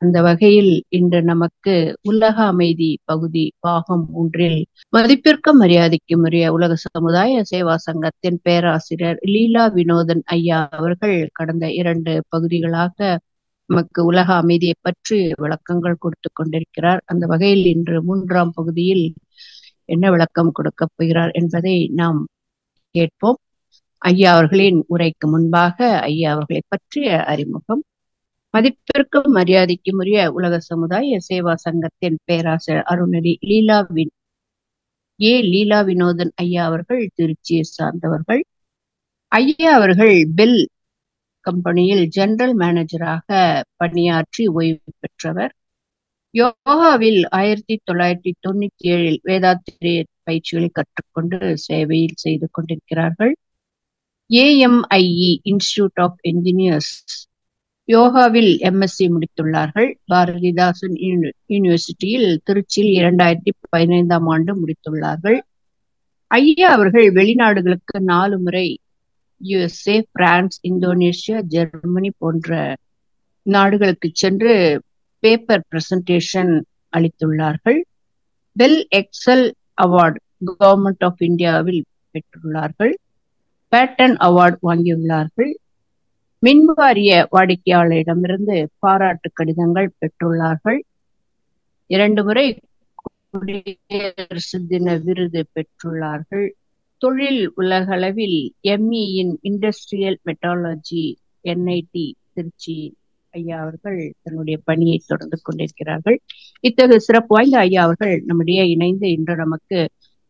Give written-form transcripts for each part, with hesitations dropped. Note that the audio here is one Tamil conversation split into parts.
அந்த வகையில் இன்று நமக்கு உலக அமைதி பகுதி பாகம் 3 மதிப்பிற்கும் மரியாதைக்கும் உரிய உலக சமுதாய சேவா சங்கத்தின் பேராசிரியர் லீலா வினோதன் ஐயா அவர்கள் கடந்த 2 பகுதிகளாக நமக்கு உலக அமைதியை பற்றி விளக்கங்கள் கொடுத்து கொண்டிருக்கிறார். அந்த வகையில் இன்று 3ஆம் பகுதியில் என்ன விளக்கம் கொடுக்கப் போகிறார் என்பதை நாம் கேட்போம். ஐயா அவர்களின் உரைக்கு முன்பாக ஐயா அவர்களை பற்றிய அறிமுகம். மதிப்பிற்கும் மரியாதைக்கும் உரிய உலக சமுதாய சேவா சங்கத்தின் பேராசிரியர் அருணரி லீலா வினோதன் ஐயா அவர்கள் திருச்சியை சார்ந்தவர்கள். ஐயா அவர்கள் பெல் கம்பெனியில் ஜெனரல் மேனேஜராக பணியாற்றி ஓய்வு பெற்றவர். யோகாவில் 1997 வேதாத்திரிய பயிற்சிகளை கற்றுக்கொண்டு சேவையில் செய்து கொண்டிருக்கிறார்கள். AMIE இன்ஸ்டிடியூட் ஆஃப் என்ஜினியர்ஸ் யோகாவில் MSc முடித்துள்ளார்கள். பாரதிதாசன் யூனிவர்சிட்டியில் திருச்சியில் 2015ஆம் ஆண்டு முடித்துள்ளார்கள். ஐயா அவர்கள் வெளிநாடுகளுக்கு 4 முறை USA, பிரான்ஸ், இந்தோனேஷியா, ஜெர்மனி போன்ற நாடுகளுக்கு சென்று பேப்பர் பிரசன்டேஷன் அளித்துள்ளார்கள். Bell excel award government of இந்தியாவில் பெற்றுள்ளார்கள். Pattern award வாங்கியுள்ளார்கள். மின்வாரிய வாடிக்கையாளரிடமிருந்து பாராட்டு கடிதங்கள் பெற்றுள்ளார்கள். 2 முறை குடியரசு தின விருது பெற்றுள்ளார்கள். தொழில் உலகளவில் ME இன் இண்டஸ்ட்ரியல் மெட்டாலஜி NIT திருச்சி ஐயா அவர்கள் தன்னுடைய பணியை தொடர்ந்து கொண்டிருக்கிறார்கள். இத்தகைய சிறப்பு வாய்ந்த ஐயா அவர்கள் நம்முடைய இணைந்து இன்று நமக்கு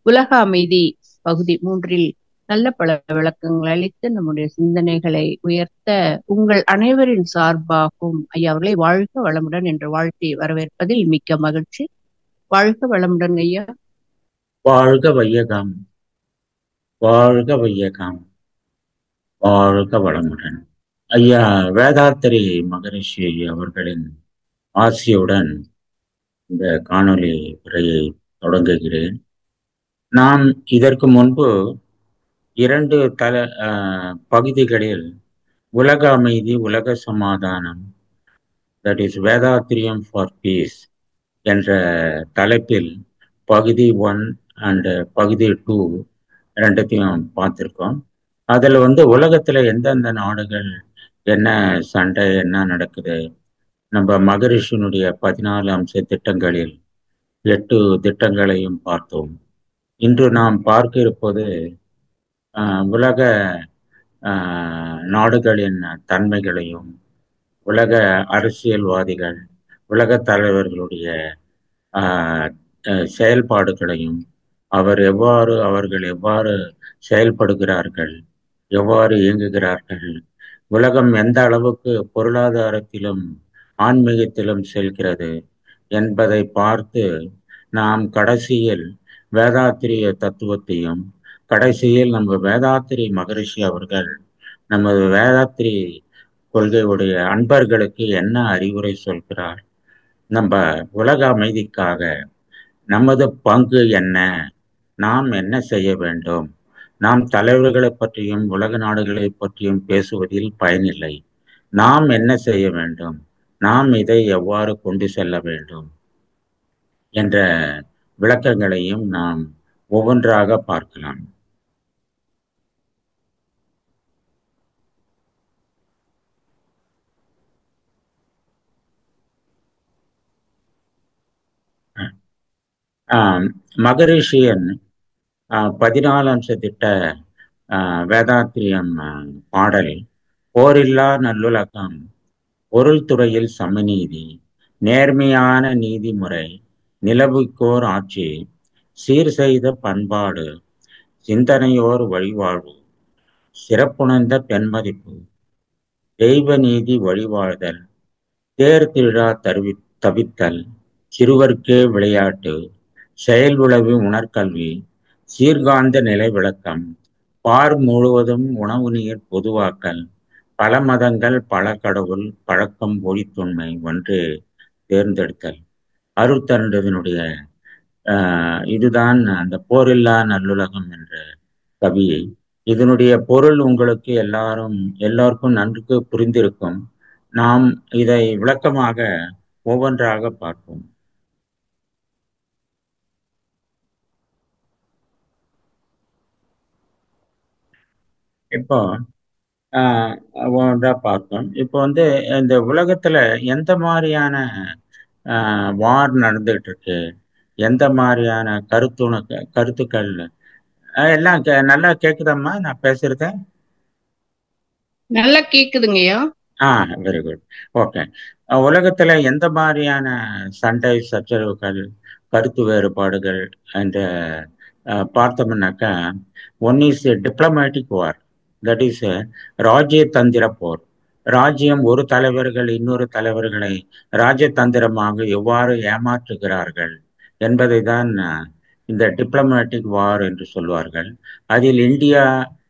உலக அமைதி பகுதி 3 நல்ல பல விளக்கங்கள் அளித்து நம்முடைய சிந்தனைகளை உயர்த்த உங்கள் அனைவரின் சார்பாகவும் ஐயா அவர்களை வாழ்க வளமுடன் என்று வாழ்த்தி வரவேற்பதில் மிக்க மகிழ்ச்சி. வாழ்க வளமுடன் ஐயா. வாழ்க வையகம், வாழ்க வையகம், வாழ்க வளமுடன். ஐயா வேதாத்திரி மகரிஷி அவர்களின் ஆசியுடன் இந்த காணொளி உரையை தொடங்குகிறேன். நாம் இதற்கு முன்பு 2 பகுதிகளில் உலக அமைதி, உலக சமாதானம், தட் இஸ் வேதாத்திரியம் ஃபார் பீஸ் என்ற தலைப்பில் பகுதி 1 அண்ட் பகுதி 2 2த்தையும் பார்த்துருக்கோம். அதில் உலகத்தில் எந்தெந்த நாடுகள் என்ன சண்டை என்ன நடக்குது, நம்ம மகரிஷினுடைய 14 அம்ச திட்டங்களில் 8 திட்டங்களையும் பார்த்தோம். இன்று நாம் பார்க்க இருப்பது உலக நாடுகளின் தன்மைகளையும், உலக அரசியல்வாதிகள், உலக தலைவர்களுடைய செயல்பாடுகளையும், அவர்கள் எவ்வாறு செயல்படுகிறார்கள், எவ்வாறு இயங்குகிறார்கள், உலகம் எந்த அளவுக்கு பொருளாதாரத்திலும் ஆன்மீகத்திலும் செல்கிறது என்பதை பார்த்து நாம் கடைசியில் வேதாத்திரிய தத்துவத்தையும், கடைசியில் நம்ம வேதாத்திரி மகரிஷி அவர்கள் நமது வேதாத்திரி கொள்கையுடைய அன்பர்களுக்கு என்ன அறிவுரை சொல்கிறார், நம்ம உலக அமைதிக்காக நமது பங்கு என்ன, நாம் என்ன செய்ய வேண்டும், நாம் தலைவர்களை பற்றியும் உலக நாடுகளை பற்றியும் பேசுவதில் பயனில்லை, நாம் என்ன செய்ய வேண்டும், நாம் இதை எவ்வாறு கொண்டு செல்ல வேண்டும் என்ற விளக்கங்களையும் நாம் ஒவ்வொன்றாக பார்க்கலாம். மகரிஷியன் 14 அம்ச திட்ட வேதாத்திரியம் பாடல், போரில்லா நல்லுலகம், பொருள் துறையில் சமநீதி, நேர்மையான நீதிமுறை, நிலவுக்கோர் ஆட்சி, சீர் செய்த பண்பாடு, சிந்தனையோர் வழிவாழ்வு, சிறப்புணர்ந்த பெண்மதிப்பு, தெய்வ நீதி வழிவாழ்தல், தேர்திழா தவித்தல், சிறுவர்க்கே விளையாட்டு, செயல் விளைவு உணர்கல்வி, சீர்காந்த நிலை விளக்கம், பார் முழுவதும் உணவு நீர் பொதுவாக்கல், பல மதங்கள் பல கடவுள் பழக்கம் ஒளித்துண்மை ஒன்று தேர்ந்தெடுத்தல். அருட்தரனுடைய இதுதான் அந்த போரில்லா நல்லுலகம் என்ற கவியை. இதனுடைய பொருள் உங்களுக்கு எல்லாருக்கும் நன்கு புரிந்திருக்கும். நாம் இதை விளக்கமாக ஒவ்வொன்றாக பார்ப்போம். இப்போ ஒவ்வொன்றா பார்ப்போம். இப்போ வந்து இந்த உலகத்துல எந்த மாதிரியான வார் நடந்துகிட்டு இருக்கு, எந்த மாதிரியான கருத்துக்கள் எல்லாம் நல்லா கேக்குதம்மா நான் பேசுறது? நல்லா கேக்குதுங்கய்யா. ஆ, வெரி குட். ஓகே. உலகத்துல எந்த மாதிரியான சண்டை சச்சரவுகள், கருத்து வேறுபாடுகள் என்ற பார்த்தோம்னாக்கா, one is diplomatic war, that is ராஜ்யதந்திர போர். ராஜ்யம் ஒரு தலைவர்கள் இன்னொரு தலைவர்களை ராஜதந்திரமாக எவ்வாறு ஏமாற்றுகிறார்கள் என்பதை தான் இந்த டிப்ளமேட்டிக் வார் என்று சொல்வார்கள். அதில்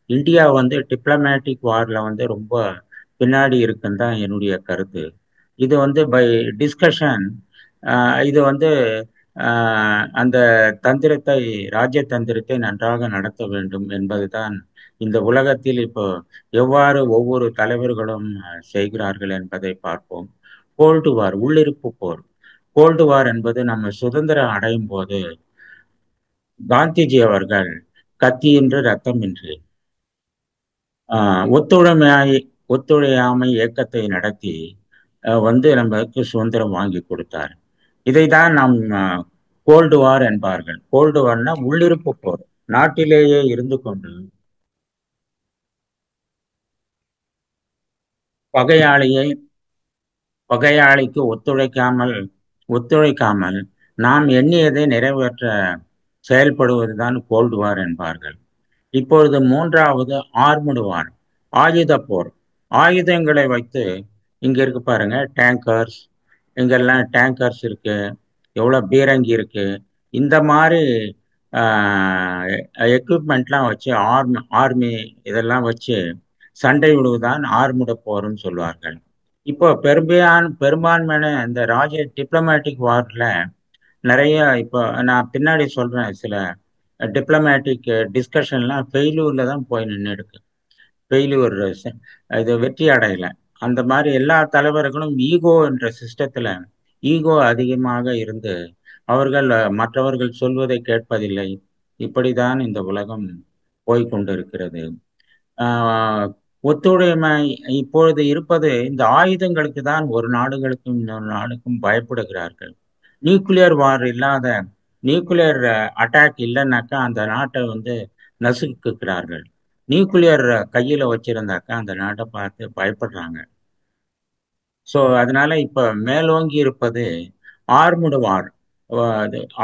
இந்தியா வந்து டிப்ளமேட்டிக் வார்ல வந்து ரொம்ப பின்னாடி இருக்குன்னு தான் என்னுடைய கருத்து. இது வந்து பை டிஸ்கஷன், இது வந்து அந்த தந்திரத்தை, ராஜ்ய தந்திரத்தை நன்றாக நடத்த வேண்டும் என்பதுதான் இந்த உலகத்தில் இப்போ எவ்வாறு ஒவ்வொரு தலைவர்களும் செய்கிறார்கள் என்பதை பார்ப்போம். கோல்டு வார், உள்ளிருப்பு போர். கோல்டு வார் என்பது நம்ம சுதந்திரம் அடையும் போது காந்திஜி அவர்கள் கத்தியின்றி ரத்தமின்றி ஒத்துழைமை ஒத்துழையாமை இயக்கத்தை நடத்தி வந்து நமக்கு சுதந்திரம் வாங்கி கொடுத்தார். இதை தான் நாம் கோல்டு வார் என்பார்கள். கோல்டு வார்னா உள்ளிருப்பு போர். நாட்டிலேயே இருந்து கொண்டு பகையாளியை பகையாளிக்கு ஒத்துழைக்காமல் நாம் எண்ணியதை நிறைவேற்ற செயல்படுவதுதான் கோல்டு வார் என்பார்கள். இப்பொழுது மூன்றாவது ஆர்மடு வார், ஆயுத போர். ஆயுதங்களை வைத்து, இங்க இருக்கு பாருங்க டேங்கர்ஸ், இங்கெல்லாம் டேங்கர்ஸ் இருக்கு, எவ்வளவு பீரங்கி இருக்கு, இந்த மாதிரி எக்யூப்மெண்ட்லாம் வச்சு ஆர்மி இதெல்லாம் வச்சு சண்டை விடுவதுதான் ஆர்முட போர்னு சொல்வார்கள். இப்போ பெரும்பான்மையான இந்த டிப்ளமேட்டிக் வார்ல நிறைய, இப்போ நான் பின்னாடி சொல்றேன், சில டிப்ளமேட்டிக் டிஸ்கஷன்லாம் ஃபெயில்யூர்ல தான் போய் நின்றுடுக்கு. ஃபெயில்யூர், இது வெற்றி அடையல. அந்த மாதிரி எல்லா தலைவர்களும் ஈகோ என்ற சிஸ்டத்துல ஈகோ அதிகமாக இருந்து அவர்கள் மற்றவர்கள் சொல்வதை கேட்பதில்லை. இப்படிதான் இந்த உலகம் போய்கொண்டிருக்கிறது. ஒத்துழைமை இப்பொழுது இருப்பது இந்த ஆயுதங்களுக்கு தான். ஒரு நாடுகளுக்கும் இன்னொரு நாடுக்கும் பயப்படுகிறார்கள். நியூக்ளியர் வார் இல்லாத, நியூக்ளியர் அட்டாக் இல்லைன்னாக்கா அந்த நாட்டை வந்து நசுக்குகிறார்கள். நியூக்ளியர் கையில வச்சிருந்தாக்கா அந்த நாட்டை பார்த்து பயப்படுறாங்க. ஸோ அதனால இப்ப மேலோங்கி இருப்பது ஆர்முடு வார்.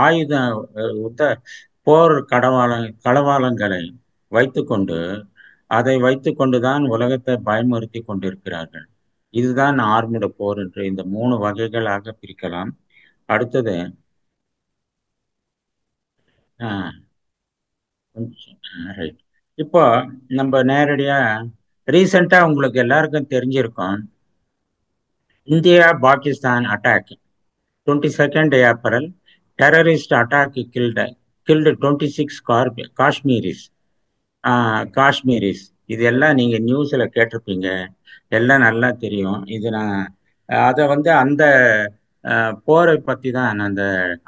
ஆயுத போர் களவாளங்களை வைத்துக்கொண்டு, அதை வைத்துக்கொண்டுதான் உலகத்தை பயமுறுத்தி கொண்டிருக்கிறார்கள். இதுதான் ஆர்முட போர் என்று இந்த 3 வகைகளாக பிரிக்கலாம். அடுத்தது ரைட். இப்போ நம்ம நேரடியா ரீசெண்டா உங்களுக்கு எல்லாருக்கும் தெரிஞ்சிருக்கும், India Pakistan attack 22nd April, terrorist attack killed 26 Kashmiris. இது எல்லாம் நீங்க நியூஸ்ல கேட்டிருப்பீங்க, எல்லாம் நல்லா தெரியும். இது நான் அதை வந்து அந்த போரை பத்தி தான், அந்த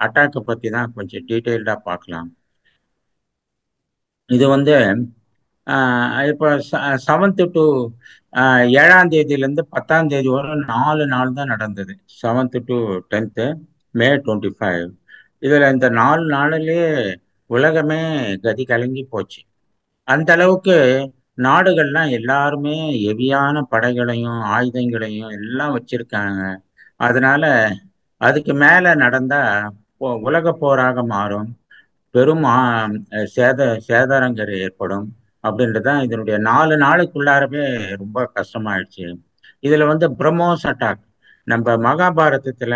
அட்டாக்கை பத்தி தான் கொஞ்சம் டீட்டெயில்டா பார்க்கலாம். இது வந்து இப்போ 7th to 7ஆம் தேதியிலேருந்து 10ஆம் தேதி வரை 4 நாள் தான் நடந்தது. 7th to 10th May 25. இதுல இந்த 4 நாளிலேயே உலகமே கதி கலங்கி போச்சு. அந்த அளவுக்கு நாடுகள்லாம் எல்லாருமே ஹெவியான படைகளையும் ஆயுதங்களையும் எல்லாம் வச்சிருக்காங்க. அதனால அதுக்கு மேல நடந்தா உலக போராக மாறும், பெரும் சேதாரங்கள் ஏற்படும் அப்படின்றதான் இதனுடைய 4 நாளுக்குள்ளாரவே ரொம்ப கஷ்டமாயிடுச்சு. இதுல வந்து பிரம்மோஸ் அட்டாக், நம்ம மகாபாரதத்துல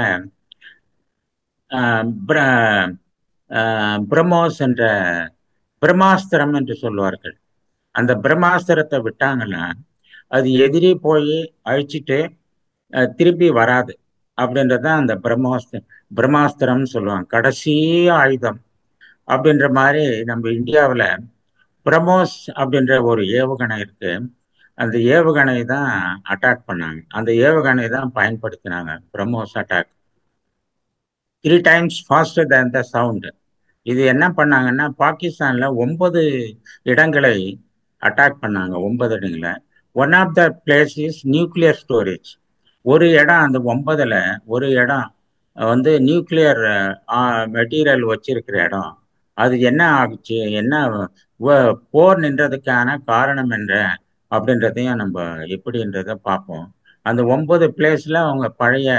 பிரம்மோஸ் என்ற பிரம்மாஸ்திரம் என்று சொல்வார்கள். அந்த பிரம்மாஸ்திரத்தை விட்டாங்கன்னா அது எதிரி போய் அழிச்சிட்டு திருப்பி வராது அப்படின்றதான் அந்த பிரம்மாஸ்திரம்னு சொல்லுவாங்க, கடைசி ஆயுதம் அப்படின்ற மாதிரி. நம்ம இந்தியாவில் பிரம்மோஸ் அப்படின்ற ஒரு ஏவுகணை இருக்கு. அந்த ஏவுகணை தான் அட்டாக் பண்ணாங்க, அந்த ஏவுகணை தான் பயன்படுத்தினாங்க BrahMos attack. 3 times faster than the sound. இது என்ன பண்ணாங்கன்னா பாகிஸ்தான்ல 9 இடங்களை அட்டாக் பண்ணாங்க. 9 இடங்களை. One of the place is nuclear storage. ஒரு இடம், அந்த 9ல ஒரு இடம் வந்து நியூக்ளியர் மெட்டீரியல் வச்சிருக்கிற இடம். அது என்ன ஆகுச்சு, என்ன போர் நின்றதுக்கான காரணம் என்ன அப்படின்றதையும் நம்ம எப்படின்றத பார்ப்போம். அந்த 9 பிளேஸ்ல அவங்க பழைய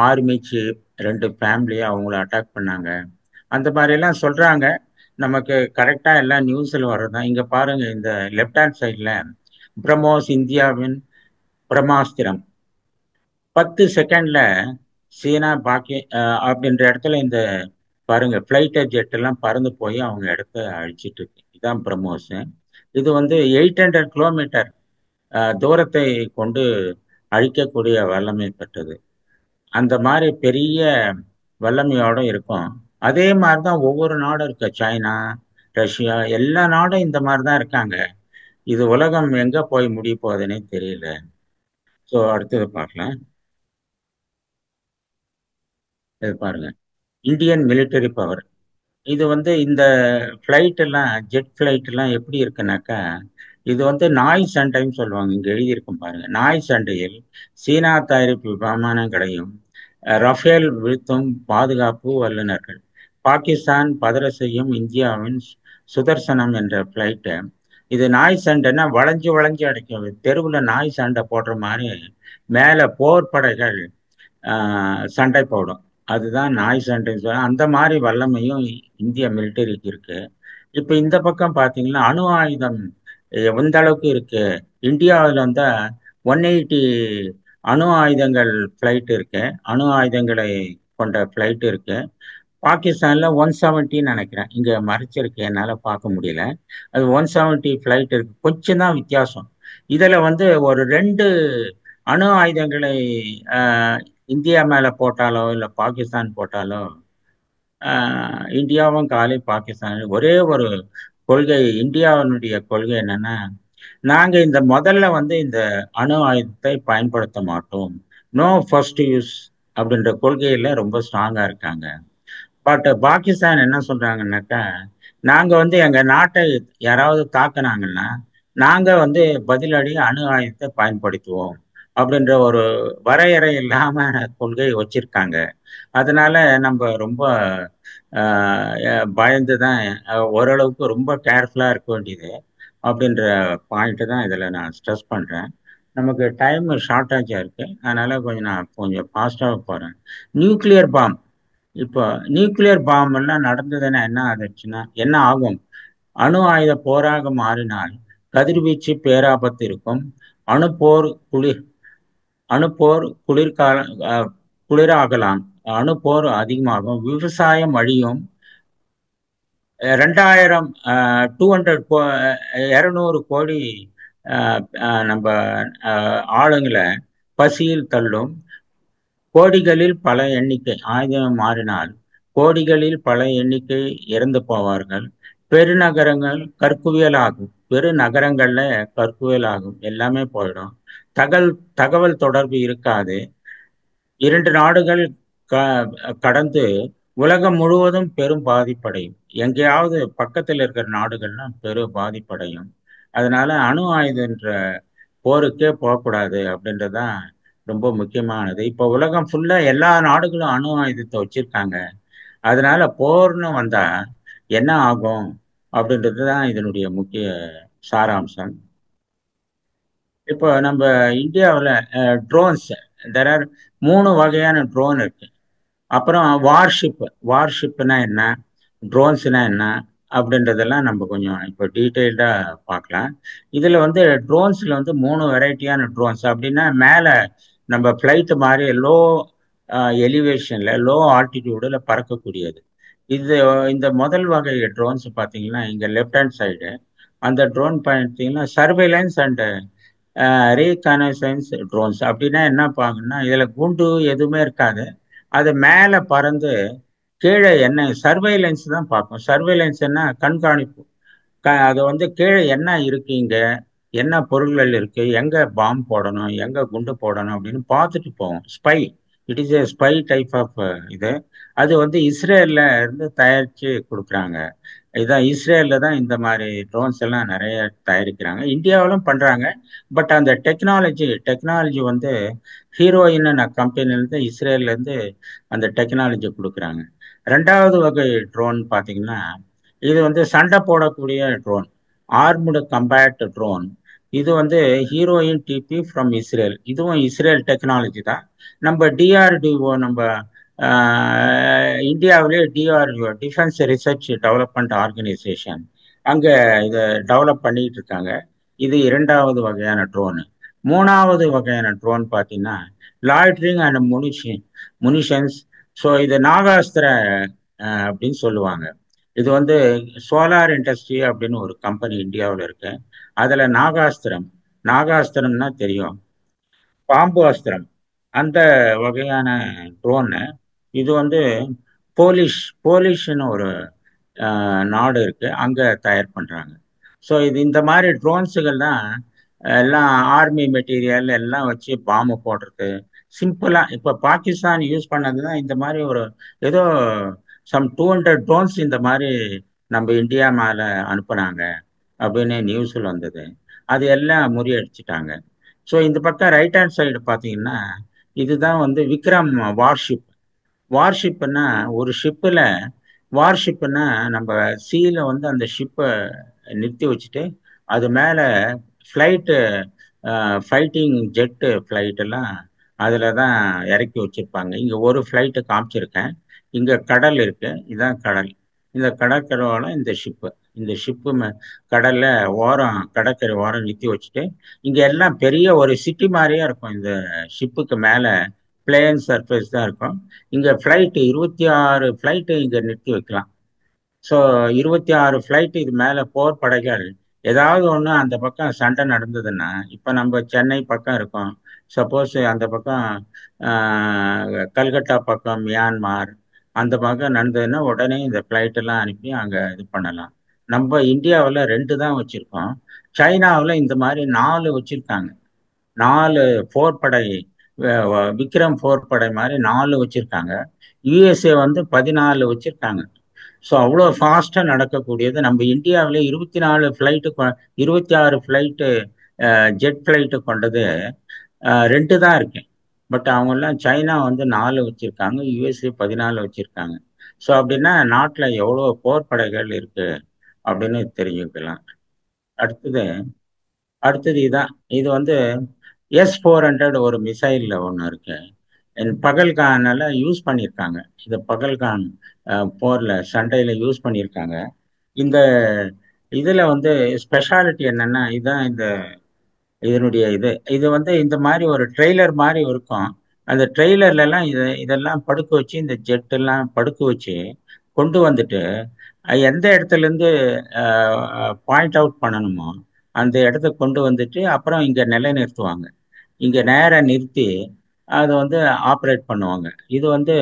ஆர்மி சீஃப் 2 ஃபேமிலி அவங்கள அட்டாக் பண்ணாங்க. அந்த மாதிரி எல்லாம் சொல்றாங்க. நமக்கு கரெக்டா எல்லாம் நியூஸ்ல வர்றதுதான். இங்க பாருங்க, இந்த லெப்ட் ஹேண்ட் சைட்ல பிரம்மோஸ் இந்தியாவின் பிரம்மாஸ்திரம் 10 செகண்ட்ல சீனா பாக்கி அப்படின்ற இடத்துல இந்த பாருங்க ஃபிளைட்டர் ஜெட் எல்லாம் பறந்து போய் அவங்க இடத்த அழிச்சிட்டு இருக்கு. இதான் பிரம்மோஸ். இது வந்து 800 கிலோமீட்டர் தூரத்தை கொண்டு அழிக்கக்கூடிய வல்லமை பெற்றது. அந்த மாதிரி பெரிய வல்லமையோட இருக்கும். அதே மாதிரிதான் ஒவ்வொரு நாடும் இருக்கு. சைனா, ரஷ்யா, எல்லா நாடும் இந்த மாதிரிதான் இருக்காங்க. இது உலகம் எங்க போய் முடிய போகுதுன்னே தெரியல. ஸோ அடுத்தது பார்க்கலாம். இது பாருங்க, இந்தியன் மிலிட்டரி பவர். இது வந்து இந்த ஃப்ளைட் எல்லாம், ஜெட் ஃப்ளைட் எல்லாம் எப்படி இருக்குனாக்கா, இது வந்து நாய் சண்டைன்னு சொல்லுவாங்க. இங்க எழுதியிருக்கும் பாருங்க. நாய் சண்டையில் சீனா தயாரிப்பு விமானங்களையும் ரஃபேல் வீழ்த்தும் பாதுகாப்பு வல்லுநர்கள். பாகிஸ்தான் பதற செய்யும் இந்தியாவின் சுதர்சனம் என்ற ஃப்ளைட்டு. இது நாய் சண்டைன்னா வளைஞ்சு வளைஞ்சு அடிக்கும். தெருவுல நாய் சண்டை போடுற மாதிரி மேல போர் படைகள் சண்டை போடும். அதுதான் நாய் சண்டைன்னு சொல்ல. அந்த மாதிரி வல்லமையும் இந்திய மிலிட்டரிக்கு இருக்கு. இப்ப இந்த பக்கம் பாத்தீங்கன்னா அணு ஆயுதம் எந்த அளவுக்கு இருக்கு. இந்தியாவில் வந்து 180 அணு ஆயுதங்கள் ஃபிளைட் இருக்கு. அணு ஆயுதங்களை கொண்ட ஃபிளைட் இருக்கு. பாகிஸ்தான்ல 170 நினைக்கிறேன். இங்க மறைச்சிருக்கு, என்னால பார்க்க முடியல. அது 170 ஃபிளைட் இருக்கு. கொஞ்சம் தான் வித்தியாசம். இதுல வந்து ஒரு 2 அணு ஆயுதங்களை இந்தியா மேல போட்டாலோ இல்ல பாகிஸ்தான் போட்டாலோ இந்தியாவும் காலி, பாகிஸ்தான் ஒரே ஒரு கொள்கை. இந்தியாவினுடைய கொள்கை என்னன்னா, நாங்க இந்த முதல்ல வந்து இந்த அணு ஆயுதத்தை பயன்படுத்த மாட்டோம், நோ ஃபர்ஸ்ட் யூஸ் அப்படின்ற கொள்கையில ரொம்ப ஸ்ட்ராங்கா இருக்காங்க. பட் பாகிஸ்தான் என்ன சொல்றாங்கன்னாக்கா, நாங்க வந்து எங்க நாட்டை யாராவது தாக்குனாங்கன்னா நாங்க வந்து பதிலடி அணு ஆயுதத்தை பயன்படுத்துவோம் அப்படின்ற ஒரு வரையறை இல்லாம கொள்கை வச்சிருக்காங்க. அதனால நம்ம ரொம்ப பயந்துதான் ஓரளவுக்கு ரொம்ப கேர்ஃபுல்லா இருக்க வேண்டியது அப்படின்ற பாயிண்ட் தான் இதுல நான் ஸ்ட்ரெஸ் பண்றேன். நமக்கு டைம் ஷார்டேஜா இருக்கு, அதனால நான் கொஞ்சம் ஃபாஸ்டாக போறேன். Nuclear bomb. இப்போ நியூக்ளியர் பாம் எல்லாம் நடந்ததுன்னா என்ன ஆச்சுன்னா என்ன ஆகும்? அணு ஆயுத போராக மாறினால் கதிர்வீச்சு பேராபத்து இருக்கும். அணுப்போர் குளிர் அணுப்போர் குளிர்கால குளிராகலாம். அணுப்போர் அதிகமாகும். விவசாயம் அழியும். 200 கோடி நம்ம ஆளுங்களை பசியில் தள்ளும். கோடிகளில் பல எண்ணிக்கை ஆயுதம் மாறினால் கோடிகளில் பல எண்ணிக்கை இறந்து போவார்கள். பெருநகரங்கள் கற்குவியல் ஆகும். பெருநகரங்கள்ல கற்குவியல் ஆகும். எல்லாமே போயிடும். தகவல் தொடர்பு இருக்காது. 2 நாடுகள் கடந்து உலகம் முழுவதும் பெரும் பாதிப்படையும். எங்கேயாவது பக்கத்தில் இருக்கிற நாடுகள்லாம் பெரும் பாதிப்படையும். அதனால அணு ஆயுதன்ற போருக்கே போகக்கூடாது அப்படின்றதான் ரொம்ப முக்கியமானது. இப்போ உலகம் ஃபுல்லா எல்லா நாடுகளும் அணு ஆயுதத்தை வச்சிருக்காங்க. அதனால போர்னு வந்தா என்ன ஆகும் அப்படின்றது தான் இதனுடைய முக்கிய சாராம்சம். இப்போ நம்ம இந்தியாவில் ட்ரோன்ஸ், தெர் ஆர் 3 வகையான ட்ரோன் இருக்கு. அப்புறம் வார்ஷிப்னா என்ன, ட்ரோன்ஸ்னா என்ன அப்படின்றதெல்லாம் நம்ம கொஞ்சம் இப்போ டீட்டெயில்டா பார்க்கலாம். இதுல வந்து ட்ரோன்ஸ்ல வந்து 3 வெரைட்டியான ட்ரோன்ஸ். அப்படின்னா மேல நம்ம ஃபிளைட் மாதிரி லோ எலிவேஷன்ல, லோ ஆல்டிடியூட்ல பறக்கக்கூடியது. இந்த முதல் வகை ட்ரோன்ஸ் பார்த்தீங்கன்னா இங்க லெஃப்ட் ஹேண்ட் சைடு அந்த ட்ரோன் பார்த்தீங்கன்னா சர்வேலன்ஸ் அண்ட் ரீகனைசன்ஸ் ட்ரோன்ஸ். அப்படின்னா என்ன பாங்கன்னா இதுல குண்டு எதுவுமே இருக்காது. அது மேல பறந்து கீழே என்ன சர்வேலன்ஸ் தான் பார்க்கும். சர்வேலன்ஸ்னா கண்காணிப்பு. அது வந்து கீழே என்ன இருக்கு, இங்க என்ன பொருள்கள் இருக்கு, எங்க பாம்பு போடணும், எங்க குண்டு போடணும் அப்படின்னு பார்த்துட்டு போவோம். Spy it is a spy type of இது. அது வந்து இஸ்ரேல்ல இருந்து தயாரிச்சு கொடுக்குறாங்க. இதான் இஸ்ரேல்ல தான் இந்த மாதிரி ட்ரோன்ஸ் எல்லாம் நிறைய தயாரிக்கிறாங்க. இந்தியாவிலும் பண்றாங்க. பட் அந்த டெக்னாலஜி வந்து ஹீரோயின் கம்பெனிலேருந்து இஸ்ரேல்ல இருந்து அந்த டெக்னாலஜி கொடுக்குறாங்க. ரெண்டாவது வகை ட்ரோன் பார்த்தீங்கன்னா, இது வந்து சண்டை போடக்கூடிய ட்ரோன், ஆர்முடு கம்பேட் ட்ரோன். இது வந்து ஹீரோயின் டிபி ஃப்ரம் இஸ்ரேல். இதுவும் இஸ்ரேல் டெக்னாலஜி தான். நம்ம டிஆர்டிஓ, நம்ம இந்தியாவிலே DRDO, defence research development organisation, அங்க இதை டெவலப் பண்ணிட்டு இருக்காங்க. இது இரண்டாவது வகையான ட்ரோன். மூணாவது வகையான ட்ரோன் பார்த்தீங்கன்னா லாய்ட்ரிங் அண்ட் முனிஷன்ஸ். ஸோ இது நாகாஸ்திர அப்படின்னு சொல்லுவாங்க. இது வந்து சோலார் இண்டஸ்ட்ரி அப்படின்னு ஒரு கம்பெனி இந்தியாவில் இருக்கு. அதுல நாகாஸ்திரம்னா தெரியும், பாம்பு அஸ்திரம், அந்த வகையான ட்ரோனு. இது வந்து போலிஷ்னு ஒரு நாடு இருக்கு, அங்க தயார் பண்றாங்க. ஸோ இது இந்த மாதிரி ட்ரோன்ஸுகள் தான் எல்லாம் ஆர்மி மெட்டீரியல் எல்லாம் வச்சு பாம்பு போடுறது. சிம்பிளா இப்ப பாகிஸ்தான் யூஸ் பண்ணது தான் இந்த மாதிரி ஒரு ஏதோ சம் 200 ட்ரோன்ஸ் இந்த மாதிரி நம்ம இந்தியா மேல அனுப்புனாங்க அப்படின்னு நியூஸ்ல வந்தது. அது எல்லாம் முறியடிச்சிட்டாங்க. ஸோ இந்த பக்கம் ரைட் ஹேண்ட் சைடு பார்த்தீங்கன்னா இதுதான் வந்து விக்ரம் வார்ஷிப். வார்ஷிப்னா ஒரு ஷிப்பில், வார்ஷிப்னா நம்ம சீல வந்து அந்த ஷிப்பை நிறுத்தி வச்சுட்டு அது மேலே ஃப்ளைட்டு, ஃபைட்டிங் ஜெட்டு ஃப்ளைட் எல்லாம் அதில் தான் இறக்கி வச்சிருப்பாங்க. இங்கே ஒரு ஃப்ளைட்டு காமிச்சிருக்கேன். இங்கே கடல் இருக்கு, இதுதான் கடல். இந்த கடற்கரையோட இந்த ஷிப்பு கடல்ல ஓரம், கடற்கரை ஓரம் நிறுத்தி வச்சுட்டு இங்க எல்லாம் பெரிய ஒரு சிட்டி மாதிரியே இருக்கும். இந்த ஷிப்புக்கு மேல பிளேன் சர்ஃபேஸ் தான் இருக்கும். இங்க ஃப்ளைட்டு 26 ஃப்ளைட்டு இங்க நிறுத்தி வைக்கலாம். ஸோ 26 ஃப்ளைட்டு இது மேல போர் படைகள் ஏதாவது ஒன்று அந்த பக்கம் சண்டை நடந்ததுன்னா, இப்போ நம்ம சென்னை பக்கம் இருக்கோம், சப்போஸ் அந்த பக்கம் கல்கட்டா பக்கம் மியான்மார் அந்த பக்கம் நடந்ததுன்னா உடனே இந்த ஃப்ளைட் எல்லாம் அனுப்பி அங்கே இது பண்ணலாம். நம்ம இந்தியாவில் 2 தான் வச்சிருக்கோம். சைனாவில் இந்த மாதிரி 4 வச்சிருக்காங்க. 4 போர்ப்படை, விக்ரம் போர்ப்படை மாதிரி 4 வச்சிருக்காங்க. யுஎஸ்ஏ வந்து 14 வச்சிருக்காங்க. ஸோ அவ்வளோ ஃபாஸ்ட்டாக நடக்கக்கூடியது. நம்ம இந்தியாவில் 24 ஃப்ளைட்டு, 26 ஃப்ளைட்டு, ஜெட் ஃப்ளைட்டு கொண்டது 2 தான் இருக்கு. பட் அவங்கெல்லாம் சைனா வந்து 4 வச்சிருக்காங்க, யுஎஸ்ஏ 14 வச்சிருக்காங்க. ஸோ அப்படின்னா நாட்டில் எவ்வளோ போர்ப்படைகள் இருக்கு அப்படின்னு தெரிஞ்சுக்கலாம். அடுத்தது அடுத்தது இதான். இது வந்து S-400 ஒரு மிசைலில் ஒன்று இருக்கு. பகல்கானால யூஸ் பண்ணியிருக்காங்க. இந்த பகல்கான் போரில் சண்டையில் யூஸ் பண்ணியிருக்காங்க. இந்த இதில் வந்து ஸ்பெஷாலிட்டி என்னன்னா, இதுதான் இதனுடைய இது வந்து இந்த மாதிரி ஒரு ட்ரெய்லர் மாதிரி இருக்கும். அந்த ட்ரெய்லர்லாம் இதெல்லாம் படுக்க வச்சு, இந்த ஜெட் எல்லாம் படுக்க வச்சு கொண்டு வந்துட்டு எந்த இடத்துல இருந்து பாயிண்ட் அவுட் பண்ணணுமோ அந்த இடத்த கொண்டு வந்துட்டு அப்புறம் இங்க நிலைநிறுத்துவாங்க. இங்க நேரம் நிறுத்தி அதை வந்து ஆப்ரேட் பண்ணுவாங்க. இது வந்து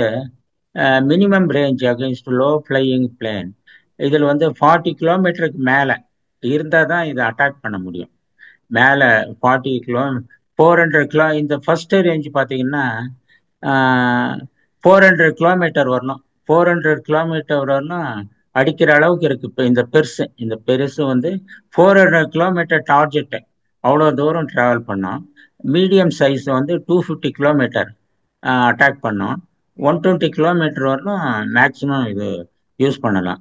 minimum range against low flying plane. இதில் வந்து 40 கிலோமீட்டருக்கு மேலே இருந்தால் தான் இதை அட்டாக் பண்ண முடியும். மேலே 40 கிலோ, 400 கிலோ. இந்த ஃபர்ஸ்ட் ரேஞ்ச் பார்த்தீங்கன்னா 400 கிலோமீட்டர் வரணும். 400 கிலோமீட்டர் வரணும் அடிக்கிற அளவுக்கு இருக்கு. இப்போ இந்த பெருசு வந்து 400 கிலோமீட்டர் டார்ஜெட்டு, அவ்வளோ தூரம் ட்ராவல் பண்ணோம். மீடியம் சைஸ் வந்து 250 கிலோமீட்டர் அட்டாக் பண்ணோம். 120 கிலோமீட்டர் வரலும் மேக்சிமம் இது யூஸ் பண்ணலாம்.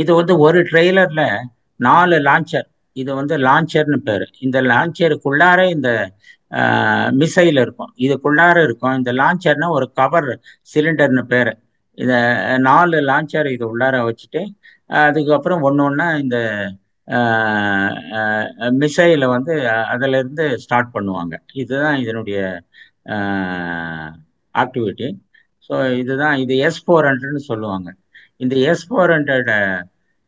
இது வந்து ஒரு ட்ரெய்லர்ல 4 லான்ச்சர். இது வந்து லான்ச்சர்னு பேரு. இந்த லான்ச்சருக்குள்ளார இந்த மிசைல் இருக்கும், இதுக்குள்ளார இருக்கும். இந்த லான்ச்சர்னா ஒரு கவர் சிலிண்டர்னு பேரு. இத 4 லான்ச்சர் இது உள்ளார வச்சுட்டு அதுக்கப்புறம் ஒன்னொன்னா இந்த மிசைலை வந்து அதுல இருந்து ஸ்டார்ட் பண்ணுவாங்க. இதுதான் இதனுடைய ஆக்டிவிட்டி. ஸோ இதுதான் இது S-400ன்னு சொல்லுவாங்க. இந்த S-400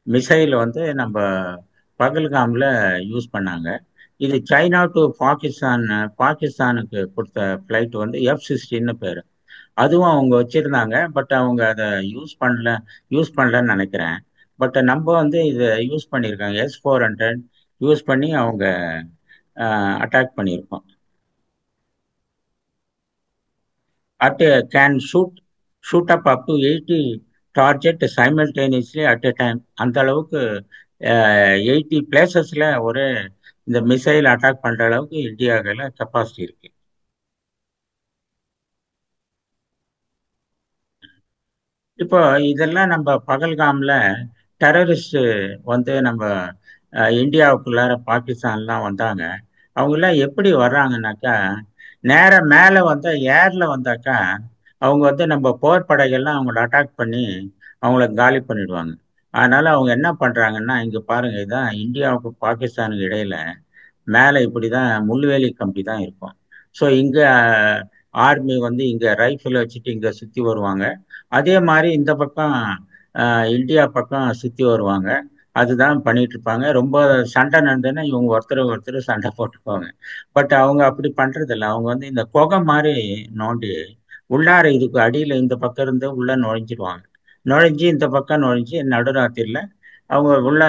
மிசைல் வந்து நம்ம பகல்காம்ல யூஸ் பண்ணாங்க. இது சைனா டு பாகிஸ்தானுக்கு கொடுத்த ஃப்ளைட் வந்து F-16ன்னு பேரு. அதுவும் அவங்க வச்சிருந்தாங்க. பட் அவங்க அதை யூஸ் பண்ணலன்னு நினைக்கிறேன். பட் நம்ம வந்து இதை யூஸ் பண்ணியிருக்காங்க. S-400 யூஸ் பண்ணி அவங்க அட்டாக் பண்ணியிருக்கோம். can shoot up to 80 target simultaneously at a time. அந்த அளவுக்கு 80 பிளேசஸ்ல ஒரு இந்த மிசைல் அட்டாக் பண்ற அளவுக்கு இந்தியாவில் கெப்பாசிட்டி இருக்கு. இப்போ இதெல்லாம் நம்ம பகல்காம்ல டெரரிஸ்ட் வந்து நம்ம இந்தியாவுக்குள்ளார பாகிஸ்தான்லாம் வந்தாங்க. அவங்கெல்லாம் எப்படி வர்றாங்கன்னாக்கா, நேர மேலே வந்த ஏர்ல வந்தாக்கா அவங்க வந்து நம்ம போர் படைகள்லாம் அவங்கள அட்டாக் பண்ணி அவங்கள காலி பண்ணிடுவாங்க. அதனால அவங்க என்ன பண்றாங்கன்னா, இங்க பாருங்க, இதான் இந்தியாவுக்கு பாகிஸ்தானுக்கு இடையில மேலே இப்படிதான் முள்வேலி கம்பி தான் இருக்கும். ஸோ இங்க ஆர்மி வந்து இங்க ரைஃபிள் வச்சுட்டு இங்க சுத்தி வருவாங்க. அதே மாதிரி இந்த பக்கம் இந்தியா பக்கம் சுத்தி வருவாங்க. அதுதான் பண்ணிட்டு இருப்பாங்க. ரொம்ப சண்டை நடந்ததுன்னா இவங்க ஒருத்தர் சண்டை போட்டுக்குவாங்க. பட் அவங்க அப்படி பண்றது இல்லை. அவங்க வந்து இந்த குகை மாதிரி நோண்டி உள்ளார இதுக்கு அடியில இந்த பக்கம் இருந்து உள்ள நுழைஞ்சிடுவாங்க. நுழைஞ்சு இந்த பக்கம் நுழைஞ்சு நடுராத்திரில அவங்க உள்ள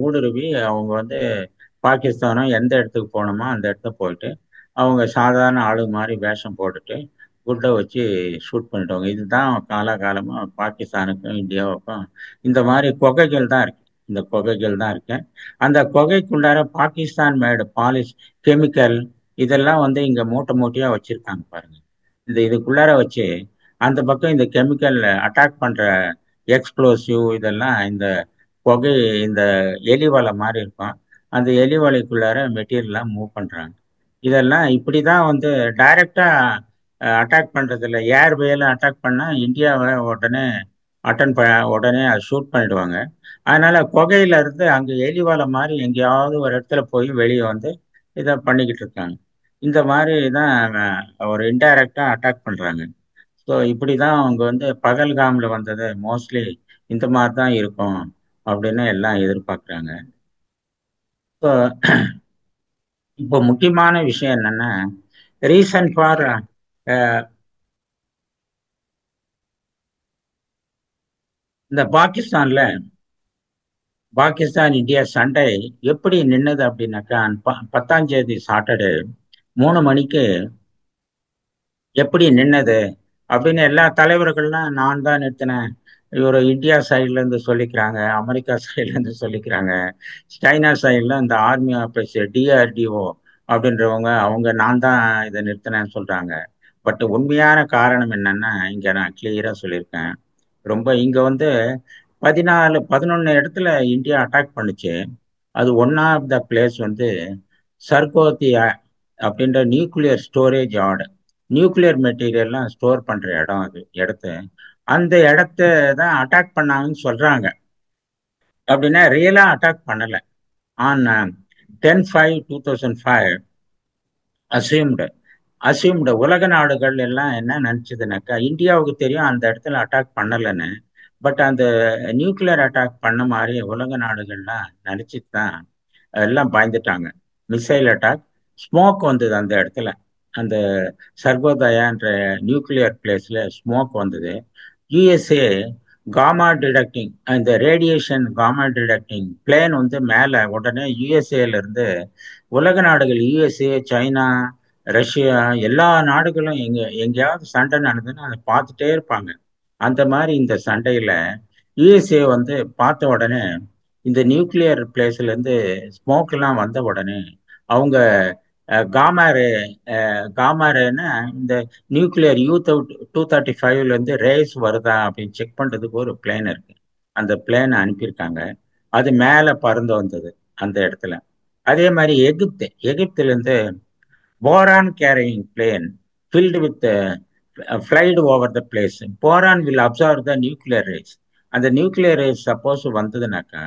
ஊடுருவி அவங்க வந்து பாகிஸ்தானம் எந்த இடத்துக்கு போகணுமோ அந்த இடத்துக்கு போயிட்டு அவங்க சாதாரண ஆளு மாதிரி வேஷம் போட்டுட்டு குட்டை வச்சு ஷூட் பண்ணிடுவாங்க. இதுதான் காலகாலமா பாகிஸ்தானுக்கும் இந்தியாவுக்கும் இந்த மாதிரி குகைகள் தான் இருக்கு. இந்த குகைகள் தான் இருக்கு. அந்த குகைக்குள்ளார பாகிஸ்தான் மேடு பாலிஷ் கெமிக்கல் இதெல்லாம் வந்து இங்க மூட்டை மூட்டையா வச்சிருக்காங்க பாருங்க. இந்த இதுக்குள்ளார வச்சு அந்த பக்கம் இந்த கெமிக்கல் அட்டாக் பண்ற எக்ஸ்ப்ளோசிவ் இதெல்லாம் இந்த புகை இந்த எலி வலை மாதிரி இருக்கும். அந்த எலி வலைக்குள்ளார மெட்டீரியல்லாம் மூவ் பண்றாங்க. இதெல்லாம் இப்படிதான் வந்து டைரக்டா அட்டாக் பண்றது இல்லை. ஏர்வேல அட்டாக் பண்ணா இந்தியாவை உடனே உடனே அதை ஷூட் பண்ணிடுவாங்க. அதனால புகையில இருந்து அங்க எலி வலை மாதிரி எங்கேயாவது ஒரு இடத்துல போய் வெளியே வந்து இதை பண்ணிக்கிட்டு இருக்காங்க. இந்த மாதிரி தான் ஒரு இன்டைரக்டா அட்டாக் பண்றாங்க. ஸோ இப்படிதான் அவங்க வந்து பகல்காம்ல வந்தது மோஸ்ட்லி இந்த மாதிரி தான் இருக்கும் அப்படின்னு எல்லாம் எதிர்பார்க்குறாங்க. இப்போ இப்போ முக்கியமான விஷயம் என்னன்னா, ரீசன் ஃபார் இந்த பாகிஸ்தான் இந்தியா சண்டை எப்படி நின்னது அப்படின்னாக்கா, 10ஆம் தேதி சாட்டர்டே 3 மணிக்கு எப்படி நின்னது அப்படின்னு எல்லா தலைவர்கள்லாம் நான் தான் நிறுத்தினேன். இவர் இந்தியா சைட்ல இருந்து சொல்லிக்கிறாங்க, அமெரிக்கா சைட்ல இருந்து சொல்லிக்கிறாங்க, சைனா சைட்ல இந்த ஆர்மி ஆபீசர் டிஆர்டிஓ அப்படின்றவங்க அவங்க நான் தான் இதை நிறுத்தினேன்னு சொல்றாங்க. பட் உண்மையான காரணம் என்னன்னா இங்க நான் கிளியரா சொல்லியிருக்கேன். ரொம்ப இங்க வந்து 11 இடத்துல இந்தியா அட்டாக் பண்ணுச்சு. அது ஒன் ஆஃப் த பிளேஸ் வந்து சர்கோத்தி அப்படின்ற நியூக்ளியர் ஸ்டோரேஜ் ஆர்டர், நியூக்ளியர் மெட்டீரியல்லாம் ஸ்டோர் பண்ற இடம். அது அந்த இடத்த தான் அட்டாக் பண்ணாங்கன்னு சொல்றாங்க. அப்படின்னா ரியலா அட்டாக் பண்ணல. ஆன் 10/5/2005 அசியூம்டு உலக நாடுகள் எல்லாம் என்ன நினைச்சதுனாக்கா, இந்தியாவுக்கு தெரியும் அந்த இடத்துல அட்டாக் பண்ணலன்னு. பட் அந்த நியூக்ளியர் அட்டாக் பண்ண மாதிரி உலக நாடுகள்லாம் நினைச்சிட்டு தான் எல்லாம் பயந்துட்டாங்க. மிசைல் அட்டாக், ஸ்மோக் வந்தது அந்த இடத்துல. அந்த சர்வோதயான்ற நியூக்ளியர் பிளேஸ்ல ஸ்மோக் வந்தது. யுஎஸ்ஏ காமா டிடெக்டிங், இந்த ரேடியேஷன் காமா டிடெக்டிங் பிளேன் வந்து மேலே உடனே யுஎஸ்ஏல இருந்து உலக நாடுகள், யுஎஸ்ஏ, சைனா, ரஷ்யா எல்லா நாடுகளும் எங்கேயாவது சண்டை நடந்ததுன்னா அதை பார்த்துட்டே இருப்பாங்க. அந்த மாதிரி இந்த சண்டையில யுஎஸ்ஏ வந்து பார்த்த உடனே இந்த நியூக்ளியர் பிளேஸ்ல இருந்து ஸ்மோக் எல்லாம் வந்த உடனே அவங்க காமாரே காமாரேன்னா இந்த நியூக்ளியர் U-235ல இருந்து ரேஸ் வருதா அப்படின்னு செக் பண்றதுக்கு ஒரு பிளேன் இருக்கு. அந்த பிளேனை அனுப்பியிருக்காங்க. அது மேல பறந்து வந்தது அந்த இடத்துல. அதே மாதிரி எகிப்துல இருந்து போரான் carrying plane filled with flied over the place. போரான் will observe the nuclear race. அந்த நியூக்ளியர் ரேஸ் சப்போஸ் வந்ததுனாக்கா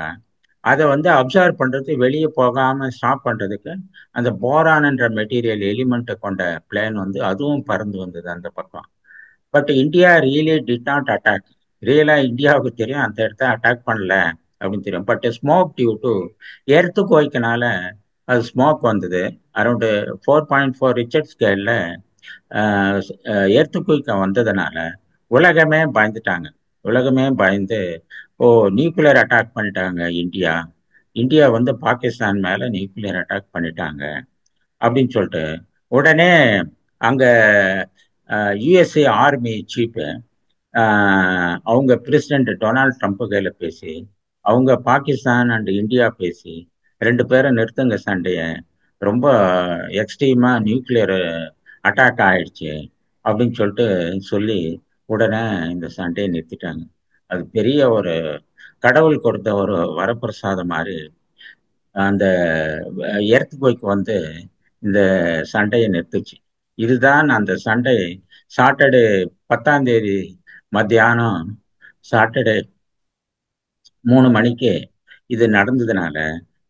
அதை வந்து அப்சர்வ் பண்றது, வெளியே போகாம ஸ்டாப் பண்றதுக்கு அந்த போரான்ன்ற மெட்டீரியல் எலிமெண்ட்டை கொண்ட பிளேன் வந்து அதுவும் பறந்து வந்தது அந்த பக்கம். But India really did not attack. ரியலா இந்தியாவுக்கு தெரியும் அந்த இடத்த அட்டாக் பண்ணல அப்படின்னு தெரியும். But smoke due to earth கோய்க்கனால அது ஸ்மோக் வந்தது. அரௌண்ட் 4.4 ரிச்சர்ட் ஸ்கேல்ல எர்த்து குயிக்க வந்ததுனால உலகமே பயந்துட்டாங்க. உலகமே பயந்து, ஓ நியூக்ளியர் அட்டாக் பண்ணிட்டாங்க இந்தியா, இந்தியா வந்து பாகிஸ்தான் மேல நியூக்ளியர் அட்டாக் பண்ணிட்டாங்க அப்படின்னு சொல்லிட்டு உடனே அங்க யுஎஸ்ஏ ஆர்மி சீஃப் அவங்க பிரசிடென்ட் டொனால்ட் ட்ரம்ப் கையில் பேசி அவங்க பாகிஸ்தான் அண்ட் இந்தியா பேசி 2 பேரை நிறுத்துங்க சண்டைய, ரொம்ப எக்ஸ்ட்ரீமா நியூக்ளியர் அட்டாக் ஆயிடுச்சு அப்படின்னு சொல்லிட்டு சொல்லி உடனே இந்த சண்டையை நிறுத்திட்டாங்க. அது பெரிய ஒரு கடவுள் கொடுத்த ஒரு வரப்பிரசாதம் மாதிரி. அந்த எர்த்குவைக் வந்து இந்த சண்டையை நிறுத்துச்சு. இதுதான் அந்த சண்டை. சாட்டர்டே 10ஆம் தேதி மத்தியானம், சாட்டர்டே 3 மணிக்கு இது நடந்ததுனால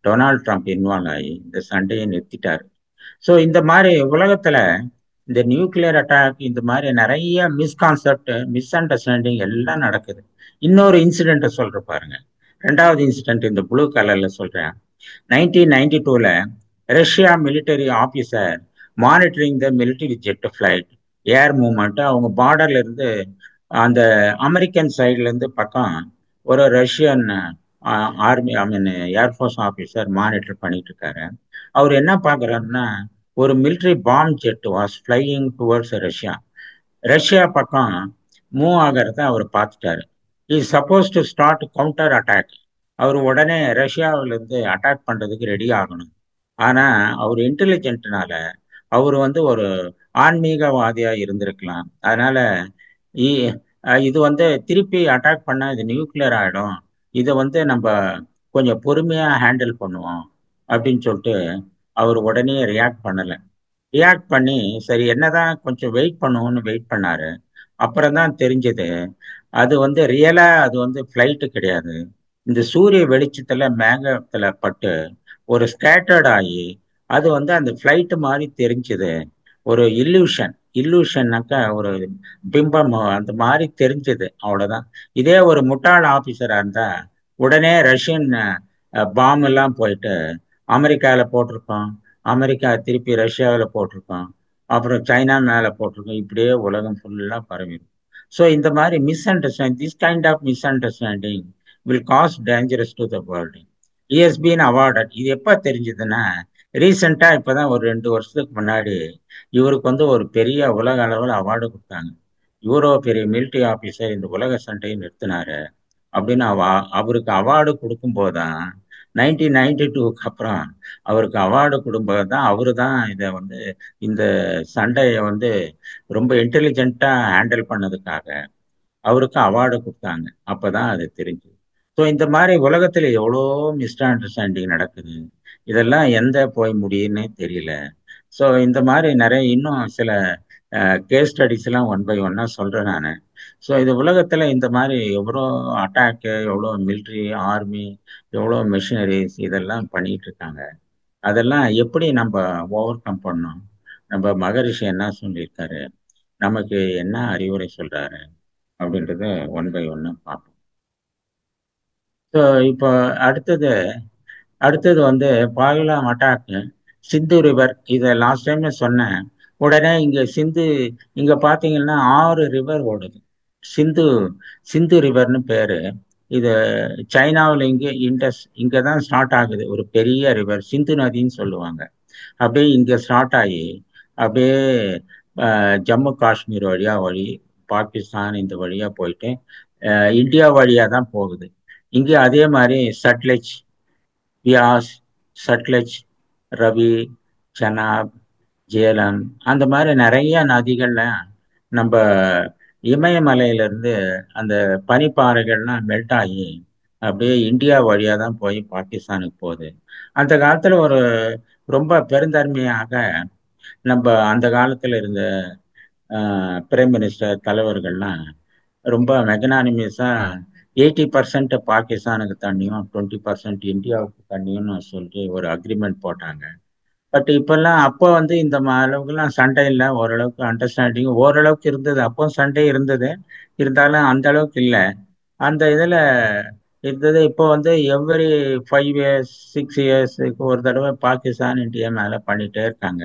டொனால்ட் ட்ரம்ப் இன்வால்வ் ஆகி இந்த சண்டையை நிறுத்திட்டாரு. ஸோ இந்த மாதிரி உலகத்துல இந்த நியூக்ளியர் அட்டாக், இந்த மாதிரி நிறைய மிஸ்கான்செப்ட், மிஸ் அண்டர்ஸ்டாண்டிங் எல்லாம் நடக்குது. இன்னொரு இன்சிடென்ட்டை சொல்ற பாருங்க. 2வது இன்சிடென்ட் இந்த ப்ளூ கலர்ல சொல்றேன். 1992ல Russia military officer monitoring the military jet flight air movement, அவங்க பார்டர்ல இருந்து அந்த அமெரிக்கன் சைட்ல இருந்து பக்கம் ஒரு Russian army I mean airforce officer monitor பண்ணிட்டு இருக்காரு. அவர் என்ன பாக்குறாருன்னா, ஒரு military bomb jet was flying towards Russia. Russia பக்கம் மூவ் ஆகிறத அவர் பார்த்துட்டாரு. Is suppose to start counter attack. அவர் உடனே ரஷ்யாவிலிருந்து அட்டாக் பண்றதுக்கு ரெடி ஆகணும். ஆனா அவர் இன்டெலிஜென்ட்னால அவர் வந்து ஒரு ஆன்மீகவாதியா இருந்திருக்கலாம். அதனால இது வந்து திருப்பி அட்டாக் பண்ணா இது நியூக்ளியர் ஆயிடும், இதை வந்து நம்ம கொஞ்சம் பொறுமையா ஹேண்டில் பண்ணுவோம் அப்படின்னு சொல்லிட்டு அவர் உடனே ரியாக்ட் பண்ணல. ரியாக்ட் பண்ணி சரி என்னதான் கொஞ்சம் வெயிட் பண்ணுவோம்னு வெயிட் பண்ணாரு. அப்புறம் தான் தெரிஞ்சது அது வந்து ரியலா அது வந்து ஃப்ளைட்டு கிடையாது. இந்த சூரிய வெளிச்சத்துல மேகத்துல பட்டு ஒரு ஸ்கேட்டர்ட் ஆகி அது வந்து அந்த ஃப்ளைட்டு மாதிரி தெரிஞ்சது. ஒரு இல்லூஷன்னாக்கா ஒரு பிம்பம் அந்த மாதிரி தெரிஞ்சது, அவ்வளவுதான். இதே ஒரு முட்டாள் ஆபீசரா இருந்தா உடனே ரஷ்யன் பாம் எல்லாம் போயிட்டு அமெரிக்காவில் போட்டிருக்கோம், அமெரிக்கா திருப்பி ரஷ்யாவில் போட்டிருக்கோம், அப்புறம் சைனா மேலே போட்டிருக்கோம், இப்படியே உலகம் ஃபுல்லாக பரவிடும். ஸோ இந்த மாதிரி misunderstanding, this kind of misunderstanding will cause dangerous to the world. இஎஸ்பின் அவார்டட். இது எப்போ தெரிஞ்சதுன்னா, ரீசெண்டாக இப்போதான் ஒரு 2 வருஷத்துக்கு முன்னாடி இவருக்கு வந்து ஒரு பெரிய உலக அளவில் அவார்டு கொடுத்தாங்க. இவரோ பெரிய மிலிட்டரி ஆஃபீஸர் இந்த உலக சண்டையை நிறுத்தினாரு அப்படின்னு அவருக்கு அவார்டு கொடுக்கும்போது தான், 1992க்கு அப்புறம் அவருக்கு அவார்டு கொடுக்கும்போது தான் அவரு தான் இதை வந்து இந்த சண்டையை வந்து ரொம்ப இன்டெலிஜென்ட்டா ஹேண்டில் பண்ணதுக்காக அவருக்கு அவார்டு கொடுத்தாங்க. அப்பதான் அது தெரிஞ்சது. ஸோ இந்த மாதிரி உலகத்துல எவ்வளோ மிஸ் அண்டர்ஸ்டாண்டிங் நடக்குது, இதெல்லாம் எந்த போய் முடியும்னே தெரியல. ஸோ இந்த மாதிரி நிறைய இன்னும் சில கேஸ் ஸ்டடிஸ் எல்லாம் 1 by 1 சொல்றேன் நான். ஸோ இது உலகத்துல இந்த மாதிரி எவ்வளோ அட்டாக்கு, எவ்வளோ மிலிட்ரி ஆர்மி, எவ்வளோ மிஷினரிஸ் இதெல்லாம் பண்ணிட்டு இருக்காங்க. அதெல்லாம் எப்படி நம்ம ஓவர் கம் பண்ணோம், நம்ம மகரிஷி என்ன சொல்லியிருக்காரு, நமக்கு என்ன அறிவுரை சொல்றாரு அப்படின்றத 1 by 1 பார்ப்போம். ஸோ இப்போ அடுத்தது வந்து பாகிலாம் அட்டாக், சிந்து ரிவர். இதை லாஸ்ட் டைம் சொன்னேன். உடனே இங்க பாத்தீங்கன்னா 6 ரிவர் ஓடுது. சிந்து சிந்து ரிவர்னு பேரு. இது சைனாவில் இங்கதான் ஸ்டார்ட் ஆகுது. ஒரு பெரிய ரிவர் சிந்து நதின்னு சொல்லுவாங்க. அப்படியே இங்க ஸ்டார்ட் ஆகி அப்படியே ஜம்மு காஷ்மீர் வழி பாகிஸ்தான் இந்த வழியா போயிட்டு இந்தியா வழியா தான் போகுது. இங்கே அதே மாதிரி சட்லஜ், பியாஸ், சட்லஜ், ரவி, செனாப், ஜேலம், அந்த மாதிரி நிறைய நதிகள்ல நம்ம இமயமலையிலிருந்து அந்த பனிப்பாறைகள்லாம் மெல்ட் ஆகி அப்படியே இந்தியா வழியா தான் போய் பாகிஸ்தானுக்கு போகுது. அந்த காலத்துல ஒரு ரொம்ப பெருந்தன்மையாக நம்ம அந்த காலத்துல இருந்த பிரைம் மினிஸ்டர் தலைவர்கள்லாம் ரொம்ப மெகனானிமஸா 80% பாகிஸ்தானுக்கு தண்ணியும் 20% இந்தியாவுக்கு தண்ணியும்னு சொல்லிட்டு ஒரு அக்ரிமெண்ட் போட்டாங்க. பட் இப்பெல்லாம் அப்போ வந்து இந்த அளவுக்குலாம் சண்டை இல்லை, ஓரளவுக்கு அண்டர்ஸ்டாண்டிங் ஓரளவுக்கு இருந்தது. அப்போ சண்டை இருந்தது, இருந்தாலும் அந்த அளவுக்கு இல்லை. அந்த இதுல இருந்தது. இப்போ வந்து எவ்ரி 5 இயர்ஸ் 6 இயர்ஸுக்கு ஒரு தடவை பாகிஸ்தான் இந்தியா மேல பண்ணிட்டே இருக்காங்க.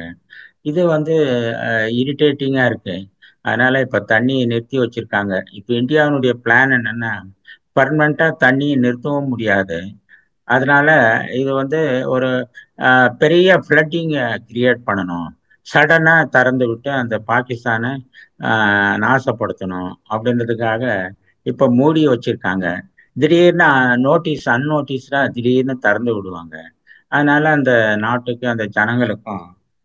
இது வந்து இரிட்டேட்டிங்கா இருக்கு. அதனால இப்ப தண்ணியை நிறுத்தி வச்சிருக்காங்க. இப்ப இந்தியாவுடைய பிளான் என்னன்னா, பர்மனண்டா தண்ணியை நிறுத்தவும் முடியாது. அதனால இது வந்து ஒரு பெரிய ஃப்ளட்டிங் கிரியேட் பண்ணணும். சடனா திறந்து விட்டு அந்த பாகிஸ்தானை நாசப்படுத்தணும் அப்படின்றதுக்காக இப்ப மூடி வச்சிருக்காங்க. திடீர்னு நோட்டீஸ் அன்னோட்டீஸ்டா திடீர்னு திறந்து விடுவாங்க. அதனால அந்த நாட்டுக்கு அந்த ஜனங்களுக்கும்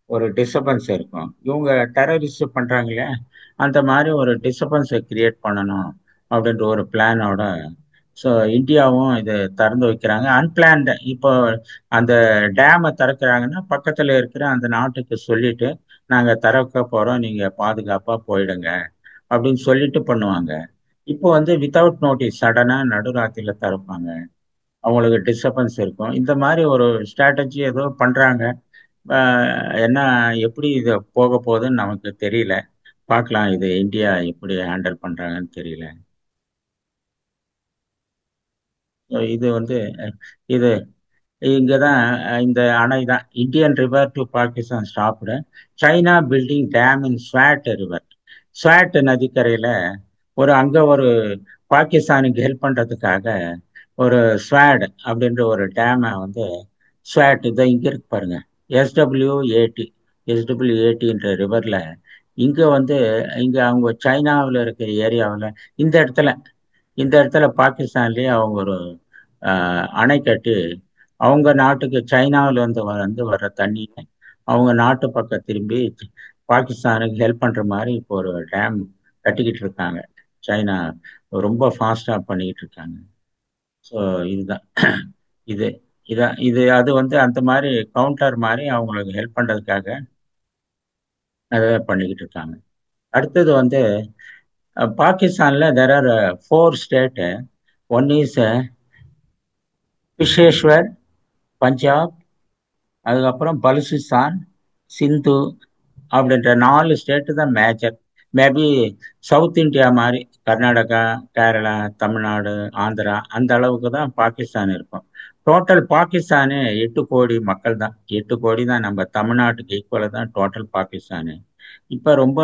ஒரு டிஸ்டர்பன்ஸ் இருக்கும். இவங்க டெரரிஸ்ட் பண்றாங்களே, அந்த மாதிரி ஒரு டிஸ்டர்பன்ஸை கிரியேட் பண்ணணும் அப்படின்ற ஒரு பிளானோட ஸோ இந்தியாவும் இது திறந்து வைக்கிறாங்க அன்பிளான்டு. இப்போ அந்த டேமை திறக்கிறாங்கன்னா பக்கத்துல இருக்கிற அந்த நாட்டுக்கு சொல்லிட்டு நாங்க திறக்க போறோம், நீங்க பாதுகாப்பா போயிடுங்க அப்படின்னு சொல்லிட்டு பண்ணுவாங்க. இப்போ வந்து வித்தவுட் நோட்டீஸ் சடனா நடுராத்திரில திறப்பாங்க. அவங்களுக்கு டிஸ்டர்பன்ஸ் இருக்கும். இந்த மாதிரி ஒரு ஸ்ட்ராட்டஜி ஏதோ பண்றாங்க. என்ன எப்படி இது போக போகுதுன்னு நமக்கு தெரியல. பார்க்கலாம் இது இந்தியா எப்படி ஹேண்டில் பண்றாங்கன்னு தெரியல. So இது வந்து இது இங்கதான் இந்த அணை தான் Indian river to Pakistan stopped. China building dam in Swat river. Swat நதிக்கரையில அங்க ஒரு பாகிஸ்தானுக்கு ஹெல்ப் பண்றதுக்காக ஒரு ஸ்வாட் அப்படின்ற ஒரு டேமை வந்து ஸ்வாட் இதை இங்க இருக்கு பாருங்க. எஸ்டபிள்யூஏடி எஸ்டபிள்யூஏடின்ற ரிவர்ல இங்க வந்து இங்க அவங்க சைனாவில் இருக்கிற ஏரியாவில் இந்த இடத்துல இந்த இடத்துல பாகிஸ்தான்லயே அவங்க ஒரு அணை கட்டி அவங்க நாட்டுக்கு சைனாவில் வந்து வர்ற தண்ணி அவங்க நாட்டு பக்கம் திரும்பி பாகிஸ்தானுக்கு ஹெல்ப் பண்ற மாதிரி இப்போ ஒரு டேம் கட்டிக்கிட்டு இருக்காங்க. சைனா ரொம்ப ஃபாஸ்டா பண்ணிக்கிட்டு இருக்காங்க. ஸோ இதுதான் இது இது அது வந்து அந்த மாதிரி கவுண்டர் மாதிரி அவங்களுக்கு ஹெல்ப் பண்றதுக்காக அதை பண்ணிக்கிட்டு இருக்காங்க. அடுத்தது வந்து பாகிஸ்தான்ல there are 4 state. One is Peshawar, Punjab, அதுக்கப்புறம் பலுசிஸ்தான், சிந்து அப்படின்ற 4 ஸ்டேட்டு தான் மேஜர். மேபி சவுத் இந்தியா மாதிரி கர்நாடகா, கேரளா, தமிழ்நாடு, ஆந்திரா அந்த அளவுக்கு தான் பாகிஸ்தான் இருக்கும். டோட்டல் பாகிஸ்தானு 8 கோடி மக்கள் தான். 8 கோடி தான் நம்ம தமிழ்நாட்டுக்கு ஈக்குவலாக தான் டோட்டல் பாகிஸ்தானு. இப்போ ரொம்ப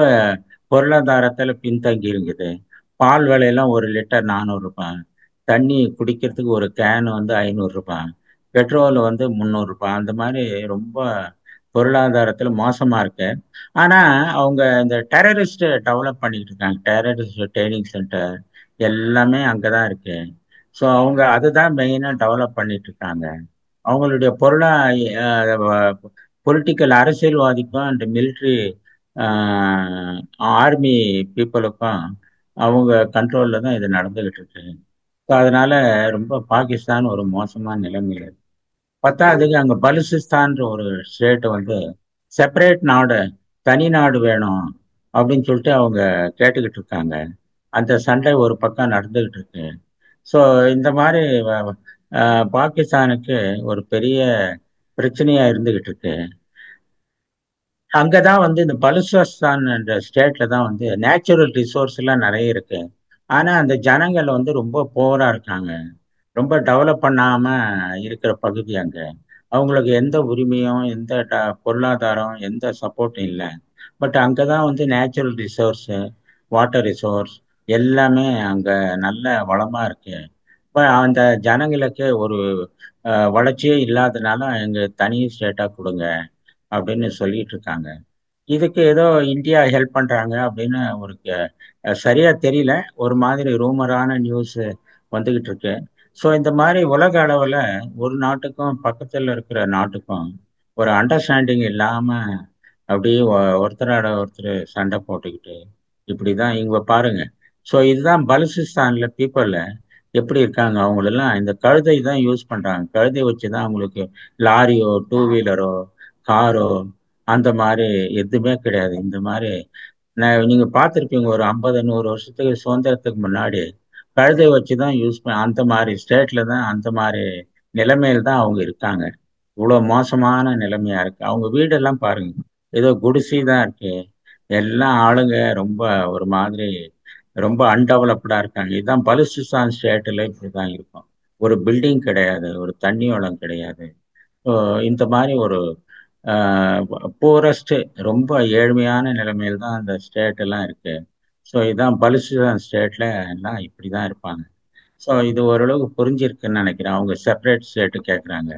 பொருளாதாரத்தில் பின்தங்கி இருக்குது. பால் விலையெல்லாம் 1 லிட்டர் 400 ரூபாய். தண்ணி குடிக்கிறதுக்கு ஒரு கேன் வந்து 500 ரூபாய். பெட்ரோல் வந்து 300 ரூபாய். அந்த மாதிரி ரொம்ப பொருளாதாரத்தில் மோசமா இருக்கு. ஆனா அவங்க இந்த டெரரிஸ்ட் டெவலப் பண்ணிட்டு இருக்காங்க. டெரரிஸ்ட் ட்ரைனிங் சென்டர் எல்லாமே அங்கதான் இருக்கு. ஸோ அவங்க அதுதான் மெயினா டெவலப் பண்ணிட்டு இருக்காங்க. அவங்களுடைய பொலிட்டிக்கல் அரசியல்வாதிக்கும் அண்ட் மிலிட்ரி ஆர்மி பீப்புளுக்கும் அவங்க கண்ட்ரோல்ல தான் இது நடந்துகிட்டு இருக்கு. ஸோ அதனால ரொம்ப பாகிஸ்தான் ஒரு மோசமான நிலைமையில இருக்கு. பத்தாவதுக்கு அங்க பலுசிஸ்தான்ற ஒரு ஸ்டேட் வந்து செப்பரேட் நாடு, தனி நாடு வேணும் அப்படின்னு சொல்லிட்டு அவங்க கேட்டுக்கிட்டு இருக்காங்க. அந்த சண்டை ஒரு பக்கம் நடந்துகிட்டு இருக்கு. ஸோ இந்த மாதிரி பாகிஸ்தானுக்கு ஒரு பெரிய பிரச்சனையா இருந்துகிட்டு இருக்கு. அங்கதான் வந்து இந்த பலுசிஸ்தான் என்ற ஸ்டேட்ல தான் வந்து நேச்சுரல் ரிசோர்ஸ் எல்லாம் நிறைய இருக்கு. ஆனா அந்த ஜனங்கள் வந்து ரொம்ப போரா இருக்காங்க. ரொம்ப டெவலப் பண்ணாம இருக்கிற பகுதி அங்க. அவங்களுக்கு எந்த உரிமையும் பொருளாதாரம் எந்த சப்போர்ட்டும் இல்லை. பட் அங்கதான் வந்து நேச்சுரல் ரிசோர்ஸ், வாட்டர் ரிசோர்ஸ் எல்லாமே அங்க நல்ல வளமா இருக்கு. இப்ப அந்த ஜனங்களுக்கு ஒரு வளர்ச்சியே இல்லாதனால எங்க தனி ஸ்டேட்டா கொடுங்க அப்படின்னு சொல்லிட்டு இருக்காங்க. இதுக்கு ஏதோ இந்தியா ஹெல்ப் பண்றாங்க அப்படின்னு சரியா தெரியல. ஒரு மாதிரி ரூமரான நியூஸ் வந்துகிட்டு இருக்கு. ஸோ இந்த மாதிரி உலக அளவில் ஒரு நாட்டுக்கும் பக்கத்தில் இருக்கிற நாட்டுக்கும் ஒரு அண்டர்ஸ்டாண்டிங் இல்லாம அப்படியே ஒருத்தரோட ஒருத்தர் சண்டை போட்டுக்கிட்டு இப்படிதான் இவங்க பாருங்க. ஸோ இதுதான் பலுசிஸ்தான்ல பீப்புள்ல எப்படி இருக்காங்க. அவங்களெல்லாம் இந்த கழுதை தான் யூஸ் பண்றாங்க. கழுதை வச்சுதான் அவங்களுக்கு லாரியோ, டூ வீலரோ, காரோ அந்த மாதிரி எதுவுமே கிடையாது. இந்த மாதிரி நீங்க பார்த்துருப்பீங்க ஒரு 50 100 வருஷத்துக்கு சுதந்திரத்துக்கு முன்னாடி கழுதை வச்சுதான் யூஸ் பண்ண அந்த மாதிரி ஸ்டேட்ல தான் அந்த மாதிரி நிலைமையில தான் அவங்க இருக்காங்க. இவ்வளவு மோசமான நிலைமையா இருக்கு. அவங்க வீடெல்லாம் பாருங்க, ஏதோ குடிசை தான் இருக்கு. எல்லாம் ஆளுங்க ரொம்ப ஒரு மாதிரி ரொம்ப அன்டெவலப்டா இருக்காங்க. இதுதான் பலுசிஸ்தான் ஸ்டேட்ல இப்படிதான் இருக்கும். ஒரு பில்டிங் கிடையாது, ஒரு தண்ணி வளம் கிடையாது. ஸோ இந்த மாதிரி ஒரு பூரஸ்ட் ரொம்ப ஏழ்மையான நிலைமையில தான் அந்த ஸ்டேட் எல்லாம் இருக்கு. ஸோ இதுதான் பலுசிஸ்தான் ஸ்டேட்ல எல்லாம் இப்படிதான் இருப்பாங்க. ஸோ இது ஓரளவுக்கு புரிஞ்சிருக்குன்னு நினைக்கிறேன். அவங்க செப்பரேட் ஸ்டேட்டு கேட்குறாங்க.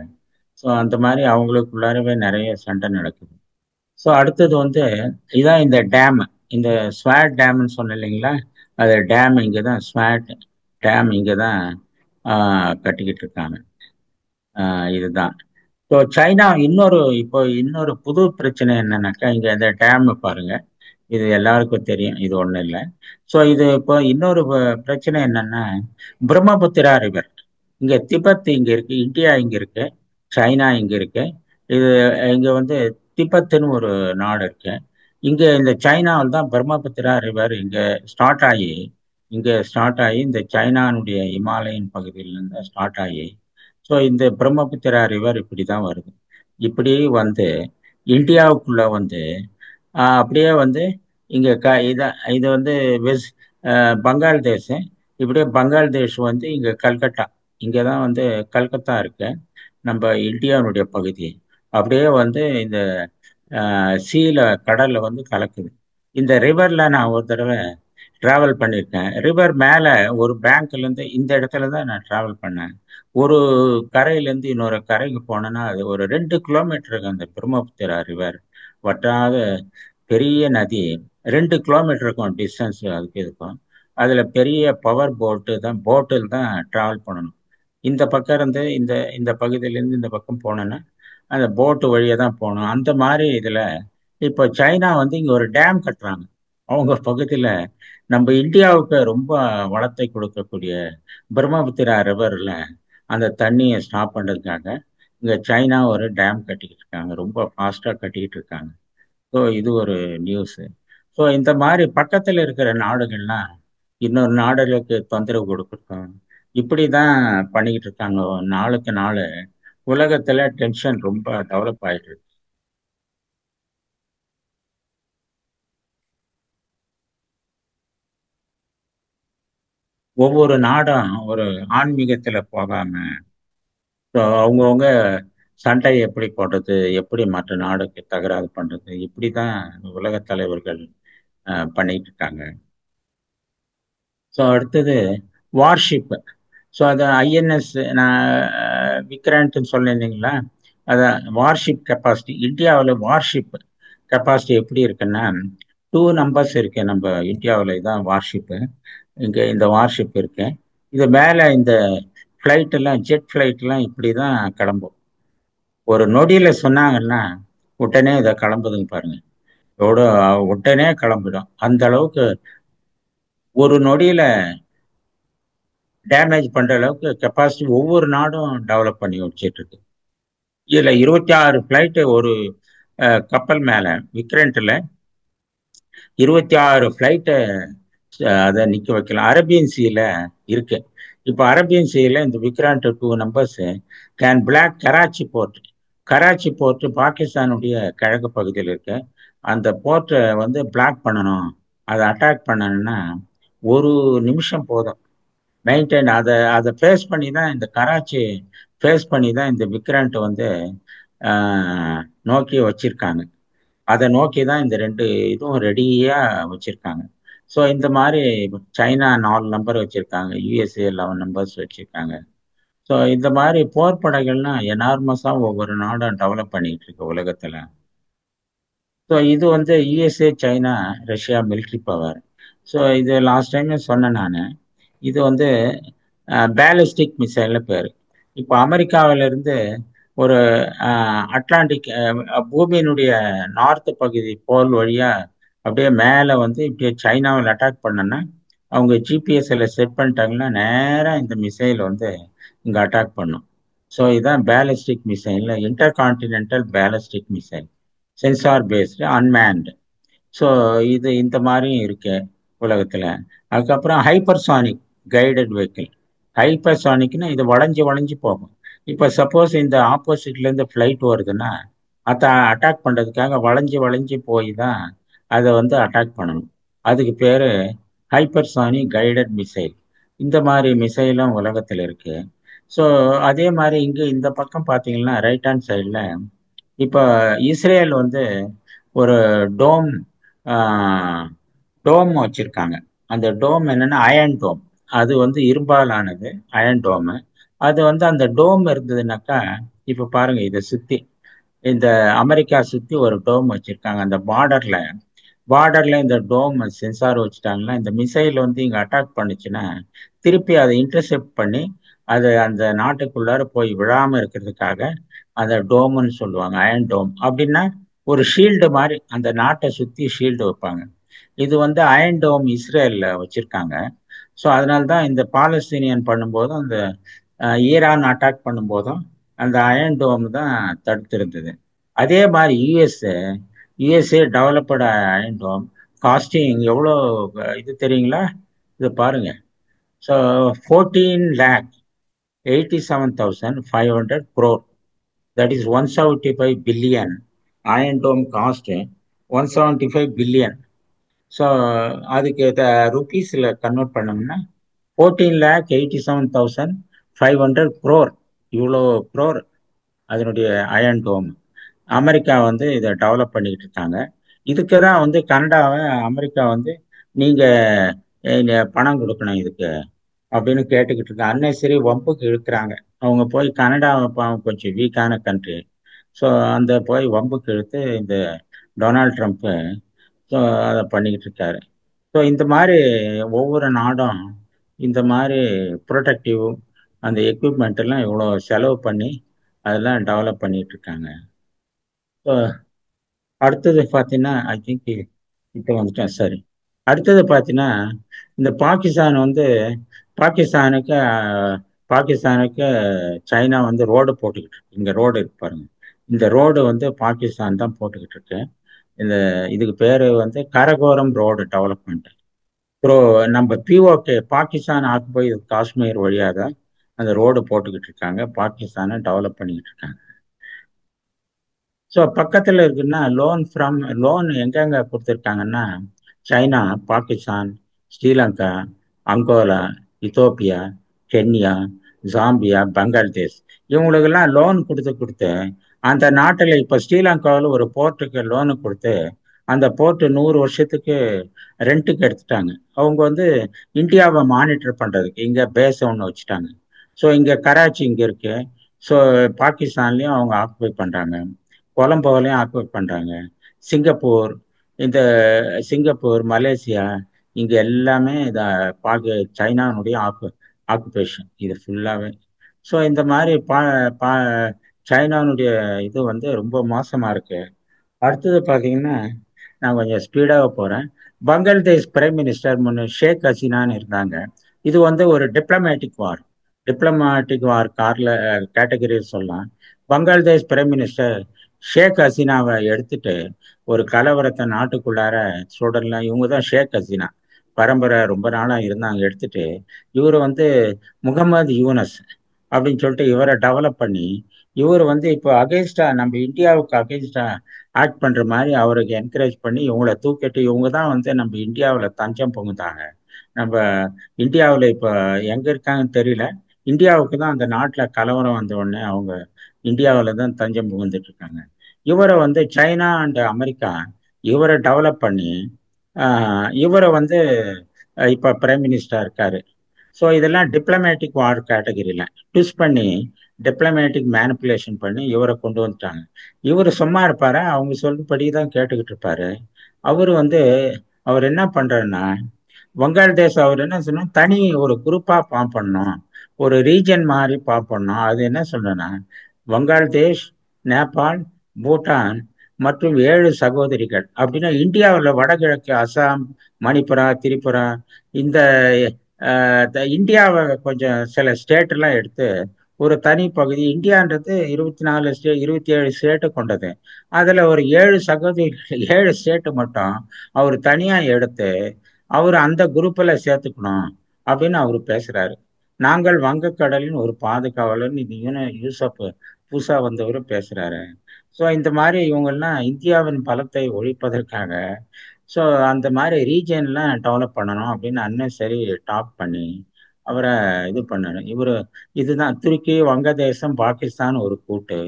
ஸோ அந்த மாதிரி அவங்களுக்குள்ளாரவே நிறைய சண்டை நடக்குது. ஸோ ஸோ அடுத்தது வந்து இதான் இந்த டேம், இந்த ஸ்வாட் டேம்னு சொன்னேன் இல்லைங்களா? அது டேம் இங்கே தான், ஸ்வாட் டேம் இங்கே தான் கட்டிக்கிட்டு இருக்காங்க. இதுதான். ஸோ சைனா இன்னொரு புது பிரச்சனை என்னன்னாக்கா, இங்க இந்த டேம் பாருங்க, இது எல்லாருக்கும் தெரியும், இது ஒண்ணும் இல்லை. ஸோ இது இப்போ இன்னொரு பிரச்சனை என்னன்னா, பிரம்மபுத்திரா ரிவர், இங்க திபெத் இங்க இருக்கு, இந்தியா இங்க இருக்கு, சைனா இங்க இருக்கு. இது இங்க வந்து திபெத்துன்னு ஒரு நாடு இருக்கு. இங்க இந்த சைனாவில் தான் பிரம்மபுத்திரா ரிவர் இங்க ஸ்டார்ட் ஆகி இந்த சைனானுடைய இமாலயன் பகுதியிலிருந்து ஸ்டார்ட் ஆகி, ஸோ இந்த பிரம்மபுத்திரா ரிவர் இப்படி தான் வருது. இப்படி வந்து இந்தியாவுக்குள்ள வந்து அப்படியே வந்து இங்க இது வந்து வெஸ்ட் பங்களாதேஷ், இப்படியே பங்களாதேஷ் வந்து இங்க கல்கத்தா, இங்க தான் வந்து கல்கத்தா இருக்கு, நம்ம இந்தியாவுடைய பகுதி. அப்படியே வந்து இந்த சீல கடல்ல வந்து கலக்குது. இந்த ரிவர்ல நான் ஒரு தடவை டிராவல் பண்ணியிருக்கேன். ரிவர் மேல ஒரு பேங்க்ல இருந்து இந்த இடத்துல தான் நான் டிராவல் பண்ணேன். ஒரு கரையில இருந்து இன்னொரு கரைக்கு போனேன்னா அது ஒரு 2 கிலோமீட்டருக்கு அந்த பிரம்மபுத்திரா ரிவர் வட்டாத பெரிய நதி. 2 கிலோமீட்டர் இருக்கும் டிஸ்டன்ஸ் அதுக்கு இருக்கும். அதுல பெரிய பவர் போட்டில் தான் டிராவல் பண்ணணும். இந்த பக்கம் இருந்து இந்த இந்த பகுதியிலேருந்து இந்த பக்கம் போனோன்னா அந்த போட்டு வழியா தான் போகணும். அந்த மாதிரி இதுல இப்போ சைனா வந்து இங்க ஒரு டேம் கட்டுறாங்க அவங்க பகுதியில. நம்ம இந்தியாவுக்கு ரொம்ப வளத்தை கொடுக்கக்கூடிய பிரம்மபுத்திரா ரிவர்ல அந்த தண்ணியை ஸ்டாப் பண்றதுக்காக இங்க சைனா ஒரு டேம் கட்டிக்கிட்டு இருக்காங்க, ரொம்ப ஃபாஸ்டா கட்டிக்கிட்டு இருக்காங்க. ஸோ இது ஒரு நியூஸ். ஸோ இந்த மாதிரி பக்கத்துல இருக்கிற நாடுகள்லாம் இன்னொரு நாடுகளுக்கு தொந்தரவு கொடுக்கணும், இப்படிதான் பண்ணிக்கிட்டு இருக்காங்க. நாளுக்கு நாள் உலகத்துல டென்ஷன் ரொம்ப டெவலப் ஆயிட்டு இருக்கு. ஒவ்வொரு நாடும் ஒரு ஆன்மீகத்துல போகாம, ஸோ அவங்கவுங்க சண்டையை எப்படி போடுறது, எப்படி மற்ற நாடுக்கு தகராறு பண்றது, இப்படிதான் உலக தலைவர்கள் பண்ணிட்டு இருக்காங்க. ஸோ அடுத்தது வார்ஷிப். ஸோ அது ஐஎன்எஸ் நான் விக்ராண்ட்னு சொன்னேன் இல்லைங்களா? அதான் வார்ஷிப் கெப்பாசிட்டி. இந்தியாவில் வார்ஷிப் கெப்பாசிட்டி எப்படி இருக்குன்னா, 2 நம்பர்ஸ் இருக்கு நம்ம இந்தியாவில். இதான் வார்ஷிப்பு. இங்கே இந்த வார்ஷிப் இருக்கு. இது மேலே இந்த ஜெட் ஃப்ளைட் எல்லாம் இப்படி தான் கிளம்பும். ஒரு நொடியில சொன்னாங்கன்னா உடனே இதை கிளம்புதுங்க பாருங்க. எவ்வளோ உடனே கிளம்பிடும். அந்த அளவுக்கு ஒரு நொடியில டேமேஜ் பண்ற அளவுக்கு கெப்பாசிட்டி ஒவ்வொரு நாடும் டெவலப் பண்ணி வச்சுட்டு இருக்கு. இதுல 26 ஃபிளைட் ஒரு கப்பல் மேல, விக்ரண்ட்ல 26 ஃபிளைட்டை அதை நிக்க வைக்கலாம். அரேபியன் சீல இருக்கு. இப்ப அரேபியன் சீல இந்த Vikrant 2 numbers can block Karachi port பாகிஸ்தானுடைய கிழக்கு பகுதியில் இருக்கு. அந்த போர்ட்டை வந்து பிளாக் பண்ணணும், அதை அட்டாக் பண்ணணும்னா ஒரு நிமிஷம் போதும். மெயின்டைன் அதை ஃபேஸ் பண்ணி தான் இந்த கராச்சி ஃபேஸ் பண்ணி தான் இந்த விக்ராண்ட் வந்து நோக்கி வச்சிருக்காங்க. அதை நோக்கி தான் இந்த 2 இதுவும் ரெடியா வச்சிருக்காங்க. ஸோ இந்த மாதிரி சைனா 4 நம்பர் வச்சிருக்காங்க, யூஎஸ்ஏ 11 நம்பர்ஸ் வச்சிருக்காங்க. ஸோ இந்த மாதிரி போர் படைகள்லாம் எனார்மஸா ஒவ்வொரு நாடும் டெவலப் பண்ணிட்டு இருக்கு உலகத்துல. ஸோ இது வந்து USA, China, Russia military power. So இது லாஸ்ட் டைம் சொன்னேன் நான். இது வந்து பேலிஸ்டிக் மிசைல்னு பேர். இப்போ அமெரிக்காவில இருந்து ஒரு அட்லாண்டிக் பூமியினுடைய நார்த் பகுதி போல் வழியா அப்படியே மேலே வந்து இப்படியே சைனாவில் அட்டாக் பண்ணனா, அவங்க ஜிபிஎஸ்ல செட் பண்ணிட்டாங்கன்னா நேராக இந்த மிசைல் வந்து இங்கே அட்டாக் பண்ணும். ஸோ இதுதான் ballistic missile, inter continental ballistic missile, sensor based unmanned. So இது இந்த மாதிரியும் இருக்கு உலகத்துல. அதுக்கப்புறம் ஹைப்பர்சானிக் கைடட் வெஹிக்கிள். ஹைப்பர்சானிக்னா இது வளைஞ்சு வளைஞ்சு போகும். இப்போ சப்போஸ் இந்த ஆப்போசிட்ல இருந்து ஃப்ளைட் வருதுன்னா அதை அட்டாக் பண்றதுக்காக வளைஞ்சு வளைஞ்சு போய் தான் அதை வந்து அட்டாக் பண்ணணும். அதுக்கு பேரு ஹைப்பர்சானிக் கைடட் மிசைல். இந்த மாதிரி மிசைலும் உலகத்துல இருக்கு. ஸோ அதே மாதிரி இங்க இந்த பக்கம் பார்த்தீங்கன்னா ரைட் ஹேண்ட் சைடில் இப்போ இஸ்ரேல் வந்து ஒரு டோம் டோம் வச்சிருக்காங்க. அந்த டோம் என்னன்னா அயன் டோம். அது வந்து இரும்பால் ஆனது, அயன் டோமு. அது வந்து அந்த டோம் இருந்ததுனாக்கா, இப்ப பாருங்க இதை சுத்தி இந்த அமெரிக்கா சுத்தி ஒரு டோம் வச்சிருக்காங்க. அந்த பார்டர்ல இந்த டோம் சென்சார் வச்சுட்டாங்கன்னா, இந்த மிசைல் வந்து இங்க அட்டாக் பண்ணுச்சுன்னா திருப்பி அதை இன்டர்செப்ட் பண்ணி அது அந்த நாட்டுக்குள்ளார போய் விழாம இருக்கிறதுக்காக அந்த டோம்னு சொல்லுவாங்க. அயன் டோம் அப்படின்னா ஒரு ஷீல்டு மாதிரி அந்த நாட்டை சுத்தி ஷீல்டு வைப்பாங்க. இது வந்து அயன் டோம் இஸ்ரேல்ல வச்சிருக்காங்க. ஸோ அதனால்தான் இந்த பாலஸ்தீனியன் பண்ணும்போதும் அந்த ஈரான் அட்டாக் பண்ணும்போதும் அந்த அயன் டோம் தான் தடுத்திருந்தது. அதே மாதிரி யுஎஸ்ஏ டெவலப்டு அயன் டோம் காஸ்டிங் எவ்வளோ இது தெரியுங்களா? இது பாருங்க. So 14,87,500 crore, that is 175 billion. Iron Dome cost 175 billion. So அதுக்கு ருபீஸில் கன்வெர்ட் பண்ணோம்னா 14,87,500 crore. இவ்வளோ க்ரோர் அதனுடைய அயன் டோம். அமெரிக்கா வந்து இதை டெவலப் பண்ணிக்கிட்டு இருக்காங்க. இதுக்கு தான் வந்து கனடாவை அமெரிக்கா வந்து நீங்க பணம் கொடுக்கணும் இதுக்கு அப்படின்னு கேட்டுக்கிட்டு இருக்காங்க. அன்னைசரி வம்புக்கு இழுக்கிறாங்க. அவங்க போய் கனடாவை கொஞ்சம் வீக்கான கண்ட்ரி. ஸோ அந்த போய் வம்புக்கு இழுத்து இந்த டொனால்ட் ட்ரம்ப் ஸோ அதை பண்ணிக்கிட்டு இருக்காரு. ஸோ இந்த மாதிரி ஒவ்வொரு நாடும் இந்த மாதிரி ப்ரொடெக்டிவ் அந்த எக்யூப்மெண்ட் எல்லாம் இவ்வளோ செலவு பண்ணி அதெல்லாம் டெவலப் பண்ணிட்டு இருக்காங்க. ஸோ அடுத்தது பார்த்தீங்கன்னா ஐ திங்க் இப்போ வந்துட்டேன். சரி, அடுத்தது பார்த்தீங்கன்னா இந்த பாகிஸ்தான் வந்து பாகிஸ்தானுக்கு பாகிஸ்தானுக்கு சைனா வந்து ரோடு போட்டுக்கிட்டு இருக்கு. இங்க ரோடு இருக்கு பாருங்க. இந்த ரோடு வந்து பாகிஸ்தான் தான் போட்டுக்கிட்டு இருக்கு. இந்த இதுக்கு பேரு வந்து கரகோரம் ரோடு டெவலப்மெண்ட். ப்ரோ நம்ம பிஓகே பாகிஸ்தான் ஆக்குபை காஷ்மீர் வழியாக தான் அந்த ரோடு போட்டுக்கிட்டு இருக்காங்க. பாகிஸ்தானை டெவலப் பண்ணிக்கிட்டு இருக்காங்க. ஸோ பக்கத்தில் இருக்குன்னா லோன் எங்கெங்க கொடுத்துருக்காங்கன்னா China, Pakistan, Sri Lanka, Angola, Ethiopia, Kenya, Zambia, Bangladesh இவங்களுக்கெல்லாம் லோன் கொடுத்து அந்த நாட்டில் இப்போ ஸ்ரீலங்காவில் ஒரு போர்ட்டுக்கு லோனு கொடுத்து அந்த போர்ட்டு 100 வருஷத்துக்கு ரெண்ட்டுக்கு எடுத்துட்டாங்க. அவங்க வந்து இந்தியாவை மானிட்டர் பண்ணுறதுக்கு இங்கே பேஸ் ஒன்று வச்சுட்டாங்க. ஸோ இங்கே கராச்சி இங்கே இருக்கு. ஸோ பாகிஸ்தான்லேயும் அவங்க ஆக்குபை பண்ணுறாங்க. கொலம்போலையும் ஆக்குபை பண்ணுறாங்க. சிங்கப்பூர், இந்த சிங்கப்பூர், மலேசியா இங்கே எல்லாமே இதை சைனானுடைய ஆக்குபேஷன் இது ஃபுல்லாகவே. ஸோ இந்த மாதிரி பா சைனானுடைய இது வந்து ரொம்ப மோசமாக இருக்கு. அடுத்தது பார்த்தீங்கன்னா நான் கொஞ்சம் ஸ்பீடாக போகிறேன். பங்களாதேஷ் பிரைம் மினிஸ்டர் முன்னு ஷேக் ஹசீனான்னு இருந்தாங்க. இது வந்து ஒரு டிப்ளமேட்டிக் வார் கார்ல கேட்டகரியில் சொல்லலாம். பங்களாதேஷ் பிரைம் மினிஸ்டர் ஷேக் ஹசீனாவை எடுத்துட்டு ஒரு கலவரத்தை நாட்டுக்குள்ளார சுடலாம். இவங்க தான் ஷேக் ஹசீனா பரம்பரை ரொம்ப நாளாக இருந்தாங்க. எடுத்துட்டு இவர் வந்து முகமது யூனஸ் அப்படின்னு சொல்லிட்டு இவரை டெவலப் பண்ணி இவர் வந்து இப்போ அகேன்ஸ்டா நம்ம இந்தியாவுக்கு அகேன்ஸ்டா ஆக்ட் பண்ற மாதிரி அவருக்கு என்கரேஜ் பண்ணி இவங்கள தூக்கிட்டு இவங்க தான் வந்து நம்ம இந்தியாவில் தஞ்சம் புகுந்தாங்க. நம்ம இந்தியாவில் இப்போ எங்க இருக்காங்கன்னு தெரியல. இந்தியாவுக்கு தான் அந்த நாட்டில் கலவரம் வந்த உடனே அவங்க இந்தியாவில் தான் தஞ்சம் புகுந்துட்டு இருக்காங்க. இவரை வந்து சைனா அண்ட் அமெரிக்கா இவரை டெவலப் பண்ணி இவரை வந்து இப்போ பிரைம் மினிஸ்டரா இருக்காரு. ஸோ இதெல்லாம் டிப்ளமேட்டிக் வார் கேட்டகரியில் ட்விஸ்ட் பண்ணி டிப்ளமேட்டிக் மேனிப்புலேஷன் பண்ணி இவரை கொண்டு வந்துட்டாங்க. இவர் சும்மா இருப்பாரு, அவங்க சொல்லுபடி தான் கேட்டுக்கிட்டு இருப்பாரு. அவர் என்ன பண்றாருன்னா வங்காளதேஷ் அவர் என்ன சொன்னா தனி ஒரு குரூப்பா ஃபார்ம் பண்ணணும், ஒரு ரீஜன் மாதிரி ஃபார்ம் பண்ணணும். அது என்ன சொல்றேன்னா வங்காளதேஷ், நேபாள், பூட்டான் மற்றும் 7 சகோதரிகள் அப்படின்னா இந்தியாவில் வடகிழக்கு அசாம், மணிப்புரா, திரிபுரா இந்த இந்தியாவை கொஞ்சம் சில ஸ்டேட் எல்லாம் எடுத்து ஒரு தனி பகுதி. இந்தியான்றது 27 ஸ்டேட்டு கொண்டது. அதுல ஒரு 7 சகோதரிகள் 7 ஸ்டேட்டு மட்டும் அவர் தனியா எடுத்து அவர் அந்த குரூப்ல சேர்த்துக்கணும் அப்படின்னு அவர் பேசுறாரு. நாங்கள் வங்கக்கடலின் ஒரு பாதுகாவலர் இது யூசப் புதுசா வந்தவரும் பேசுறாரு. ஸோ இந்த மாதிரி இவங்கெல்லாம் இந்தியாவின் பலத்தை ஒழிப்பதற்காக ஸோ அந்த மாதிரி ரீஜன்லாம் டெவலப் பண்ணணும் அப்படின்னு அண்ணன் சரி டாக் பண்ணி அவரை இது பண்ணணும். இதுதான் துருக்கி, வங்கதேசம், பாகிஸ்தான் ஒரு கூட்டு,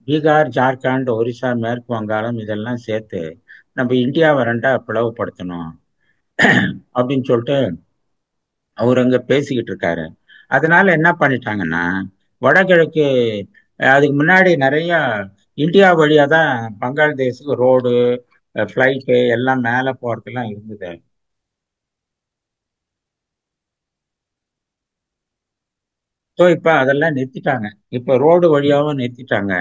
பீகார், ஜார்க்கண்ட், ஒரிசா, மேற்கு வங்காளம் இதெல்லாம் சேர்த்து நம்ம இந்தியாவை ரெண்டா பிளவுபடுத்தணும் அப்படின்னு சொல்லிட்டு அவர் அங்க பேசிக்கிட்டு இருக்காரு. அதனால என்ன பண்ணிட்டாங்கன்னா வடகிழக்கு அதுக்கு முன்னாடி நிறைய இந்தியா வழியா தான் பங்களாதேஷுக்கு ரோடு, ஃப்ளைட்டு எல்லாம் மேலே போறதுலாம் இருந்தது. ஸோ இப்போ அதெல்லாம் நிறுத்திட்டாங்க. இப்போ ரோடு வழியாவும் நிறுத்திட்டாங்க.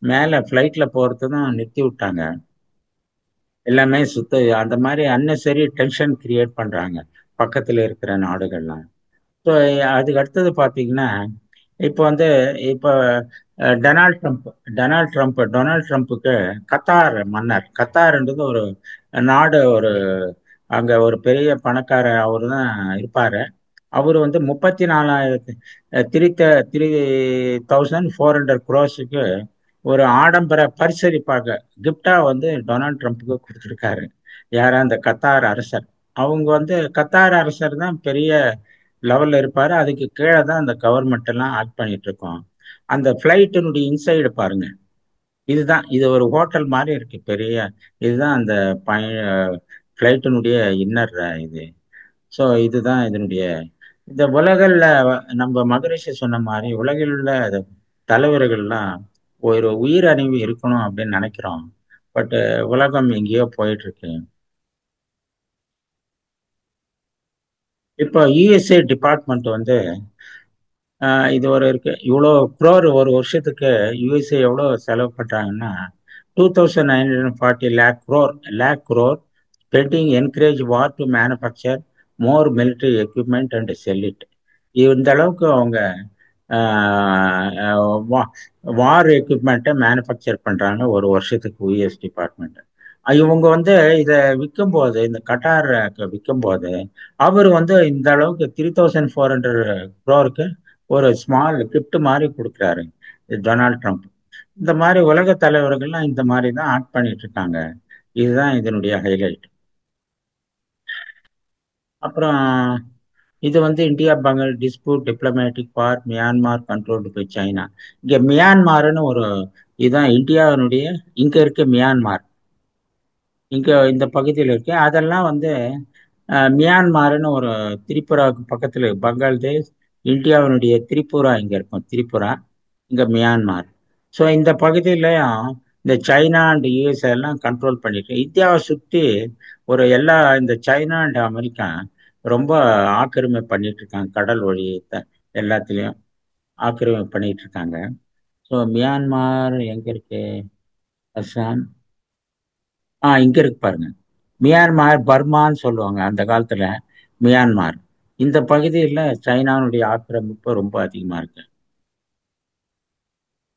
மேலே ஃப்ளைட்ல போறதும் நிறுத்தி விட்டாங்க. எல்லாமே அந்த மாதிரி அன்னெசரி டென்ஷன் கிரியேட் பண்றாங்க பக்கத்துல இருக்கிற நாடுகள்லாம். ஸோ அதுக்கு அடுத்தது பார்த்தீங்கன்னா, இப்போ வந்து இப்போ டொனால்ட் ட்ரம்ப் டொனால்ட் ட்ரம்ப்புக்கு கத்தார் மன்னர், கத்தார்ன்றது ஒரு நாடு, ஒரு அங்க ஒரு பெரிய பணக்காரர் அவரு தான் இருப்பாரு. அவர் வந்து 34,000 த்ரீ 3,400 crores ஒரு ஆடம்பர பரிசளிப்பாக கிஃப்டா வந்து டொனால்ட் ட்ரம்ப்புக்கு கொடுத்துருக்காரு. யாரா அந்த கத்தார் அரசர். அவங்க வந்து கத்தார் அரசர் தான் பெரிய லெவல்ல இருப்பாரு. அதுக்கு கீழே தான் அந்த கவர்மெண்ட் எல்லாம் ஆக்ட் பண்ணிட்டு இருக்கோம். அந்த பிளைட்டினுடைய இன்சைடு பாருங்க. இதுதான், இது ஒரு ஹோட்டல் மாதிரி இருக்கு பெரிய. இதுதான் அந்த பிளைட்டினுடைய இன்னர் இது. ஸோ இதுதான் இதனுடைய இந்த உலகில் நம்ம மகரிஷி சொன்ன மாதிரி உலகில் உள்ள தலைவர்கள்லாம் ஒரு உயிர் அறிவு இருக்கணும் அப்படின்னு நினைக்கிறோம். பட் உலகம் எங்கேயோ போயிட்டு இருக்கு. இப்போ யுஎஸ்ஏ டிபார்ட்மெண்ட் வந்து இது ஒரு இருக்கு, இவ்வளோ குரோர் ஒரு வருஷத்துக்கு யுஎஸ்ஏ எவ்வளோ செலவு பண்றாங்கன்னா 2,940 lakh crore spending encourage war to manufacture more military equipment and sell it. இந்த அளவுக்கு அவங்க வார் எக்யூப்மெண்ட்டை மேனுஃபேக்சர் பண்றாங்க ஒரு வருஷத்துக்கு யுஎஸ் டிபார்ட்மெண்ட். இவங்க வந்து இதை விற்கும்போது, இந்த கட்டார் விற்கும்போது அவர் வந்து இந்த அளவுக்கு 3,400 crore ஒரு ஸ்மால் கிஃப்ட் மாதிரி கொடுக்குறாரு டொனால்ட் ட்ரம்ப். இந்த மாதிரி உலக தலைவர்கள்லாம் இந்த மாதிரி தான் ஆக்ட் பண்ணிட்டு இருக்காங்க. இதுதான் இதனுடைய ஹைலைட். அப்புறம் இது வந்து இந்தியா பங்கல் டிஸ்பியூட் டிப்ளமேட்டிக் பார் மியான்மார் கண்ட்ரோல்டு பை சைனா. இங்க மியான்மார்னு ஒரு இதுதான் இந்தியாவினுடைய, இங்க இருக்க மியான்மார், இங்க இந்த பகுதியில் இருக்கு. அதெல்லாம் வந்து மியான்மார்னு ஒரு திரிபுராவுக்கு பக்கத்துல பங்களாதேஷ், இந்தியாவினுடைய திரிபுரா இங்க இருக்கும், திரிபுரா, இங்க மியான்மார். ஸோ இந்த பகுதியிலையும் இந்த சைனா அண்ட் யூஎஸ் எல்லாம் கண்ட்ரோல் பண்ணிட்டு இந்தியாவை சுற்றி ஒரு எல்லா இந்த சைனா அண்ட் அமெரிக்கா ரொம்ப ஆக்கிரமிப்பு பண்ணிட்டு இருக்காங்க. கடல் வழி எல்லாத்துலேயும் ஆக்கிரமிப்பு பண்ணிட்டு இருக்காங்க. ஸோ மியான்மார் எங்க இருக்கு? அஸ்ஸாம். இங்க இருக்கு பாருங்க. மியான்மார் பர்மான்னு சொல்லுவாங்க அந்த காலத்துல. மியான்மார் இந்த பகுதியில் சைனாவுடைய ஆக்கிரமிப்பு ரொம்ப அதிகமா இருக்கு.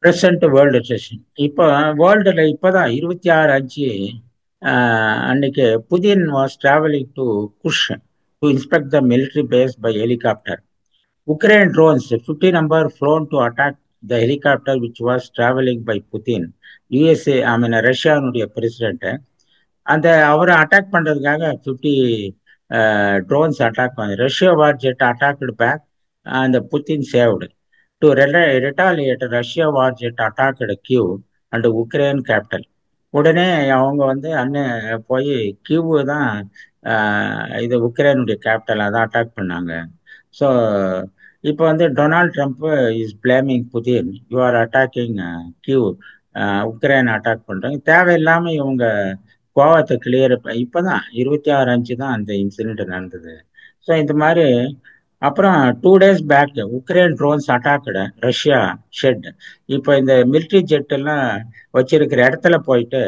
பிரசன்ட் வேர்ல்டு செஷன் இப்போ வேர்ல்டுல இப்போதான் 26/5 அன்னைக்கு Putin was travelling to Kursk to inspect the military base by helicopter. Ukraine drones, 50 number flown to attack the helicopter which was traveling by Putin. USA, I mean ரஷ்யானுடைய பிரசிடென்ட், அந்த அவரை அட்டாக் பண்றதுக்காக 50 ட்ரோன்ஸ் அட்டாக் பண்ணி Russia war jet attacked back. அந்த Putin saved to retaliate Russia war jet attacked Kyiv and Ukraine capital. உடனே அவங்க வந்து அண்ணன் போய் கியூ தான், இது உக்ரைனுடைய கேபிட்டல், அதான் அட்டாக் பண்ணாங்க. ஸோ இப்போ வந்து Donald Trump is blaming Putin, you are attacking Kyiv, Ukraine attack பண்றாங்க தேவையில்லாம. இவங்க கோவத்தை கிளியர் இப்போதான் 26/5 தான் அந்த இன்சிடென்ட் நடந்தது. ஸோ இந்த மாதிரி அப்புறம் 2 days back Ukraine drones attacked Russia shed. இப்போ இந்த மிலிட்ரி ஜெட் எல்லாம் வச்சிருக்கிற இடத்துல போயிட்டு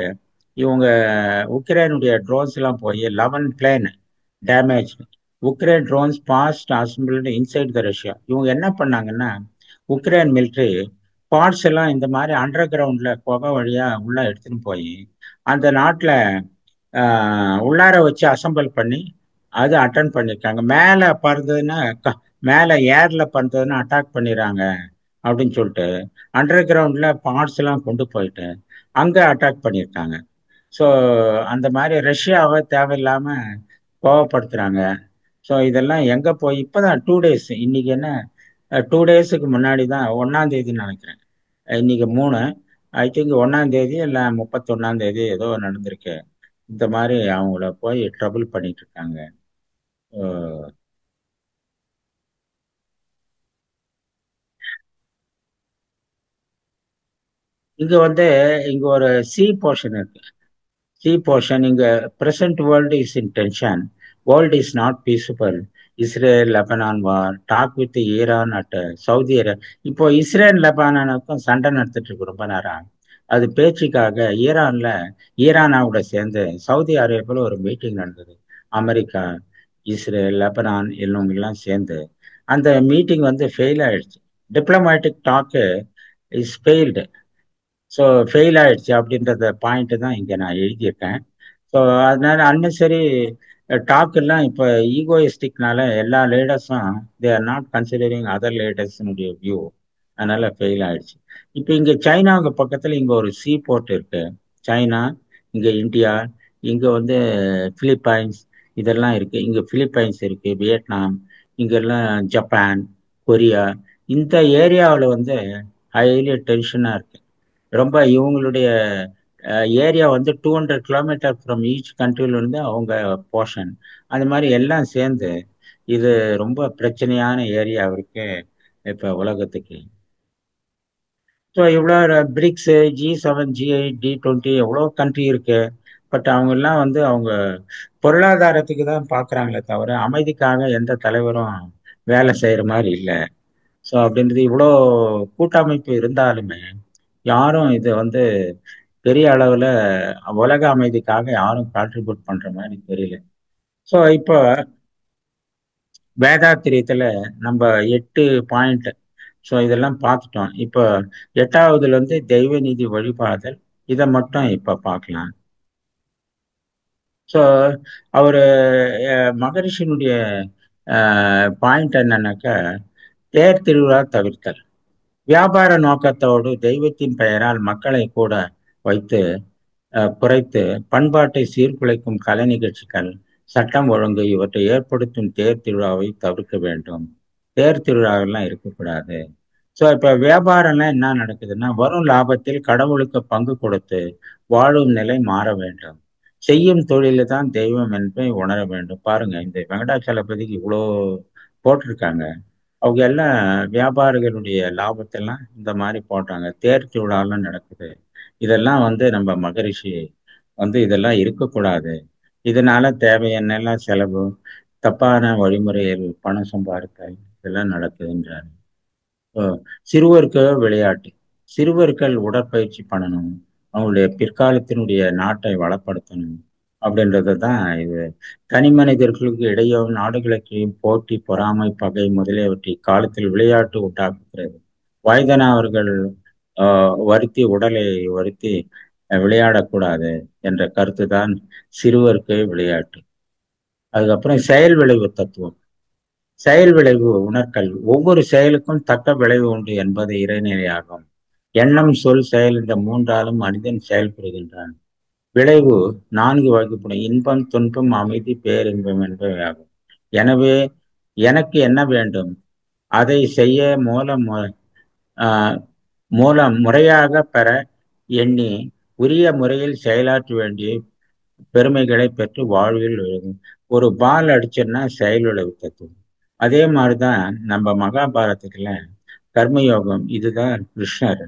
இவங்க உக்ரைனுடைய ட்ரோன்ஸ் எல்லாம் போய் 11 plane damage. Ukraine drones fast assembled inside the Russia. இவங்க என்ன பண்ணாங்கன்னா உக்ரைன் மிலிட்ரி பார்ட்ஸ் எல்லாம் இந்த மாதிரி அண்டர் கிரவுண்ட்ல புகை வழியா உள்ள எடுத்துன்னு போய் அந்த நாட்டில் உள்ளார வச்சு அசம்பிள் பண்ணி அது அட்டன் பண்ணியிருக்காங்க. மேலே பறந்ததுன்னா மேலே ஏர்ல பறந்ததுன்னா அட்டாக் பண்ணிடுறாங்க அப்படின்னு சொல்லிட்டு அண்டர் கிரவுண்ட்ல பார்ட்ஸ் எல்லாம் கொண்டு போயிட்டு அங்கே அட்டாக் பண்ணியிருக்காங்க. ஸோ அந்த மாதிரி ரஷ்யாவை தேவையில்லாம கோவப்படுத்துறாங்க. ஸோ இதெல்லாம் எங்க போய் இப்போதான் 2 days, இன்னைக்கு என்ன 2 daysக்கு முன்னாடி தான் 1ஆம் தேதின்னு நினைக்கிறேன். இன்னைக்கு 3, ஐ திங்க் 1ஆம் தேதி இல்லை 31ஆம் தேதி ஏதோ நடந்திருக்கு. இந்த மாதிரி அவங்கள போய் ட்ரபிள் பண்ணிட்டு இருக்காங்க. இங்க வந்து இங்க ஒரு சி போர்ஷன் இருக்கு. சி போர்ஷன் இங்க present world is in tension. World is not peaceful. Israel Lebanon war talk with Iran at Saudi Arabia. இப்போ இஸ்ரேல் லெபனானுக்கும் சண்டை நடத்திட்டு இருக்கு ரொம்ப நேரம். அது பேச்சுக்காக ஈரானாவோட சேர்ந்து சவுதி அரேபியாவில் ஒரு மீட்டிங் நடந்தது. அமெரிக்கா, இஸ்ரேல், லெபனான் எல்லாம் சேர்ந்து அந்த மீட்டிங் வந்து ஃபெயில் ஆயிடுச்சு. Diplomatic talk is failed. So fail ஆயிடுச்சு அப்படின்றத பாயிண்ட் தான் இங்கே நான் எழுதியிருக்கேன். ஸோ அதனால அன்னெசரி டாக் எல்லாம் இப்போ ஈகோயிஸ்டிக்னால எல்லா லீடர்ஸும் they are not considering other லீடர்ஸ்னுடைய வியூ. அதனால ஃபெயில் ஆயிடுச்சு. இப்போ இங்கே சைனாவுக்கு பக்கத்தில் இங்கே ஒரு சீ போர்ட் இருக்கு. சைனா, இங்கே இந்தியா, இங்கே வந்து பிலிப்பைன்ஸ் இதெல்லாம் இருக்கு. இங்கே பிலிப்பைன்ஸ் இருக்கு, வியட்நாம், இங்கெல்லாம் ஜப்பான், கொரியா. இந்த ஏரியாவில் வந்து ஹைலி டென்ஷனாக இருக்கு. ரொம்ப இவங்களுடைய ஏரியா வந்து 200 கிலோமீட்டர் ஃப்ரம் ஈச் கண்ட்ரிலிருந்து அவங்க போர்ஷன். அந்த மாதிரி எல்லாம் சேர்ந்து இது ரொம்ப பிரச்சனையான ஏரியா இருக்கு இப்போ உலகத்துக்கு. ஸோ இவ்வளோ பிரிக்ஸு, G7, G8, G20 எவ்வளோ கண்ட்ரி இருக்கு. பட் அவங்கெல்லாம் வந்து அவங்க பொருளாதாரத்துக்கு தான் பார்க்குறாங்களே தவிர அமைதிக்காக எந்த தலைவரும் வேலை செய்கிற மாதிரி இல்லை. ஸோ அப்படின்றது இவ்வளோ கூட்டமைப்பு இருந்தாலுமே யாரும் இது வந்து பெரிய அளவுல உலக அமைதிக்காக யாரும் கான்ட்ரிபியூட் பண்ற மாதிரி தெரியல. ஸோ இப்போ வேதாத்திரியத்துல நம்ம 8 பாயிண்ட். ஸோ இதெல்லாம் பார்த்துட்டோம். இப்போ 8வதுல இருந்து தெய்வ நீதி வழிபாடுதல். இதை மட்டும் இப்ப பார்க்கலாம். ஸோ அவரு மகரிஷினுடைய பாயிண்ட் என்னன்னாக்கா, தேர் திருவிழா தவிர்த்தல். வியாபார நோக்கத்தோடு தெய்வத்தின் பெயரால் மக்களை கூட வைத்து குறைத்து பண்பாட்டை சீர்குலைக்கும் கலை நிகழ்ச்சிகள், சட்டம் ஒழுங்கு இவற்றை ஏற்படுத்தும் தேர் திருவிழாவை தவிர்க்க வேண்டும். தேர் திருவிழாவெல்லாம் இருக்கக்கூடாது. ஸோ இப்ப வியாபாரம்லாம் என்ன நடக்குதுன்னா, வரும் லாபத்தில் கடவுளுக்கு பங்கு கொடுத்து வாழும் நிலை மாற வேண்டும். செய்யும் தொழில தான் தெய்வம் என்பதை உணர வேண்டும். பாருங்க, இந்த வெங்கடாச்சலபதிக்கு இவ்வளோ போட்டிருக்காங்க. அவங்க எல்லாம் வியாபாரிகளுடைய லாபத்தெல்லாம் இந்த மாதிரி போட்டாங்க. தேர் திருவிழாலாம் நடக்குது. இதெல்லாம் வந்து நம்ம மகரிஷி வந்து இதெல்லாம் இருக்கக்கூடாது. இதனால தேவையென்னெல்லாம் செலவு, தப்பான வழிமுறையில் பணம் சம்பாதித்தல் இதெல்லாம் நடக்குதுன்றாரு. சிறுவருக்கு விளையாட்டு. சிறுவர்கள் உடற்பயிற்சி பண்ணணும், அவங்களுடைய பிற்காலத்தினுடைய நாட்டை வளப்படுத்தணும் அப்படின்றது தான் இது. தனி மனிதர்களுக்கு இடையே நாடுகளுக்கு போட்டி, பொறாமை, பகை முதலியவற்றை காலத்தில் விளையாட்டு உண்டாக்குகிறது. வயதானவர்கள் வருத்தி உடலை வருத்தி விளையாடக்கூடாது என்ற கருத்து தான் சிறுவருக்கு விளையாட்டு. அதுக்கப்புறம் செயல் விளைவு தத்துவம். செயல் விளைவு உணர்த்தல். ஒவ்வொரு செயலுக்கும் தக்க விளைவு உண்டு என்பது இறைநிலையாகும். எண்ணம், சொல், செயல் இந்த மூன்றாலும் மனிதன் செயல்படுகின்றான். விளைவு 4 வகைப்படும். இன்பம், துன்பம், அமைதி, பேரின்பம் என்பவையாகும். எனவே எனக்கு என்ன வேண்டும் அதை செய்ய மூலம் முறையாக பெற எண்ணி உரிய முறையில் செயலாற்ற வேண்டிய பெருமைகளை பெற்று வாழ்வில் விழுகும். ஒரு பால் அடிச்சோன்னா செயல் விளைவு தத்துவம். அதே மாதிரிதான் நம்ம மகாபாரதத்துல கர்மயோகம். இதுதான் கிருஷ்ணர்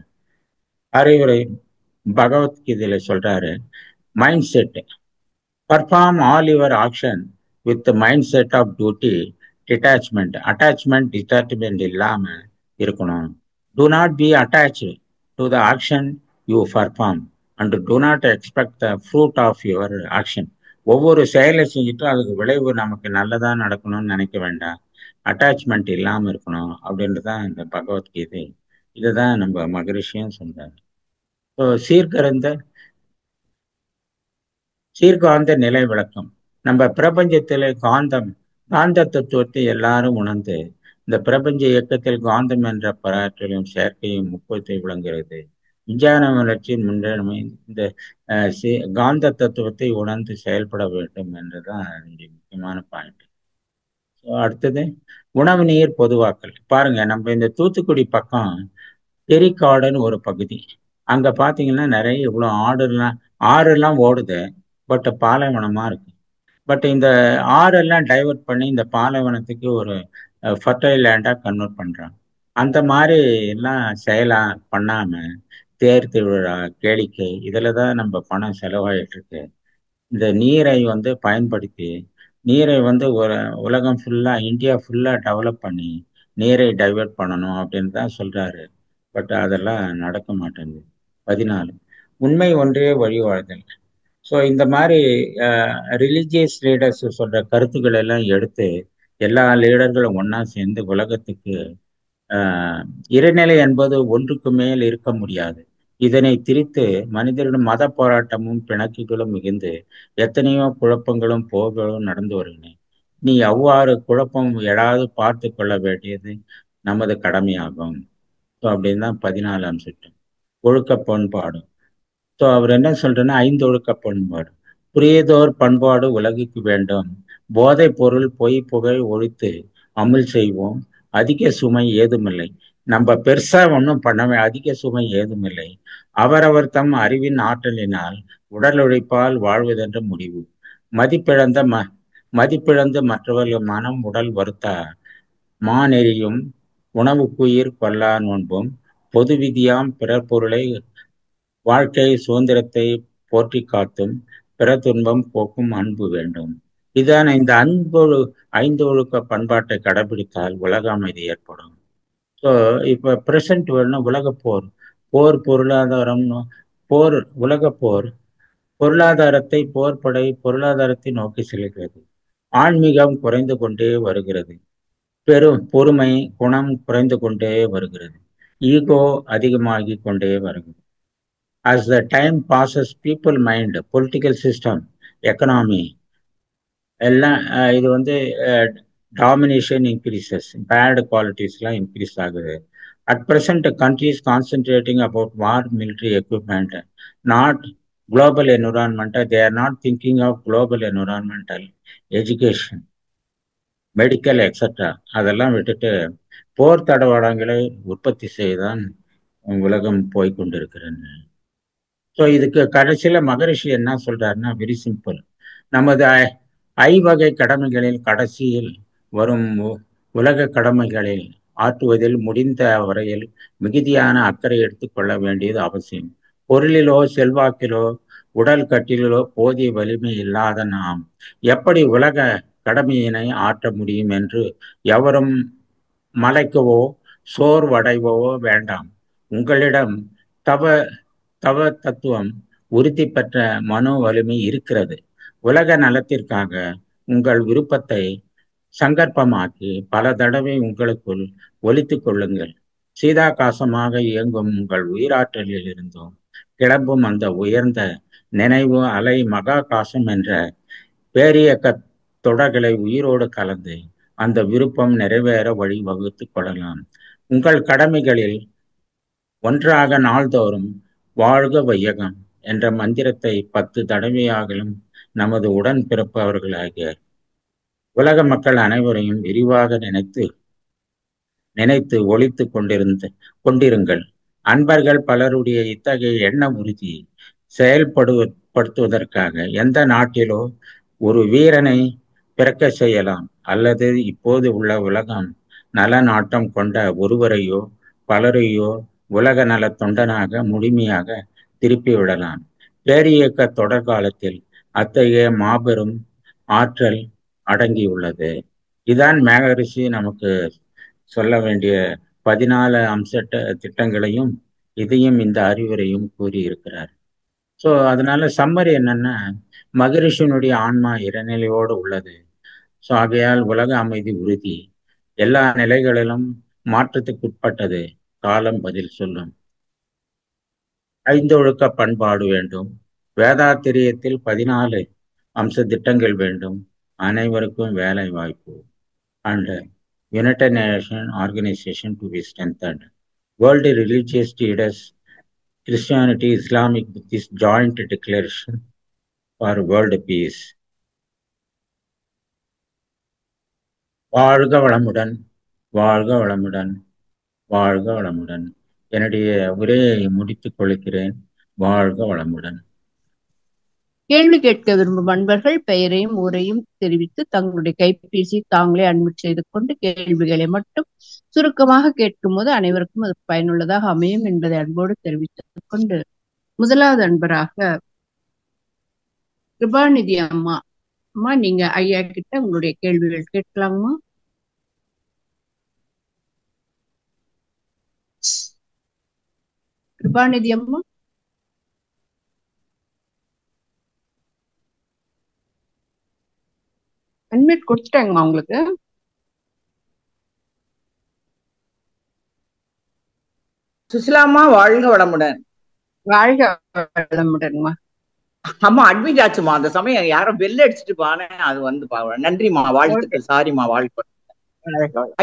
அறிவுரை பகவத்கீதையில சொல்றாரு. Mind set. Perform all your action with mind set of duty, detachment. Detachment இல்லாம இருக்கணும். Do not be attached to the action you perform and do not expect the fruit of your action. ஒவ்வொரு செயலை செஞ்சுட்டும் அதுக்கு விளைவு நமக்கு நல்லதா நடக்கணும்னு நினைக்க வேண்டாம். அட்டாச்மெண்ட் இல்லாம இருக்கணும் அப்படின்றதான் இந்த பகவத்கீதை. இதுதான் நம்ம மகரிஷியும் சொல்றாரு. சீர்காந்த நிலை விளக்கம். நம்ம பிரபஞ்சத்திலே காந்த தத்துவத்தை எல்லாரும் உணர்ந்து இந்த பிரபஞ்ச இயக்கத்தில் காந்தம் என்ற பராற்றலும் செயற்கையும் முக்கியத்தை விளங்குகிறது. விஞ்ஞான வளர்ச்சியின் முன்னுரிமை இந்த காந்த தத்துவத்தை உணர்ந்து செயல்பட வேண்டும் என்றுதான் முக்கியமான பாயிண்ட். அடுத்தது உணவு நீர் பொதுவாக்கல். பாருங்க, நம்ம இந்த தூத்துக்குடி பக்கம் தெரிக்காடுன்னு ஒரு பகுதி. அங்க பாத்தீங்கன்னா நிறைய இவ்வளவு ஆறுலாம் ஓடுது. பட் பாலைவனமா இருக்கு. பட் இந்த ஆறெல்லாம் டைவர்ட் பண்ணி இந்த பாலைவனத்துக்கு ஒரு ஃபர்டைல் லேண்டா கன்வெர்ட் பண்றாங்க. அந்த மாதிரி எல்லாம் செயலா பண்ணாம தேர் திருவிழா, கேளிக்கை, இதில் தான் நம்ம பணம் செலவாயிட்டு இருக்கு. இந்த நீரை பயன்படுத்தி நீரை உலகம் ஃபுல்லா, இந்தியா ஃபுல்லா டெவலப் பண்ணி நீரை டைவர்ட் பண்ணணும் அப்படின்னு தான் சொல்றாரு. பட் அதெல்லாம் நடக்க மாட்டேங்குது. 14 உண்மை ஒன்றே வழி வாழ்தல். ஸோ இந்த மாதிரி ரிலீஜியஸ் லீடர்ஸ் சொல்ற கருத்துக்கள் எல்லாம் எடுத்து எல்லா லீடர்களும் ஒண்ணா சேர்ந்து உலகத்துக்கு இறைநிலை என்பது ஒன்றுக்கு மேல் இருக்க முடியாது, இதனை திரித்து மனிதரின் மத போராட்டமும் பிணக்குகளும் மிகுந்து எத்தனையோ குழப்பங்களும் போர்களும் நடந்து வருகின்றன. நீ அவ்வாறு குழப்பம் எழாது பார்த்து கொள்ள வேண்டியது நமது கடமையாகும். ஸோ அப்படின்னு தான் 14ஆம் சட்டம். ஒழுக்க பண்பாடு. ஸோ அவர் என்ன சொல்றேன்னா, 5 ஒழுக்க பண்பாடு. புரியதோர் பண்பாடு உலகுக்கு வேண்டும். போதை பொருள் பொய் புகை ஒழித்து அமுல் செய்வோம். அதிக சுமை ஏதுமில்லை. நம்ம பெருசா ஒன்றும் பண்ணவே, அதிக சுமை ஏதுமில்லை. அவரவர் தம் அறிவின் ஆற்றலினால் உடல் உழைப்பால் வாழ்வதென்ற முடிவு. மதிப்பிழந்த மதிப்பிழந்து மற்றவர்கள் மனம் உடல் வருத்தா மாநெறியும் உணவுக்குயிர் கொல்லா நோன்பும் பொது விதியாம் பிறர் பொருளை வாழ்க்கை சுதந்திரத்தை போற்றி காத்தும் பிற துன்பம் போக்கும் அன்பு வேண்டும். இதான இந்த ஐந்து ஒழுக்க பண்பாட்டை கடைபிடித்தால் உலக அமைதி ஏற்படும். ஸோ இப்ப பிரசன்ட் வேர்ல்ட்னா உலக போர், பொருளாதாரம், உலக போர் பொருளாதாரத்தை நோக்கி செல்கிறது. ஆன்மீகம் குறைந்து கொண்டே வருகிறது. பொறுமை குணம் குறைந்து கொண்டே வருகிறது. ஈகோ அதிகமாகி கொண்டே வருகிறது. As the time passes, people mind, political system, economy, எல்லாம் இது டாமினேஷன் இன்க்ரீசஸ், பேட் குவாலிட்டிஸ்லாம் இன்க்ரீஸ் ஆகுது. At present, countries concentrating about war, military equipment, not global environment. They are not thinking of global environmental, education, medical extra. அதெல்லாம் விட்டுட்டு போர் தடவாடங்களை உற்பத்தி செய்தான் உலகம் போய்கொண்டிருக்கிறது. ஸோ இதுக்கு கடைசியில மகரிஷி என்ன சொல்றாருன்னா, வெரி சிம்பிள். நமது ஐவகை கடமைகளில் கடைசியில் வரும் உலக கடமைகளில் ஆற்றுவதில் முடிந்த வரையில் மிகுதியான அக்கறை எடுத்துக்கொள்ள வேண்டியது அவசியம். பொருளிலோ செல்வாக்கிலோ உடல் கட்டிலோ போதிய வலிமை இல்லாத நாம் எப்படி உலக கடமையினை ஆற்ற முடியும் என்று எவரும் மலைக்கவோ சோர்வடைவோ வேண்டாம். உங்களிடம் தவ தத்துவம் உறுதி பெற்ற மனோ வலிமை இருக்கிறது. உலக நலத்திற்காக உங்கள் விருப்பத்தை சங்கற்பமாக்கி பல தடவை உங்களுக்குள் ஒலித்து கொள்ளுங்கள். சீதாகாசமாக இயங்கும் உங்கள் உயிராற்றலில் இருந்தும் கிளம்பும் அந்த உயர்ந்த நினைவு அலை மகாகாசம் என்ற பேரியக்க தொடர்களை உயிரோடு கலந்து அந்த விருப்பம் நிறைவேற வழி வகுத்து கொள்ளலாம். உங்கள் கடமைகளில் ஒன்றாக நாள்தோறும் வாழ்க வையகம் என்ற மந்திரத்தை 10 தடவையாகலும் நமது உடன் பிறப்பவர்களாகிய உலக மக்கள் அனைவரையும் விரிவாக நினைத்து ஒழித்து கொண்டிருங்கள். அன்பர்கள் பலருடைய இத்தகைய எண்ண உறுதி செயல்படுத்துவதற்காக எந்த நாட்டிலோ ஒரு வீரனை பிறக்க செய்யலாம், அல்லது இப்போது உள்ள உலகம் நல நாட்டம் கொண்ட ஒருவரையோ பலரையோ உலக நல தொண்டனாக முழுமையாக திருப்பி விடலாம். பேரியக்க தொடர்காலத்தில் அத்தகைய மாபெரும் ஆற்றல் அடங்கியுள்ளது. இதான் மகரிஷி நமக்கு சொல்ல வேண்டிய 14 அம்ச திட்டங்களையும் இதையும் இந்த அறிவுரையும் கூறியிருக்கிறார். ஸோ அதனால சம்மரி என்னன்னா, மகரிஷியினுடைய ஆன்மா இறைநிலையோடு உள்ளது. ஸோ ஆகையால் உலக அமைதி உறுதி, எல்லா நிலைகளிலும் மாற்றத்துக்குட்பட்டது. காலம் பதில் சொல்லும். 5 ஒழுக்க பண்பாடு வேண்டும். வேதாத்திரியத்தில் 14 அம்ச திட்டங்கள் வேண்டும். அனைவருக்கும் வேலை வாய்ப்பு. And united nation organisation to be strengthened. World religious leaders, Christianity, Islamic, Buddhist joint declaration for world peace. வாழ்க வளமுடன், வாழ்க வளமுடன், வாழ்க வளமுடன். என்னுடைய உரையை முடித்துக் கொள்கிறேன். வாழ்க வளமுடன். கேள்வி கேட்க விரும்பும் அன்பர்கள் பெயரையும் ஊரையும் தெரிவித்து தங்களுடைய கைபேசி தாங்களே அட்மிட் செய்து கொண்டு கேள்விகளை மட்டும் சுருக்கமாக கேட்கும் போது அனைவருக்கும் அது பயனுள்ளதாக அமையும் என்பதை அன்போடு தெரிவித்து கொண்டு முதலாவது அன்பராக கிருபாநிதி அம்மா. அம்மா, நீங்க ஐயா கிட்ட உங்களுடைய கேள்விகள் கேட்கலாமா? கிருபாநிதி அம்மா. அட்மிட் கொடுத்துட்டாங்கம்மா உங்களுக்கு. சுசிலாமா, வாழ்க வளமுடன். வாழ்க வளமுடன்மா. அம்மா அட்மிட் ஆச்சுமா, அந்த சமயம் யாரும் பெல் அடிச்சுட்டு பானே, அது வந்து நன்றிமா, வாழ்த்துக்கள். சாரிமா, வாழ்க.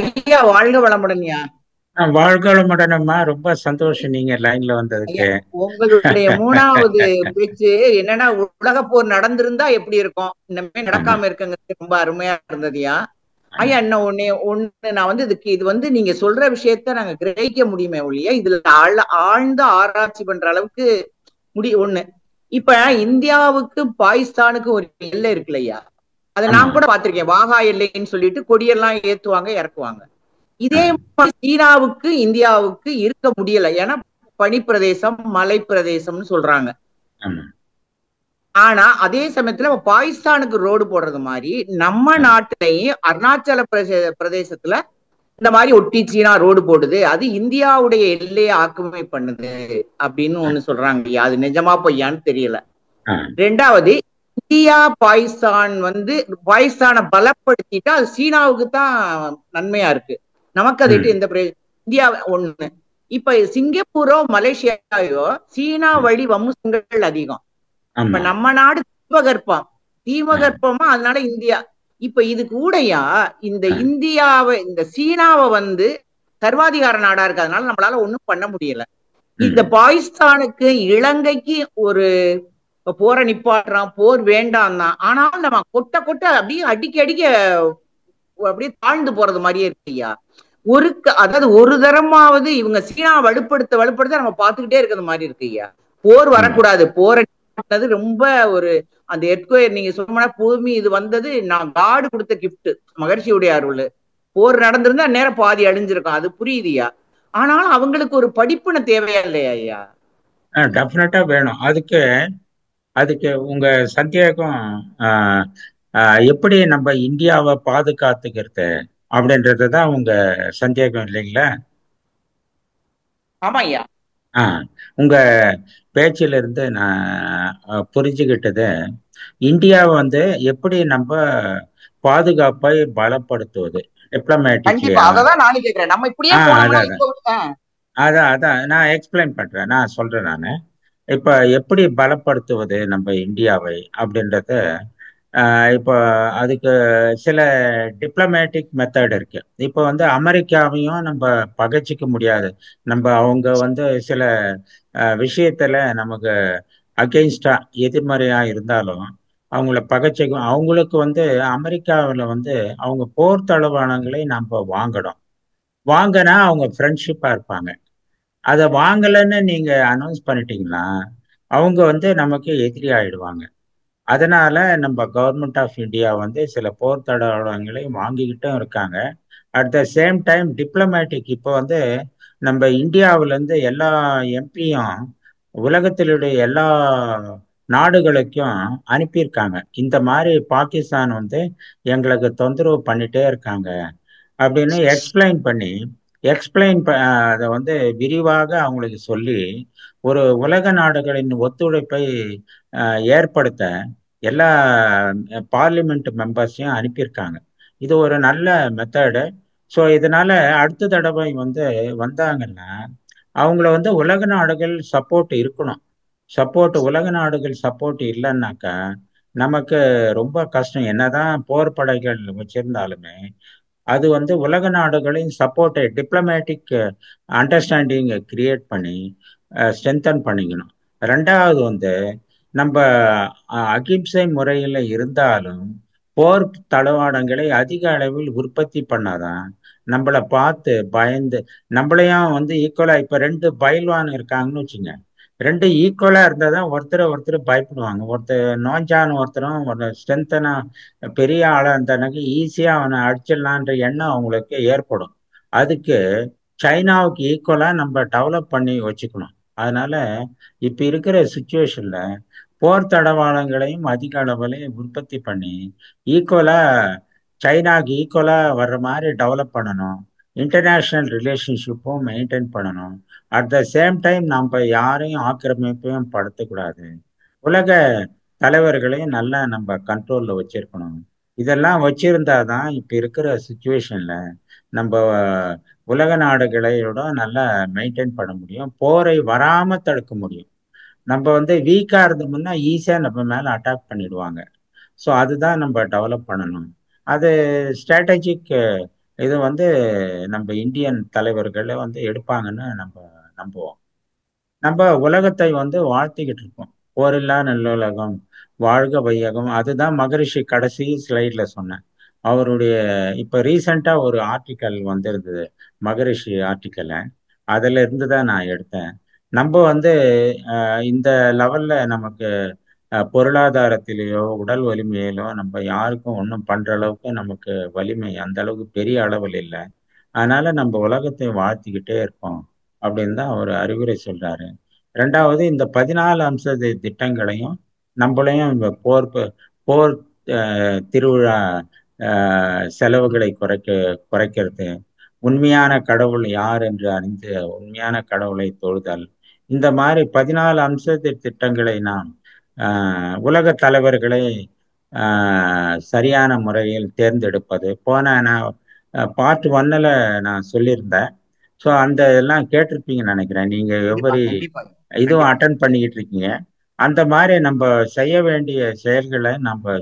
ஐயா வாழ்க வளமுடன்யா. வாழ்க வளமுடனம்மா, ரொம்ப சந்தோஷம் நீங்க லைன்ல வந்ததுக்கு. உங்களுடைய 3வது பேச்சு என்னன்னா, உலக போர் நடந்திருந்தா எப்படி இருக்கும், இன்னமே நடக்காம இருக்குங்கிறது ரொம்ப அருமையா இருந்ததுயா. ஐயா என்ன ஒண்ணு நான் வந்து இது வந்து நீங்க சொல்ற விஷயத்த நாங்க கிரகிக்க முடியுமே ஒழிய இதுல ஆழ்ந்த ஆராய்ச்சி பண்ற அளவுக்கு ஒண்ணு. இப்ப இந்தியாவுக்கு பாகிஸ்தானுக்கு ஒரு எல்லை இருக்குல்ல ஐயா, அதை நான் கூட பாத்திருக்கேன். வாகா எல்லைன்னு சொல்லிட்டு கொடியெல்லாம் ஏத்துவாங்க, இறக்குவாங்க. இதே மாதிரி சீனாவுக்கு இந்தியாவுக்கு இருக்க முடியல, ஏன்னா பனிப்பிரதேசம் மலை பிரதேசம்னு சொல்றாங்க. ஆனா அதே சமயத்துல பாகிஸ்தானுக்கு ரோடு போடுறது மாதிரி நம்ம நாட்டிலையும் அருணாச்சல பிரதேசத்துல இந்த மாதிரி ஒட்டி சீனா ரோடு போடுது, அது இந்தியாவுடைய எல்லையை ஆக்குமை பண்ணுது அப்படின்னு ஒண்ணு சொல்றாங்க. அது நிஜமா பொய்யான்னு தெரியல. ரெண்டாவது, இந்தியா பாகிஸ்தான் வந்து பாகிஸ்தானை பலப்படுத்திட்டா அது சீனாவுக்கு தான் நன்மையா இருக்கு, நமக்கு அதை எந்த இந்தியா ஒண்ணு. இப்ப சிங்கப்பூரோ மலேசியாவோ சீனா வழி வம்சங்கள் அதிகம். இப்ப நம்ம நாடு தீபகற்பமா, அதனால இந்தியா இப்ப இது கூடயா இந்த இந்தியாவை இந்த சீனாவை வந்து சர்வாதிகார நாடா இருக்கு, அதனால நம்மளால ஒண்ணும் பண்ண முடியல. இந்த பாகிஸ்தானுக்கு இலங்கைக்கு ஒரு போரை நிப்பாடுறான், போர் வேண்டாம் தான், ஆனாலும் நம்ம கொட்ட அப்படியே அடிக்க அப்படியே தாழ்ந்து போறது மாதிரியே இருக்குயா. அதாவது ஒரு தரமாவது இவங்க சீனா வலுப்படுத்த நம்ம பார்த்துக்கிட்டே இருக்கிற மாதிரி இருக்குய்யா. போர் வரக்கூடாது, போரை ரொம்ப ஒரு அந்த எர்த்குவேக் நீங்க சொன்னா பூமி இது வந்தது நான் காடு கொடுத்த கிஃப்ட், மகர்ஷியுடைய அருள். போர் நடந்திருந்தா நேரம் பாதி அழிஞ்சிருக்கும், அது புரியுதுயா. ஆனாலும் அவங்களுக்கு ஒரு படிப்புன தேவையா இல்லையா ஐயா? டெஃபினட்டா வேணும். அதுக்கு உங்க சந்தேகம் எப்படி நம்ம இந்தியாவை பாதுகாத்துக்கிறது அப்படின்றதுதான் உங்க சந்தேகம் இல்லைங்களா? ஆமா ஐயா. உங்க பேச்சில இருந்து நான் புரிஞ்சுக்கிட்டது, இந்தியாவை வந்து எப்படி நம்ம பாதுகாப்பை பலப்படுத்துவது டிப்ளமேட்டிக்லியா. அதான் நான் எக்ஸ்பிளைன் பண்றேன், நான் சொல்றேன். நான் இப்ப எப்படி பலப்படுத்துவது நம்ம இந்தியாவை அப்படின்றத, இப்போ அதுக்கு சில டிப்ளமேட்டிக் மெத்தட் இருக்கு. இப்போ வந்து அமெரிக்காவையும் நம்ம பகைச்சிக்க முடியாது. நம்ம அவங்க வந்து சில விஷயத்துல நமக்கு அகெயின்ஸ்டா எதிர்மறையா இருந்தாலும் அவங்கள பகைச்சிக்கும். அவங்களுக்கு வந்து அமெரிக்காவில் வந்து அவங்க போர் தளவாடங்களை நம்ம வாங்கினா அவங்க ஃப்ரெண்ட்ஷிப்பா இருப்பாங்க. அதை வாங்கலைன்னு நீங்க அனௌன்ஸ் பண்ணிட்டீங்கன்னா அவங்க வந்து நமக்கு எதிரி ஆயிடுவாங்க. அதனால நம்ம கவர்மெண்ட் ஆஃப் இந்தியா வந்து சில போர் தளவாடங்களை வாங்கிக்கிட்டும் இருக்காங்க. At the same time diplomatic இப்போ வந்து நம்ம இந்தியாவிலேருந்து எல்லா எம்பியும் உலகத்திலுடைய எல்லா நாடுகளுக்கும் அனுப்பியிருக்காங்க. இந்த மாதிரி பாகிஸ்தான் வந்து எங்களுக்கு தொந்தரவு பண்ணிட்டே இருக்காங்க அப்படின்னு எக்ஸ்பிளைன் அதை வந்து விரிவாக அவங்களுக்கு சொல்லி ஒரு உலக நாடுகளின் ஒத்துழைப்பை ஏற்படுத்த எல்லா பார்லிமெண்ட் மெம்பர்ஸையும் அனுப்பியிருக்காங்க. இது ஒரு நல்ல மெத்தடு. ஸோ இதனால அடுத்த தடவை வந்து வந்தாங்கன்னா அவங்கள வந்து உலக நாடுகள் சப்போர்ட் இருக்கணும். உலக நாடுகள் சப்போர்ட் இல்லைன்னாக்கா நமக்கு ரொம்ப கஷ்டம். என்னதான் போர் படைகள் வச்சிருந்தாலுமே அது வந்து உலக நாடுகளின் சப்போர்ட்டை டிப்ளமேட்டிக் அண்டர்ஸ்டாண்டிங் கிரியேட் பண்ணி ஸ்ட்ரென்தன் பண்ணிக்கணும். ரெண்டாவது வந்து நம்ம அகிம்சை முறையில் இருந்தாலும் போர் தளவாடங்களை அதிக அளவில் உற்பத்தி பண்ணாதான் நம்மளை பார்த்து பயந்து நம்மளையும் வந்து ஈக்குவலா, இப்ப 2 பயில்வான் இருக்காங்கன்னு வச்சுங்க, 2 ஈக்குவலா இருந்தால் தான் ஒருத்தர் பயப்படுவாங்க. நோஞ்சான்னு ஒருத்தரும் ஒரு ஸ்ட்ரென்த்தனா பெரிய ஆளா இருந்தானாக்க ஈஸியா அவனை அடிச்சிடலான்ற எண்ணம் அவங்களுக்கு ஏற்படும். அதுக்கு சைனாவுக்கு ஈக்குவலா நம்ம டெவலப் பண்ணி வச்சுக்கணும். அதனால இப்ப இருக்கிற சுச்சுவேஷன்ல போர் தடவாளங்களையும் அதிக அளவில் உற்பத்தி பண்ணி ஈக்குவலா சைனாக்கு ஈக்குவலா வர்ற மாதிரி டெவலப் பண்ணணும். இன்டர்நேஷனல் ரிலேஷன்ஷிப்பும் மெயின்டைன் பண்ணணும். அட் த சேம் டைம் நம்ம யாரையும் ஆக்கிரமிப்பையும் படுத்தக்கூடாது. உலக தலைவர்களையும் நல்லா நம்ம கண்ட்ரோல்ல வச்சிருக்கணும். இதெல்லாம் வச்சிருந்தாதான் இப்ப இருக்கிற சுச்சுவேஷன்ல நம்ம உலக நாடுகளோட நல்லா மெயின்டைன் பண்ண முடியும். போரை வராம தடுக்க முடியும். நம்ம வீக்கா இருந்தோம்னா ஈஸியா நம்ம மேல அட்டாக் பண்ணிடுவாங்க. ஸோ அதுதான் நம்ம டெவலப் பண்ணணும். அது ஸ்ட்ராட்டஜிக் இது நம்ம இந்தியன் தலைவர்கள் எடுப்பாங்கன்னு நம்ம நம்புவோம். நம்ம உலகத்தை வாழ்த்திக்கிட்டு இருக்கோம். போரில்லா நல்லுலகம், வாழ்க வையகம். அதுதான் மகரிஷி கடைசி ஸ்லைட்ல சொன்னேன். அவருடைய இப்ப ரீசெண்டா ஒரு ஆர்டிக்கல் வந்திருந்தது, மகரிஷி ஆர்டிக்கல். அதுல இருந்து தான் நான் எடுத்தேன். நம்ம இந்த லெவல்ல நமக்கு பொருளாதாரத்திலேயோ உடல் வலிமையிலோ நம்ம யாருக்கும் ஒன்றும் பண்ற அளவுக்கு நமக்கு வலிமை அந்த அளவுக்கு பெரிய அளவில் இல்லை. அதனால நம்ம உலகத்தை வாழ்த்திக்கிட்டே இருக்கோம் அப்படின்னு தான் அவர் அறிவுரை சொல்றாரு. ரெண்டாவது, இந்த 14 அம்ச திட்டங்களையும் நம்மளையும் இந்த போர் திருவிழா செலவுகளை குறைக்கிறது, உண்மையான கடவுள் யார் என்று அறிந்து உண்மையான கடவுளை தொழுதல், இந்த மாதிரி 14 அம்ச திட்டங்களை நாம் உலக தலைவர்களை சரியான முறையில் தேர்ந்தெடுப்பது. நான் பார்ட் 1ல நான் சொல்லியிருந்தேன். ஸோ அந்த எல்லாம் கேட்டிருப்பீங்கன்னு நினைக்கிறேன். நீங்க எவ்வளவு இதுவும் அட்டன் பண்ணிக்கிட்டு இருக்கீங்க. அந்த மாதிரி நம்ம செய்ய வேண்டிய செயல்களை நம்ம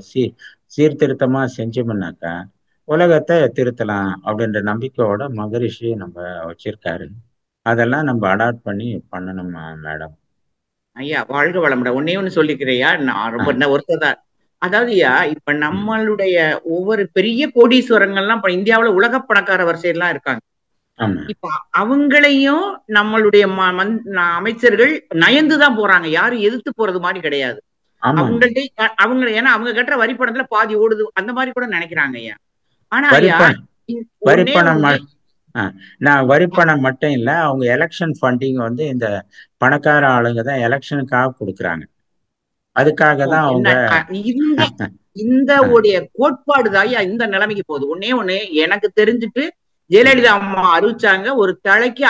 சீர்திருத்தமா செஞ்சோம்னாக்கா உலகத்தை திருத்தலாம் அப்படின்ற நம்பிக்கையோட மகரிஷி நம்ம வச்சிருக்காரு. அதெல்லாம் நம்ம அடாப்ட் பண்ணி பண்ணணும் மேடம். ஐயா வாழ்க வளமுடன். ஒன்னே ஒண்ணு சொல்லிக்கிறையா, நான் ரொம்ப ஒருத்ததான். அதாவது இப்ப நம்மளுடைய ஒவ்வொரு பெரிய கோடீஸ்வரங்கள்லாம் இப்ப இந்தியாவுல உலக பணக்கார வரிசையெல்லாம் இருக்காங்க. இப்ப அவங்களையும் நம்மளுடைய அமைச்சர்கள் நயந்துதான் போறாங்க. யாரும் எதிர்த்து போறது மாதிரி கிடையாது. அவங்கள்ட்ட ஏன்னா அவங்க கட்டுற வரிப்பணத்துல பாதி ஓடுது அந்த மாதிரி கூட நினைக்கிறாங்க ஐயா. ஆனா ஐயா வரிப்பணம் மட்டும் இல்ல, அவங்க எலெக்ஷன் ஃபண்டிங் இந்த பணக்கார ஆளுங்க தான் எலெக்ஷனுக்காக கொடுக்குறாங்க. அதுக்காக தான் அவங்க இந்த உடைய கோட்பாடு தாயா இந்த நிலைமைக்கு போகுது. ஒண்ணு எனக்கு தெரிஞ்சுட்டு ஜெயலலிதா அம்மா அறிவிச்சாங்க, ஒரு தலைக்கு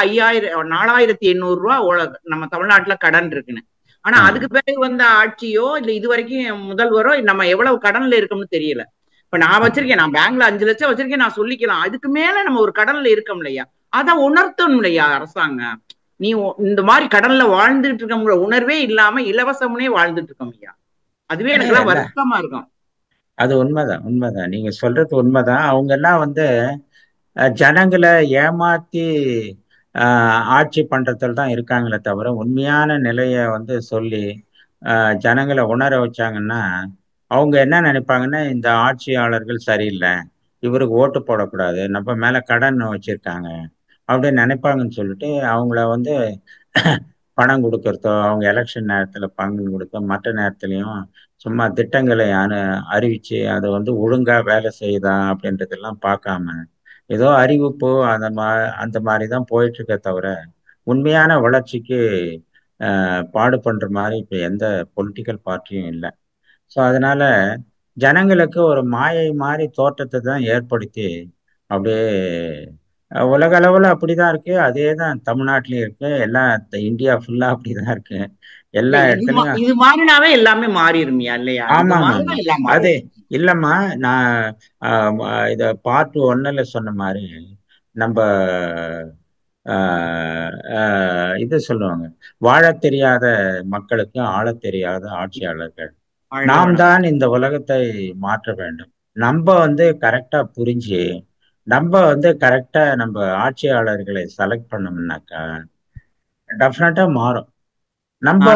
4800 ரூபாய் நம்ம தமிழ்நாட்டுல கடன் இருக்குன்னு. ஆனா அதுக்கு பிறகு வந்த ஆட்சியோ இல்ல இது வரைக்கும் முதல்வரோ நம்ம எவ்வளவு கடன்ல இருக்கோம்னு தெரியல. இப்ப நான் வச்சிருக்கேன், நான் பேங்க்ல 5 லட்சம் வச்சிருக்கேன், நான் சொல்லிக்கலாம். அதுக்கு மேல நம்ம ஒரு கடன்ல இருக்கோம் இல்லையா, அதை உணர்த்தணும் இல்லையா அரசாங்கம். நீ இந்த மாதிரி கடன்ல வாழ்ந்துட்டு இருக்க உணர்வே இல்லாம இலவசம்னே வாழ்ந்துட்டு இருக்கோம் ஐயா. அதுவே எனக்கு எல்லாம் வருத்தமா இருக்கும். அது உண்மைதான் நீங்க சொல்றது உண்மைதான். அவங்க எல்லாம் ஜனங்களை ஏமாத்தி ஆட்சி பண்றதுல தான் இருக்காங்களே தவிர உண்மையான நிலைய சொல்லி ஜனங்களை உணர வச்சாங்கன்னா அவங்க என்ன நினைப்பாங்கன்னா, இந்த ஆட்சியாளர்கள் சரியில்லை, இவருக்கு ஓட்டு போடக்கூடாது, நம்ம மேல கடன் வச்சிருக்காங்க அப்படின்னு நினைப்பாங்கன்னு சொல்லிட்டு அவங்கள பணம் கொடுக்கறதோ, அவங்க எலெக்ஷன் நேரத்துல பங்கு கொடுத்தோ, மற்ற நேரத்துலையும் சும்மா திட்டங்களை அறிவிச்சு அதை ஒழுங்கா வேலை செய்யுதா அப்படின்றதெல்லாம் பார்க்காம ஏதோ அறிவிப்பு அந்த மாதிரிதான் போயிட்டு இருக்க தவிர உண்மையான வளர்ச்சிக்கு பாடு பண்ற மாதிரி இப்ப எந்த பொலிட்டிக்கல் பார்ட்டியும் இல்லை. ஸோ அதனால ஜனங்களுக்கு ஒரு மாயை மாதிரி தோற்றத்தை தான் ஏற்படுத்தி அப்படியே உலக அளவுல அப்படிதான் இருக்கு. அதே தான் தமிழ்நாட்டிலயும் இருக்கு, எல்லாம் இந்தியா ஃபுல்லா அப்படிதான் இருக்கு. எல்லா இடத்துலயும் இது மாறினாவே எல்லாமே மாறிடுமியா இல்லையா? ஆமா அது இல்லம்மா, நான் இத பார்ட் 1ல சொன்ன மாதிரி நம்ம இது சொல்லுவாங்க, வாழ தெரியாத மக்களுக்கு ஆள தெரியாத ஆட்சியாளர்கள். நாம் தான் இந்த உலகத்தை மாற்ற வேண்டும். நம்ம கரெக்டா புரிஞ்சு நம்ம கரெக்டா நம்ம ஆட்சியாளர்களை செலக்ட் பண்ணோம்னாக்கா டெஃபினட்டா மாறும். நம்ம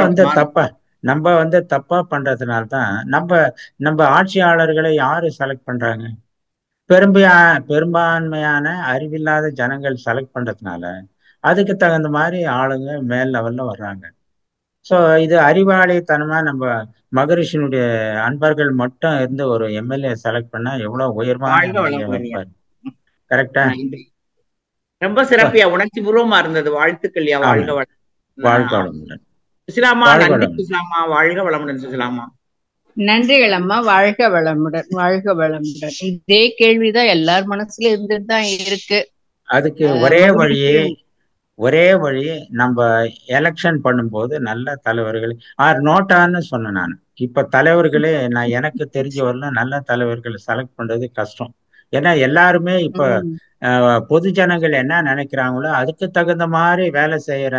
தப்பா பண்றதுனால்தான் நம்ம ஆட்சியாளர்களை யாரு செலக்ட் பண்றாங்க? பெரும்பான்மையான அறிவில்லாத ஜனங்கள் செலக்ட் பண்றதுனால அதுக்கு தகுந்த மாதிரி ஆளுங்க மேல் லெவல்ல வர்றாங்க. ஸோ இது அறிவாளித்தனமா நம்ம மகரிஷினுடைய அன்பர்கள் மட்டும் இருந்து ஒரு எம்எல்ஏ செலக்ட் பண்ணா எவ்வளவு உயர்வான கரெக்டா? ரொம்ப சிறப்பியா உணர்ச்சி பூர்வமா இருந்தது. வாழ்த்துக்கள். வாழ்க வளமுடன். சுசிலாமா, வாழ்க நன்றி வளமுடன். சுசிலாமா. வாழ்க வளமுடன் சுசிலாமா. நன்றிகள் அம்மா. வாழ்க வளமுடன், வாழ்க வளமுடன். இதே கேள்விதான் எல்லார் மனசுல இருந்துட்டு தான் இருக்கு. அதுக்கு ஒரே மறுபடியும் வழி நம்ம எலெக்ஷன் பண்ணும்போது நல்ல தலைவர்கள் நோட்டான்னு சொன்னேன் நான். இப்ப தலைவர்களே நான் எனக்கு தெரிஞ்ச வரலாம் நல்ல தலைவர்களை செலக்ட் பண்றது கஷ்டம். ஏன்னா எல்லாருமே இப்ப பொது ஜனங்கள் என்ன நினைக்கிறாங்களோ அதுக்கு தகுந்த மாதிரி வேலை செய்யற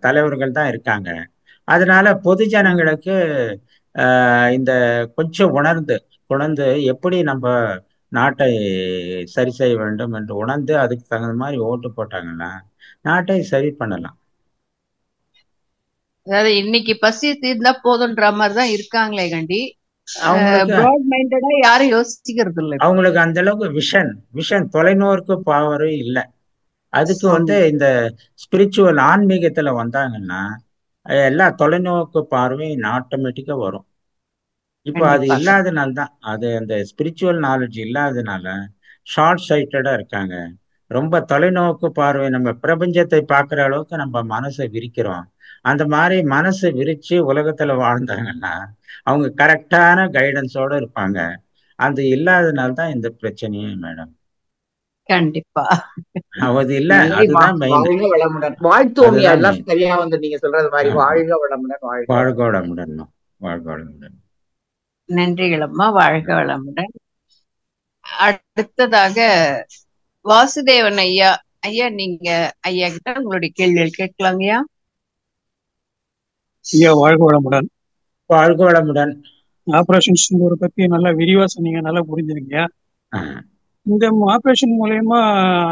தலைவர்கள் தான் இருக்காங்க. அதனால பொது ஜனங்களுக்கு இந்த கொஞ்சம் உணர்ந்து எப்படி நம்ம நாட்டை சரி செய்ய வேண்டும் என்று உணர்ந்து அதுக்கு தகுந்த மாதிரி ஓட்டு போட்டாங்கன்னா நாட்டை சரி பண்ணலாம். அதாவது இன்னைக்கு பசி தீர்ந்தா போதுன்ற மாதிரி தான் இருக்காங்களே கண்டி. அவங்களுக்கு பிராட் மைண்டடா யாரும் யோசிக்கிறது இல்லை. அவங்களுக்கு அந்த அளவுக்கு விஷன் தொலைநோக்கு பவர் இல்லை. அதுக்கு இந்த ஸ்பிரிச்சுவல் ஆன்மீகத்துல வந்தாங்கன்னா எல்லா தொலைநோக்கு பார்வையும் ஆட்டோமேட்டிக்கா வரும். இப்போ அது இல்லாதனால்தான், அது அந்த ஸ்பிரிச்சுவல் நாலேஜ் இல்லாதனால ஷார்ட் சைட்டடா இருக்காங்க. ரொம்ப தொலைநோக்கு பார்வை, நம்ம பிரபஞ்சத்தை பார்க்குற அளவுக்கு நம்ம மனசை விரிக்கிறோம். அந்த மாதிரி மனசை விரிச்சு உலகத்துல வாழ்ந்தாங்கன்னா அவங்க கரெக்டான கைடன்ஸோட இருப்பாங்க. அது இல்லாதனால்தான் இந்த பிரச்சனையே மேடம். கண்டிப்பா அது இல்ல, அதுதான் மெயின். வாழ்க வளமுடன். வாழ்த்துவோம். எல்லாம் சரியா வந்து நீங்க சொல்றது மாதிரி. வாழ்க வளமுடன். வாழ்க வளமுடன். வாழ்க வளமுடன். நன்றிகள் அம்மா. வாழ்க வளமுடன். அடுத்ததாக வாசுதேவன் ஐயா. ஐயா, நீங்க ஐயா கிட்ட உங்களுடைய கேள்விகள் கேட்கலாங்கய்யா. ஐயா வாழ்க வளமுடன். வாழ்க வளமுடன். ஆபரேஷன் சிந்தூரை பத்தி நல்லா விரிவா சொன்னீங்க, நல்லா புரிஞ்சுதுங்க. இந்த ஆபரேஷன் மூலயமா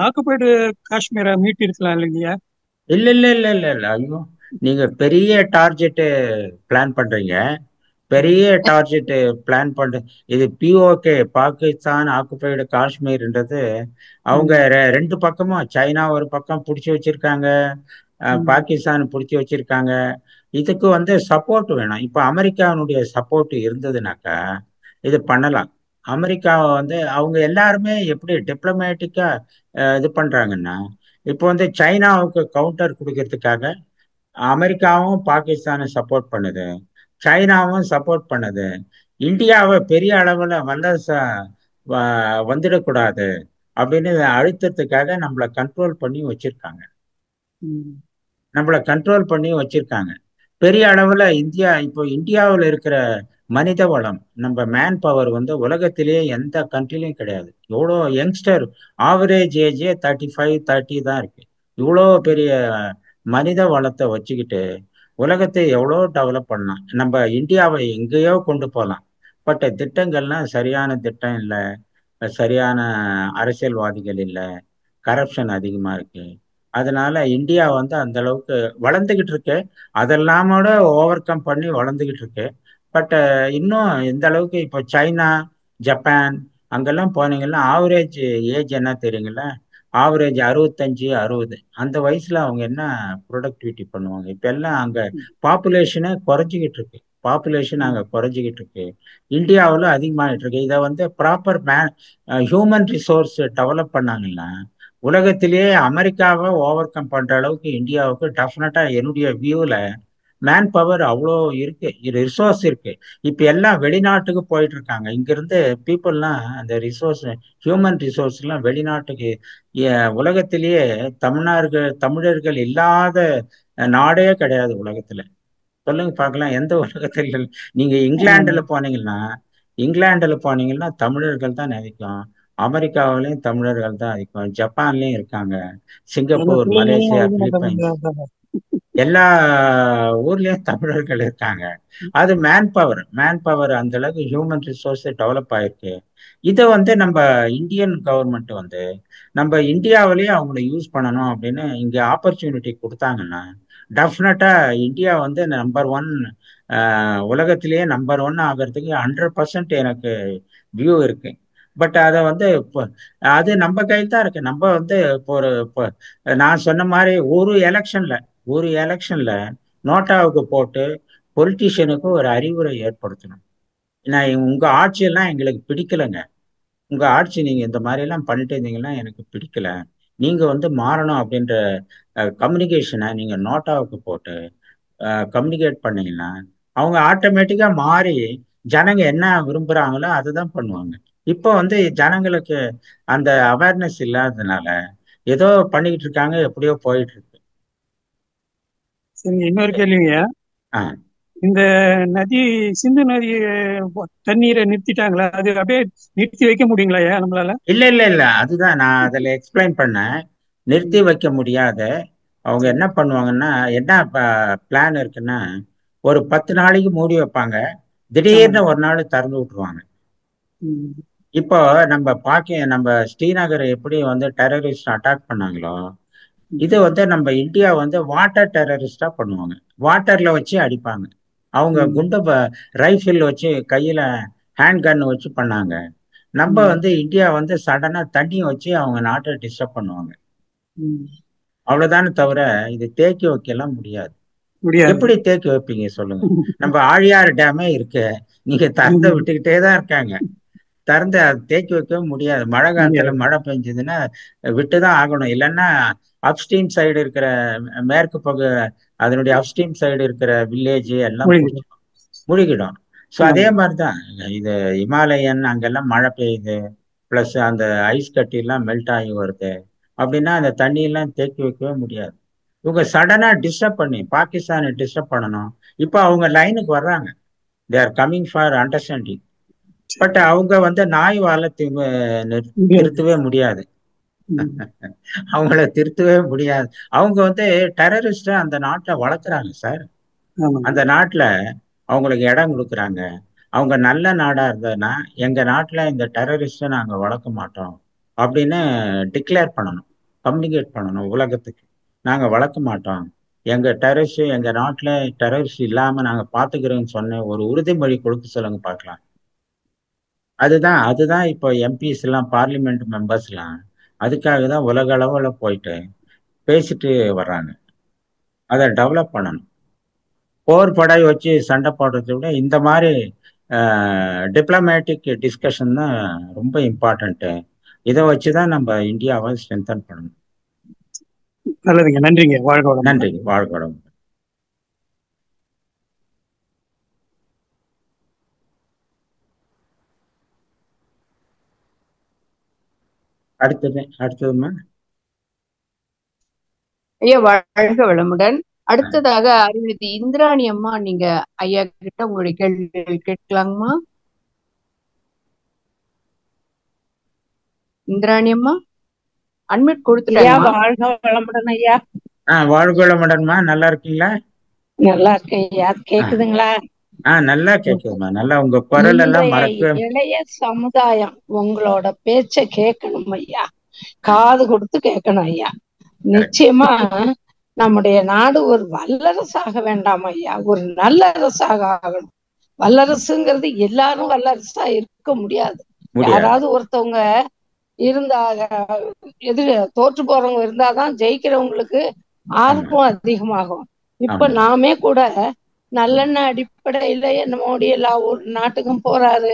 ஆக்குபைடு காஷ்மீரை மீட்டு இருக்கலாம் இல்லைங்கய்யா? இல்ல இல்ல இல்ல இல்ல இல்ல ஐயோ, நீங்க பெரிய டார்கெட் பிளான் பண்றீங்க. பெரிய டார்கெட் பிளான் பண்ற இது பிஓகே, பாகிஸ்தான் ஆக்குபைடு காஷ்மீர்ன்றது அவங்க ரெண்டு பக்கமும், சைனா ஒரு பக்கம் பிடிச்சி வச்சிருக்காங்க, பாகிஸ்தான் பிடிச்சி வச்சிருக்காங்க. இதுக்கு சப்போர்ட் வேணும். இப்ப அமெரிக்காவுடைய சப்போர்ட் இருந்ததுனாக்கா இது பண்ணலாம். அமெரிக்காவை அவங்க எல்லாருமே எப்படி டிப்ளமேட்டிக்கா இது பண்றாங்கன்னா, இப்போ சைனாவுக்கு கவுண்டர் கொடுக்கறதுக்காக அமெரிக்காவும் பாகிஸ்தானும் சப்போர்ட் பண்ணுது, சைனாவும் சப்போர்ட் பண்ணுது. இந்தியாவை பெரிய அளவுல வல்லரசா வந்துடக்கூடாது அப்படின்னு அழுத்தத்துக்காக நம்மளை கண்ட்ரோல் பண்ணி வச்சிருக்காங்க. பெரிய அளவுல இப்போ இந்தியாவில் இருக்கிற மனித வளம், நம்ம மேன் பவர் உலகத்திலேயே எந்த கண்ட்ரிலையும் கிடையாது. எவ்வளோ யங்ஸ்டர், ஆவரேஜ் ஏஜே 35, 30 தான் இருக்கு. இவ்வளோ பெரிய மனித வளத்தை வச்சுக்கிட்டு உலகத்தை எவ்வளோ டெவலப் பண்ணலாம். நம்ம இந்தியாவை எங்கேயோ கொண்டு போகலாம். பட் திட்டங்கள்லாம் சரியான திட்டம் இல்லை, சரியான அரசியல்வாதிகள் இல்லை, கரப்ஷன் அதிகமா இருக்கு. அதனால இந்தியா அந்த அளவுக்கு வளர்ந்துகிட்டு இருக்கு. அதெல்லாமோட ஓவர் கம் பண்ணி வளர்ந்துகிட்டு இருக்கு. பட் இன்னும் இந்த அளவுக்கு இப்போ சைனா, ஜப்பான் அங்கெல்லாம் போனீங்கன்னா ஆவரேஜ் ஏஜ் என்ன தெரியுங்களா? ஆவரேஜ் 65, 60. அந்த வயசுல அவங்க என்ன ப்ரொடக்டிவிட்டி பண்ணுவாங்க? இப்ப எல்லாம் அங்க பாப்புலேஷனே குறைஞ்சிக்கிட்டு இருக்கு. இந்தியாவில் அதிகமாகிட்டு இருக்கு. இதை ப்ராப்பர் ஹியூமன் ரிசோர்ஸ் டெவலப் பண்ணாங்கன்னா உலகத்திலேயே அமெரிக்காவை ஓவர் கம் பண்ற அளவுக்கு இந்தியாவுக்கு டெஃபினட்டா என்னுடைய வியூல மேன் பவர் அவ்வளோ இருக்கு, ரிசோர்ஸ் இருக்கு. இப்ப எல்லாம் வெளிநாட்டுக்கு போயிட்டு இருக்காங்க. இங்கிருந்து பீப்புள்லாம் அந்த ரிசோர்ஸ், ஹியூமன் ரிசோர்ஸ் எல்லாம் வெளிநாட்டுக்கு. உலகத்திலேயே தமிழர்கள் இல்லாத நாடே கிடையாது உலகத்துல. சொல்லுங்க பார்க்கலாம், எந்த உலகத்தில்? நீங்க இங்கிலாந்துல போனீங்கன்னா தமிழர்கள் தான் அதிகம். அமெரிக்காவிலையும் தமிழர்கள் தான் அதிகம். ஜப்பான்லயும் இருக்காங்க, சிங்கப்பூர், மலேசியா, பிலிப்பைன்ஸ், எல்லா ஊர்லயும் தமிழர்கள் இருக்காங்க. அது மேன் பவர் அந்த அளவுக்கு ஹியூமன் ரிசோர்ஸ் டெவலப் ஆயிருக்கு. இதை நம்ம இந்தியன் கவர்மெண்ட் நம்ம இந்தியாவிலேயே அவங்கள யூஸ் பண்ணணும் அப்படின்னு இங்க ஆப்பர்ச்சுனிட்டி கொடுத்தாங்கன்னா டெஃபினட்டா இந்தியா நம்பர் 1, உலகத்திலேயே நம்பர் 1 ஆகிறதுக்கு 100% எனக்கு வியூ இருக்கு. பட் அதை அது நம்ம கையில் தான் இருக்கு. நம்ம இப்போ நான் சொன்ன மாதிரி ஒரு எலெக்ஷன்ல நோட்டாவுக்கு போட்டு பொலிட்டீஷியனுக்கு ஒரு அறிவுரை ஏற்படுத்தணும். நான் உங்க ஆட்சியெல்லாம் எங்களுக்கு பிடிக்கலைங்க, உங்க ஆட்சி நீங்க இந்த மாதிரி எல்லாம் பண்ணிட்டு இருந்தீங்கன்னா எனக்கு பிடிக்கல, நீங்க வந்து மாறணும் அப்படின்ற கம்யூனிகேஷனை நீங்க நோட்டாவுக்கு போட்டு கம்யூனிகேட் பண்ணீங்கன்னா அவங்க ஆட்டோமேட்டிக்கா மாறி ஜனங்க என்ன விரும்புறாங்களோ அதுதான் பண்ணுவாங்க. இப்போ வந்து ஜனங்களுக்கு அந்த அவேர்னஸ் இல்லாததுனால ஏதோ பண்ணிக்கிட்டு இருக்காங்க, எப்படியோ போயிட்டு இருக்கு. சரிங்க, இன்னொரு கேள்விங்க. ஆ இந்த நதி, சிந்து நதி தண்ணீரை நிறுத்திட்டாங்களா? அது அப்படியே நிறுத்தி வைக்க முடியுங்களா ஐயா நம்மளால? இல்ல இல்ல இல்ல, அதுதான் நான் அதுல எக்ஸ்பிளைன் பண்ணேன். நிறுத்தி வைக்க முடியாத. அவங்க என்ன பண்ணுவாங்கன்னா, என்ன பிளான் இருக்குன்னா, ஒரு 10 நாளைக்கு மூடி வைப்பாங்க, திடீர்னு ஆமாங்க. ஒரு நாள் திறந்து விட்டுருவாங்க. ம். இப்போ நம்ம ஸ்ரீநகரை எப்படி வந்து டெரரிஸ்ட் அட்டாக் பண்ணாங்களோ, இது வந்து நம்ம இந்தியா வந்து வாட்டர் டெரரிஸ்டா பண்ணுவாங்க. வாட்டர்ல வச்சு அடிப்பாங்க. அவங்க ம். ரைஃபிள் வச்சு கையில ஹேண்ட் கன் வச்சு பண்ணாங்க. நம்ம ம். வந்து இந்தியா வந்து சடனா தண்ணியை வச்சு அவங்க நாட்டை டிஸ்டர்ப் பண்ணுவாங்க. ம். அவ்வளவுதானே தவிர இது தேக்கி வைக்கலாம் முடியாது. முடியாது. எப்படி தேக்கி வைப்பீங்க சொல்லுங்க? நம்ம ஆழியார் டேமே இருக்கு, நீங்க திறந்து ம். விட்டுக்கிட்டே தான் இருக்காங்க. திறந்து அது தேக்கி வைக்கவும் முடியாது. மழை காலத்துல முடியாது. மழை பெஞ்சதுன்னா விட்டுதான் ஆகணும். இல்லைன்னா அப்ஸ்ட்ரீம் சைடு இருக்கிற மேற்கு பகு அதனுடைய அப்ஸ்ட்ரீம் சைடு இருக்கிற வில்லேஜ் எல்லாம் முடியுது. பிடிச்சிடும், முழுகிடும். ஸோ அதே ஆமாங்க. மாதிரிதான் இது இமாலயன் அங்கெல்லாம் மழை பெய்யுது, பிளஸ் அந்த ஐஸ் கட்டி எல்லாம் மெல்ட் ஆகி வருது அப்படின்னா அந்த தண்ணியெல்லாம் தேக்கி வைக்கவே முடியாது. இவங்க சடனா டிஸ்டர்ப் பண்ணி பாகிஸ்தானை டிஸ்டர்ப் பண்ணணும். இப்போ அவங்க லைனுக்கு வர்றாங்க, they are coming for understanding. But அவங்க வந்து நாய் வாழ முடியாது. திருத்தவே முடியாது. ம். அவங்கள திருத்தவே முடியாது. அவங்க வந்து டெரரிஸ்ட அந்த நாட்டுல வளர்க்குறாங்க சார். ஆமாங்க. அந்த நாட்டுல அவங்களுக்கு இடம் கொடுக்குறாங்க. அவங்க நல்ல நாடா இருந்ததுன்னா எங்க நாட்டுல இந்த டெரரிஸ்ட நாங்க வளர்க்க மாட்டோம் அப்படின்னு டிக்ளேர் பண்ணணும், கம்யூனிகேட் பண்ணணும் உலகத்துக்கு. நாங்க வளர்க்க மாட்டோம், எங்க நாட்டுல டெரரிஸ்ட் இல்லாம நாங்க பாத்துக்கிறோம்னு சொன்ன ஒரு உறுதிமொழி கொடுக்க சொல்லுங்க பார்க்கலாம். அதுதான் அதுதான் இப்போ எம்பிஸ் எல்லாம், பார்லிமெண்ட் மெம்பர்ஸ் எல்லாம் அதுக்காக தான் உலக அளவுல போயிட்டு பேசிட்டு வர்றாங்க. அதை டெவலப் பண்ணணும். போர் படை வச்சு சண்டை போடுறதை விட இந்த மாதிரி டிப்ளமேட்டிக் டிஸ்கஷன் தான் ரொம்ப இம்பார்ட்டன்ட்டு. இதை வச்சுதான் நம்ம இந்தியாவை ஸ்ட்ரென்தன் பண்ணணும். நல்லதுங்க, நன்றிங்க. வாழ்க வளமுடன். நன்றி, வாழ்க வளமுடன். அடுத்ததுமா ஐயா வாழ்க வளமுடன். அடுத்ததாக அறிவுறுத்தி இந்திராணி அம்மா, நீங்க ஐயா கிட்ட உங்களுடைய கேள்விகள் கேட்கலாங்கம்மா. இந்திராணி அம்மா அட்மிட் கொடுத்துட்டாங்க. வாழ்க வளமுடன் ஐயா. வாழ்க வளமுடன்மா, நல்லா இருக்கீங்களா? நல்லா இருக்கேன் ஐயா, கேக்குதுங்களா? நல்லா கேக்குதுமா, நல்லா உங்க குரல் எல்லாம் மறக்க. இளைய சமுதாயம் உங்களோட பேச்ச கேட்கணும் ஐயா, காது கொடுத்து கேட்கணும் ஐயா. நிச்சயமா நம்முடைய நாடு ஒரு வல்லரசாக வேண்டாம் ஐயா, ஒரு நல்லரசாக ஆகணும். வல்லரசுங்கிறது எல்லாரும் வல்லரசா இருக்க முடியாது. யாராவது ஒருத்தவங்க இருந்தாக தோற்று போறவங்க இருந்தாதான் ஜெயிக்கிறவங்களுக்கு ஆர்வம் அதிகமாகும். இப்ப நாமே கூட நல்லெண்ண அடிப்படையில மோடி எல்லா ஒரு நாட்டுக்கும் போறாரு,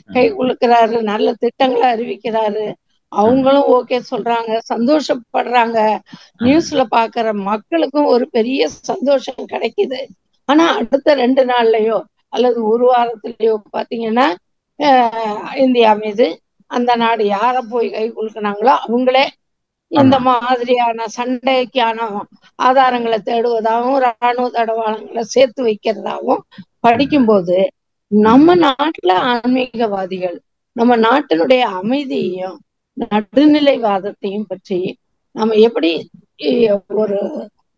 கை குலுக்குறாரு, நல்ல திட்டங்களை அறிவிக்கிறாரு. அவங்களும் ஓகே சொல்றாங்க, சந்தோஷப்படுறாங்க. நியூஸ்ல பாக்குற மக்களுக்கும் ஒரு பெரிய சந்தோஷம் கிடைக்குது. ஆனா அடுத்த 2 நாள்லயோ அல்லது ஒரு வாரத்திலயோ பாத்தீங்கன்னா இந்தியா மீது அந்த நாடு யார போய் கை குலுக்குனாங்களோ அவங்களே இந்த மாதிரியான சண்டைக்கான ஆதாரங்களை தேடுவதாகவும் ராணுவ தடவாளங்களை சேர்த்து வைக்கிறதாகவும் படிக்கும்போது நம்ம நாட்டுல ஆன்மீகவாதிகள் நம்ம நாட்டினுடைய அமைதியையும் நடுநிலைவாதத்தையும் பற்றி நம்ம எப்படி ஒரு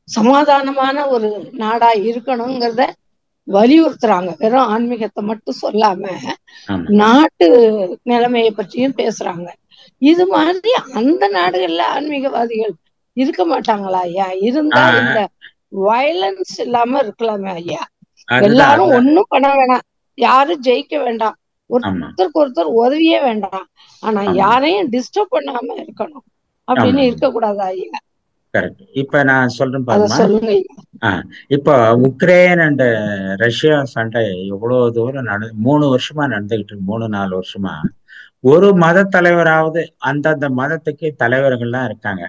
சமாதானமான ஒரு நாடா இருக்கணுங்கிறத வலியுறுத்துறாங்க. வெறும் ஆன்மீகத்தை மட்டும் சொல்லாம நாட்டு நிலைமையை பற்றியும் பேசுறாங்க. இது மாதிரி அந்த நாடுகள்ல ஆன்மீகவாதிகள் இருக்க மாட்டாங்களா ஐயா? இருந்தா இந்த வயலன்ஸ் இல்லாம இருக்கலாமே ஐயா. எல்லாரும் ஒண்ணும் பண்ண வேணாம், யாரும் ஜெயிக்க வேண்டாம், ஒருத்தருக்கு ஒருத்தர் உதவியே வேண்டாம், ஆனா யாரையும் டிஸ்டர்ப் பண்ணாம இருக்கணும் அப்படின்னு இருக்கக்கூடாது ஐயா. கரெக்ட். இப்ப நான் சொல்றேன் பாருமா. சொல்லுங்க. இப்போ உக்ரைன் அண்ட் ரஷ்யா சண்டை எவ்வளவு தூரம் 3 வருஷமா நடந்துகிட்டு இருக்கு. 3-4 வருஷமா ஒரு மத தலைவராவது, அந்தந்த மதத்துக்கு தலைவர்கள்லாம் இருக்காங்க,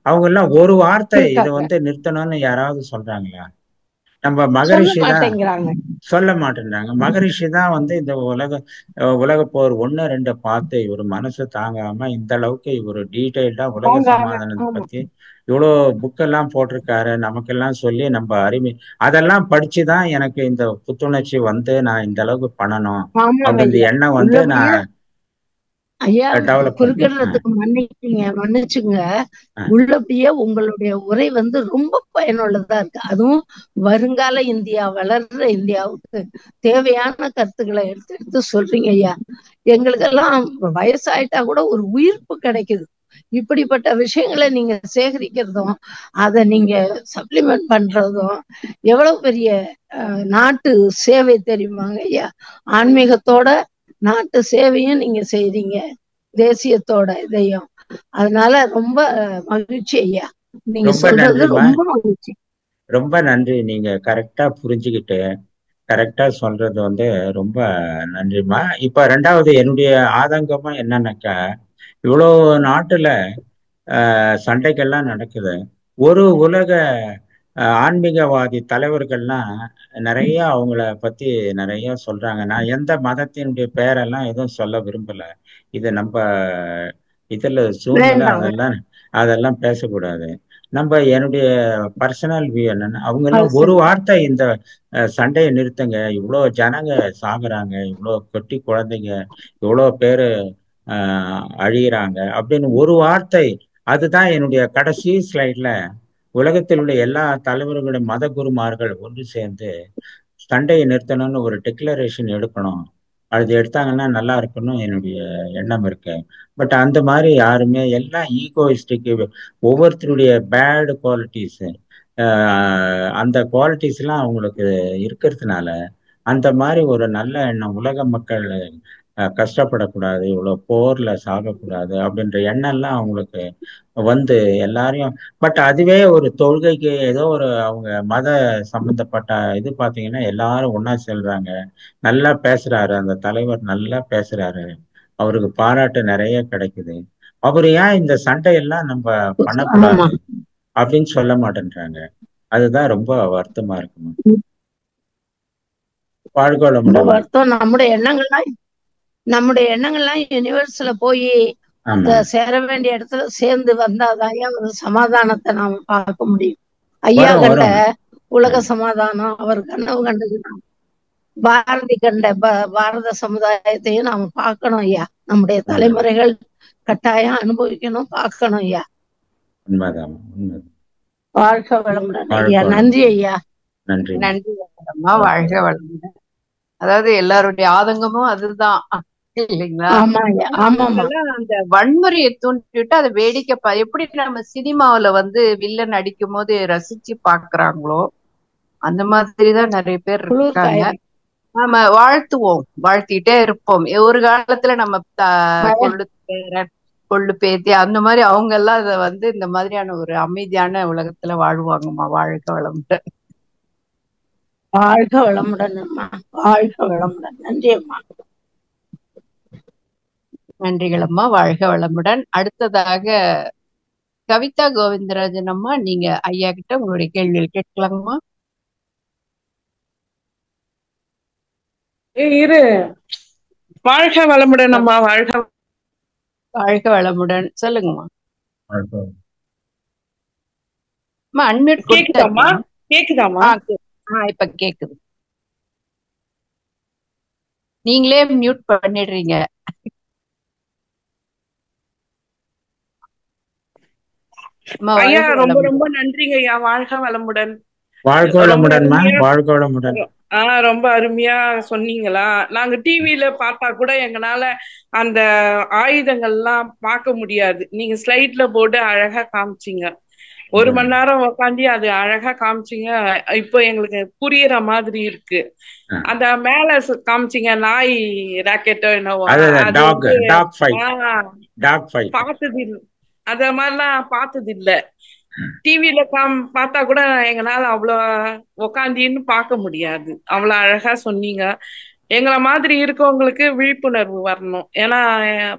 அவங்க எல்லாம் ஒரு வார்த்தை இதை இருக்காங்க. வந்து நிறுத்தணும்னு யாராவது சொல்றாங்களா? நம்ம சொல்ல மகரிஷி தான் மாட்டேங்கிறாங்க. சொல்ல மாட்டேன்றாங்க. மகரிஷி தான் வந்து இந்த உலக போர் 1-2 பார்த்து இவர் மனசு தாங்காம இந்த அளவுக்கு இவர் டீட்டெயில்டா உலக அவங்க சமாதானத்தை ஆமா பத்தி இவ்வளோ புக்கெல்லாம் போட்டிருக்காரு, நமக்கெல்லாம் சொல்லி நம்ம அதெல்லாம் படிச்சுதான் எனக்கு இந்த புத்துணர்ச்சி வந்து நான் இந்த அளவுக்கு பண்ணணும் ஆமாங்க அப்படின்ற ஐயா. எண்ணம் வந்து உள்ளபடியே நான் ஐயா டெவலப் பண்ணேன். குறுக்கிடுறதுக்கு மன்னிச்சுங்க. உள்ளபடியே உங்களுடைய உரை வந்து ரொம்ப பயனுள்ளதா இருக்கு. அதுவும் வருங்கால இந்தியா, வளர்ற இந்தியாவுக்கு தேவையான கருத்துக்களை எடுத்து எடுத்து சொல்றீங்க ஐயா. எங்களுக்கெல்லாம் வயசாயிட்டா கூட ஒரு உயிர்ப்பு கிடைக்குது. இப்படிப்பட்ட விஷயங்களை நீங்க சேகரிக்கிறதும் அதை நீங்க சப்ளிமெண்ட் பண்றதும் எவ்வளவு பெரிய நாட்டு சேவை தெரியுமாங்க ஐயா. ஆன்மீகத்தோட நாட்டு சேவையும் நீங்க செய்றீங்க, தேசியத்தோட இதையும். அதனால ரொம்ப மகிழ்ச்சி ஐயா, நீங்க ரொம்ப சொல்றது நன்றிம்மா. ரொம்ப மகிழ்ச்சி. ரொம்ப நன்றி. நீங்க கரெக்டா புரிஞ்சுக்கிட்டு கரெக்டா சொல்றது வந்து ரொம்ப நன்றிம்மா. இப்ப ரெண்டாவது என்னுடைய ஆதங்கமா என்னன்னாக்கா, இவ்வளோ நாட்டுல சண்டைகள்லாம் நடக்குது. ஒரு உலக ஆன்மீகவாதி தலைவர்கள்லாம் நிறைய அவங்கள பத்தி நிறைய சொல்றாங்க. நான் எந்த மதத்தினுடைய பெயரெல்லாம் எதுவும் சொல்ல விரும்பல. இது நம்ம இதுல சூழ்நிலை வேண்டாம். அதெல்லாம் பேசக்கூடாது. என்னுடைய பர்சனல் வியூ என்னன்னா, அவங்க எல்லாம் அது ஒரு சரி. வார்த்தை இந்த சண்டையை நிறுத்துங்க, இவ்வளோ ஜனங்க சாகுறாங்க, இவ்வளோ குட்டி குழந்தைங்க, இவ்வளோ பேரு அழியிறாங்க அப்படின்னு ஒரு வார்த்தை. அதுதான் என்னுடைய கடைசி ஸ்லைட்ல உலகத்தில் உள்ள எல்லா தலைவர்களுடைய மத குருமார்கள் ஒன்று சேர்ந்து சண்டையை நிறுத்தணும்னு ஒரு டிக்ளரேஷன் எடுக்கணும். அது எடுத்தாங்கன்னா நல்லா இருக்குன்னு என்னுடைய எண்ணம் இருக்கு. பட் அந்த மாதிரி யாருமே எல்லாம் ஈகோயிஸ்டிக், ஒவ்வொருத்தருடைய பேட் குவாலிட்டிஸ், அந்த குவாலிட்டிஸ் எல்லாம் அவங்களுக்கு இருக்கிறதுனால அந்த மாதிரி ஒரு நல்ல எண்ணம், உலக மக்கள் கஷ்டப்படக்கூடாது, இவ்வளவு போர்ல சாகக்கூடாது அப்படின்ற எண்ணம் எல்லாம் அவங்களுக்கு வந்து எல்லாரையும். பட் அதுவே ஒரு தொழுகைக்கு ஏதோ ஒரு அவங்க மத சம்பந்தப்பட்ட இது பாத்தீங்கன்னா எல்லாரும் ஒன்னா செல்றாங்க. நல்லா பேசுறாரு அந்த தலைவர், நல்லா பேசுறாரு, அவருக்கு பாராட்டு நிறைய கிடைக்குது. அவர் ஏன் இந்த சண்டையெல்லாம் நம்ம ஆமா. பண்ணக்கூடாது அப்படின்னு சொல்ல மாட்டேன்றாங்க. அதுதான் ரொம்ப வருத்தமா இருக்குமா. ரொம்ப வாழ்கோளமுடன். வருத்தம். நம்முடைய எண்ணங்கள்லாம் யூனிவர்ஸ்ல போய் ஆமா, சேர வேண்டிய இடத்துல சேர்ந்து வந்தாதான் ஒரு சமாதானத்தை நாம பார்க்க முடியும். ஐயா வரும் கண்ட வரும். உலக சமாதானம், அவர் கனவு கண்டது பாரதி கண்ட பாரத சமுதாயத்தையும் நாம பார்க்கணும் ஐயா. நம்முடைய தலைமுறைகள் கட்டாயம் அனுபவிக்கணும், பார்க்கணும் ஐயா. உண்மைதான் உண்மைதான். வாழ்க வளமுடன் ஐயா. நன்றி ஐயா. நன்றி. நன்றி அம்மா. வாழ்க வளமுடன். அதாவது எல்லாருடைய ஆதங்கமும் அதுதான் இல்லைங்களா? ஆமா ஐயா. ஆமாமா. அந்த வன்முறையை தூண்டிவிட்டு அதை வேடிக்கை எப்படி நம்ம சினிமாவில வந்து வில்லன் அடிக்கும் போது ரசிச்சு பாக்குறாங்களோ அந்த மாதிரிதான் நிறைய பேர் இருக்காங்க. நம்ம வாழ்த்துவோம், வாழ்த்திட்டே இருப்போம். ஒரு காலத்துல நம்ம கொள்ளு பேரன், கொள்ளு பேத்தி அந்த மாதிரி அவங்க எல்லாம் அதை வந்து இந்த மாதிரியான ஒரு அமைதியான உலகத்துல வாழ்வாங்கம்மா. வாழ்க வளமுடன். வாழ்க வளமுடன் அம்மா. வாழ்க வளமுடன். நன்றி அம்மா. நன்றிகள் அம்மா. வாழ்க வளமுடன். அடுத்ததாக கவிதா கோவிந்தராஜன் அம்மா, நீங்க ஐயா கிட்ட உங்களுடைய கேள்விகள் கேட்கலாங்கம்மா. இரு. வாழ்க வளமுடன் அம்மா. வாழ்க வாழ்க வளமுடன். சொல்லுங்கம்மா. அன்மியூட் கேக்குதாமா? கேக்குதாமா? இப்ப கேக்குது. நீங்களே மியூட் பண்ணிடுறீங்க. ஐயா ரொம்ப ரொம்ப நன்றிங்க ஐயா. வாழ்க வளமுடன். வாழ்க வளமுடன்மா. வாழ்க வளமுடன். ரொம்ப அருமையா சொன்னீங்களா. நாங்க டிவில பார்த்தா கூட எங்களால அந்த ஆயுதங்கள்லாம் பார்க்க முடியாது. நீங்க ஸ்லைட்ல போட்டு அழகா காமிச்சீங்க. 1 மணி நேரம் உட்காந்து அது அழகா காமிச்சீங்க. இப்போ எங்களுக்கு புரியற மாதிரி இருக்கு. அந்த மேல காமிச்சீங்க நாய் ராக்கெட்டோ என்னவோ, பார்த்தது இல்ல. அத மாதிரிலாம் பார்த்தது இல்ல. டிவில பார்த்தா கூட எங்களால அவ்வளவு உக்காந்தின்னு பார்க்க முடியாது. அவ்வளவு அழகா சொன்னீங்க. எங்களை மாதிரி இருக்கவங்களுக்கு விழிப்புணர்வு வரணும். ஏன்னா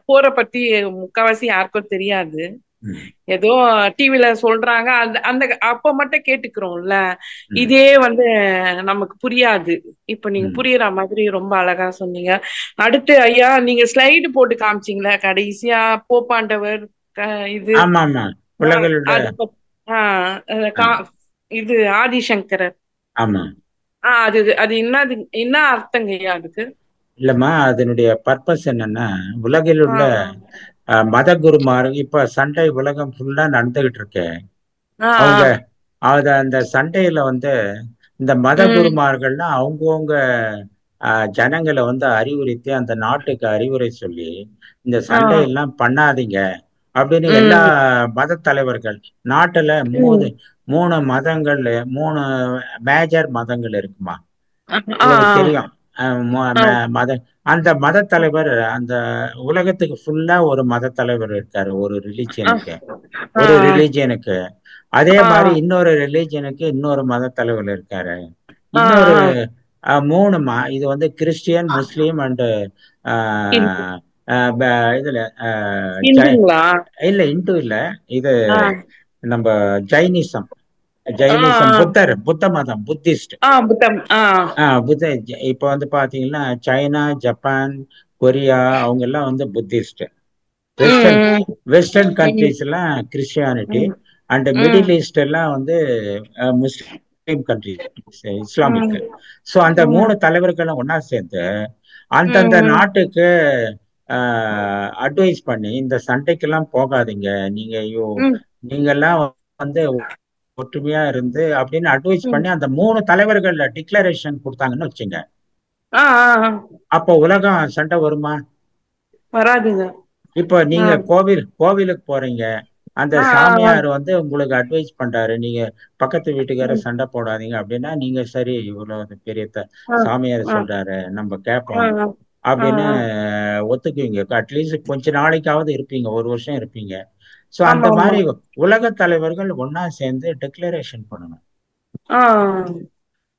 போரை பத்தி முக்காவாசி யாருக்கும் தெரியாது. ஏதோ டிவில சொல்றாங்க, அந்த அந்த அப்ப மட்டும் கேட்டுக்கிறோம்ல. ம், இதே வந்து நமக்கு புரியாது. இப்ப நீங்க ம். புரியுற மாதிரி ரொம்ப அழகா சொன்னீங்க. அடுத்து ஐயா, நீங்க ஸ்லைடு போட்டு காமிச்சீங்களா கடைசியா போப்பாண்டவர் இது ஆமா ஆமா உலகளோட. அது ஆ, இது ஆதிசங்கரர். ஆமா அது அது என்னது, என்ன அர்த்தங்க ஐயா அதுக்கு? இல்லம்மா, அதனுடைய பர்பஸ் என்னன்னா, உலகில் ஆ உள்ள மத குருமார் இப்ப சண்டை உலகம் ஃபுல்லா நடந்துகிட்டு இருக்கு. ஆ அவங்க அந்த சண்டையில வந்து இந்த மத ம் குருமார்கள்லாம் அவங்கவுங்க ஜனங்களை வந்து அறிவுறுத்தி அந்த நாட்டுக்கு அறிவுரை சொல்லி இந்த ஆ சண்டையெல்லாம் பண்ணாதீங்க அப்படின்னு எல்லா ம் மத தலைவர்கள், நாட்டுல ம் மூணு மதங்கள், மூணு மேஜர் மதங்கள் இருக்குமா, ஆ உங்களுக்கு தெரியும். ஆ மத அந்த மத தலைவர் அந்த உலகத்துக்கு ஃபுல்லா ஒரு மத தலைவர் இருக்காரு, ஒரு ஆ ரிலிஜியனுக்கு. ஆ ஒரு ரிலிஜியனுக்கு அதே ஆ மாதிரி இன்னொரு ரிலிஜியனுக்கு இன்னொரு மத தலைவர் இருக்காரு. ஆ இன்னொரு ஆ மூணுமா, இது வந்து கிறிஸ்டியன், முஸ்லீம் அண்டு இந்து இதுல இந்துங்களா? இல்ல இந்து இல்ல, இது ஆ நம்ம ஜைனிசம். ஆ ஜைனிசம் புத்த மதம், புத்திஸ்ட். புத்தம். புத்த இப்ப வந்து பாத்தீங்கன்னா சைனா, ஜப்பான், கொரியா அவங்க எல்லாம் வந்து புத்திஸ்ட். வெஸ்டர்ன் ம் வெஸ்டர்ன் ம் கண்ட்ரீஸ் எல்லாம் கிறிஸ்டியானிட்டி. ம் அண்ட் ம் மிடில் ஈஸ்ட் எல்லாம் வந்து முஸ்லீம் கண்ட்ரிஸ், ம் இஸ்லாமிக். ஸோ அந்த ம் மூணு தலைவர்களும் ஒன்னா சேர்ந்து அந்தந்த ம் நாட்டுக்கு அட்வைஸ் பண்ணி இந்த சண்டைக்கெல்லாம் போகாதீங்க, நீங்க ம் நீங்கெல்லாம் வந்து ஒற்றுமையா இருந்து அப்படின்னு அட்வைஸ் ம் பண்ணி அந்த மூணு தலைவர்கள் டிக்ளரேஷன் கொடுத்தாங்கன்னு வச்சுங்க. ஆ ஆ அப்போ உலகம் சண்டை வருமா? வராதுங்க. இப்போ ஆ நீங்க கோவிலுக்கு போறீங்க, அந்த ஆ ஆ சாமியார் வந்து உங்களுக்கு அட்வைஸ் பண்றாரு, நீங்க பக்கத்து வீட்டுக்கார ம் சண்டை போடாதீங்க அப்படின்னா, நீங்க சரி இவ்வளவு பெரிய ஆ சாமியார் ஆ சொல்றாரு நம்ம ஆ கேட்போம் ஆ அப்படின்னு ஒத்துக்குவீங்க. அட்லீஸ்ட் கொஞ்ச நாளைக்காவது இருப்பீங்க, ஒரு வருஷம் இருப்பீங்க. ஸோ ஆமா அந்த ஆமா. மாதிரி உலக தலைவர்கள் ஒன்னா சேர்ந்து டிக்ளரேஷன் பண்ணணும். ஆ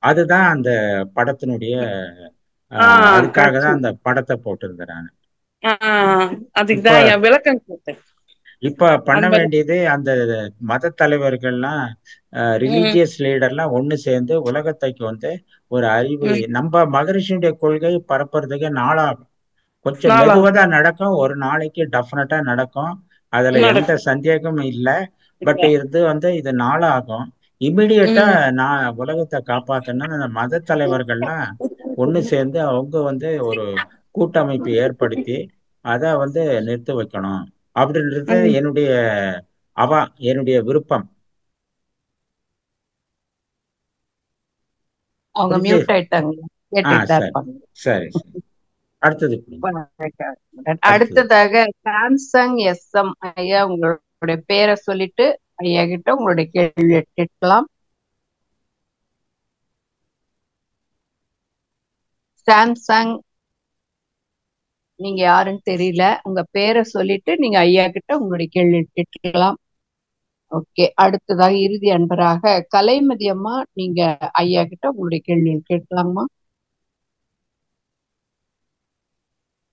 அதுதான் அந்த படத்தினுடைய ஆ அதுக்காக காட்சி. தான் அந்த படத்தை போட்டிருந்தேன். ஆ இப்ப அதுக்குதான் என் விளக்கம் கேட்டேன். இப்ப பண்ண அந்த வேண்டியது அந்த மத தலைவர்கள்லாம், ம் ரிலீஜியஸ் லீடர்லாம் ஒண்ணு சேர்ந்து உலகத்தைக்கு வந்து ஒரு அறிவு, ம் நம்ம மகரிஷியுடைய கொள்கை பரப்புறதுக்கு நாளாகும். கொஞ்சம் நாளா மெதுவா தான் நடக்கும், ஒரு நாளைக்கு டெஃபினட்டா நடக்கும், அதுல எந்த நடக்கும். சந்தேகமும் இல்லை. இல்ல. பட் இது நாளாகும். இமிடியட்டா ம் நான் உலகத்தை காப்பாத்தணும்னு அந்த மத தலைவர்கள்லாம் ஒண்ணு சேர்ந்து அவங்க வந்து ஒரு கூட்டமைப்பு ஏற்படுத்தி அதை வந்து நிறுத்த வைக்கணும் அப்படின்றது ம் என்னுடைய விருப்பம். அவங்க புரிஞ்சு. மியூட் ஆயிட்டாங்க, கேட்டுட்டு தான் சரி இருப்பாங்க. சரி சரி. அடுத்தது கொடுங்க. அடுத்தது. அடுத்ததாக சாம்சங் எஸ்எம் ஐயா, உங்களுடைய பேரை சொல்லிட்டு ஐயா கிட்ட உங்களுடைய கேள்வி கேட்கலாம். சாம்சங், நீங்க யாருன்னு தெரியல, உங்க பேரை சொல்லிட்டு நீங்க ஐயா கிட்ட உங்களுடைய கேள்வி கேட்கலாம். ஓகே, அடுத்ததாக இறுதி அன்பராக கலைமதி அம்மா, நீங்க ஐயா கிட்ட உங்களுடைய கேள்வி கேட்கலாமா?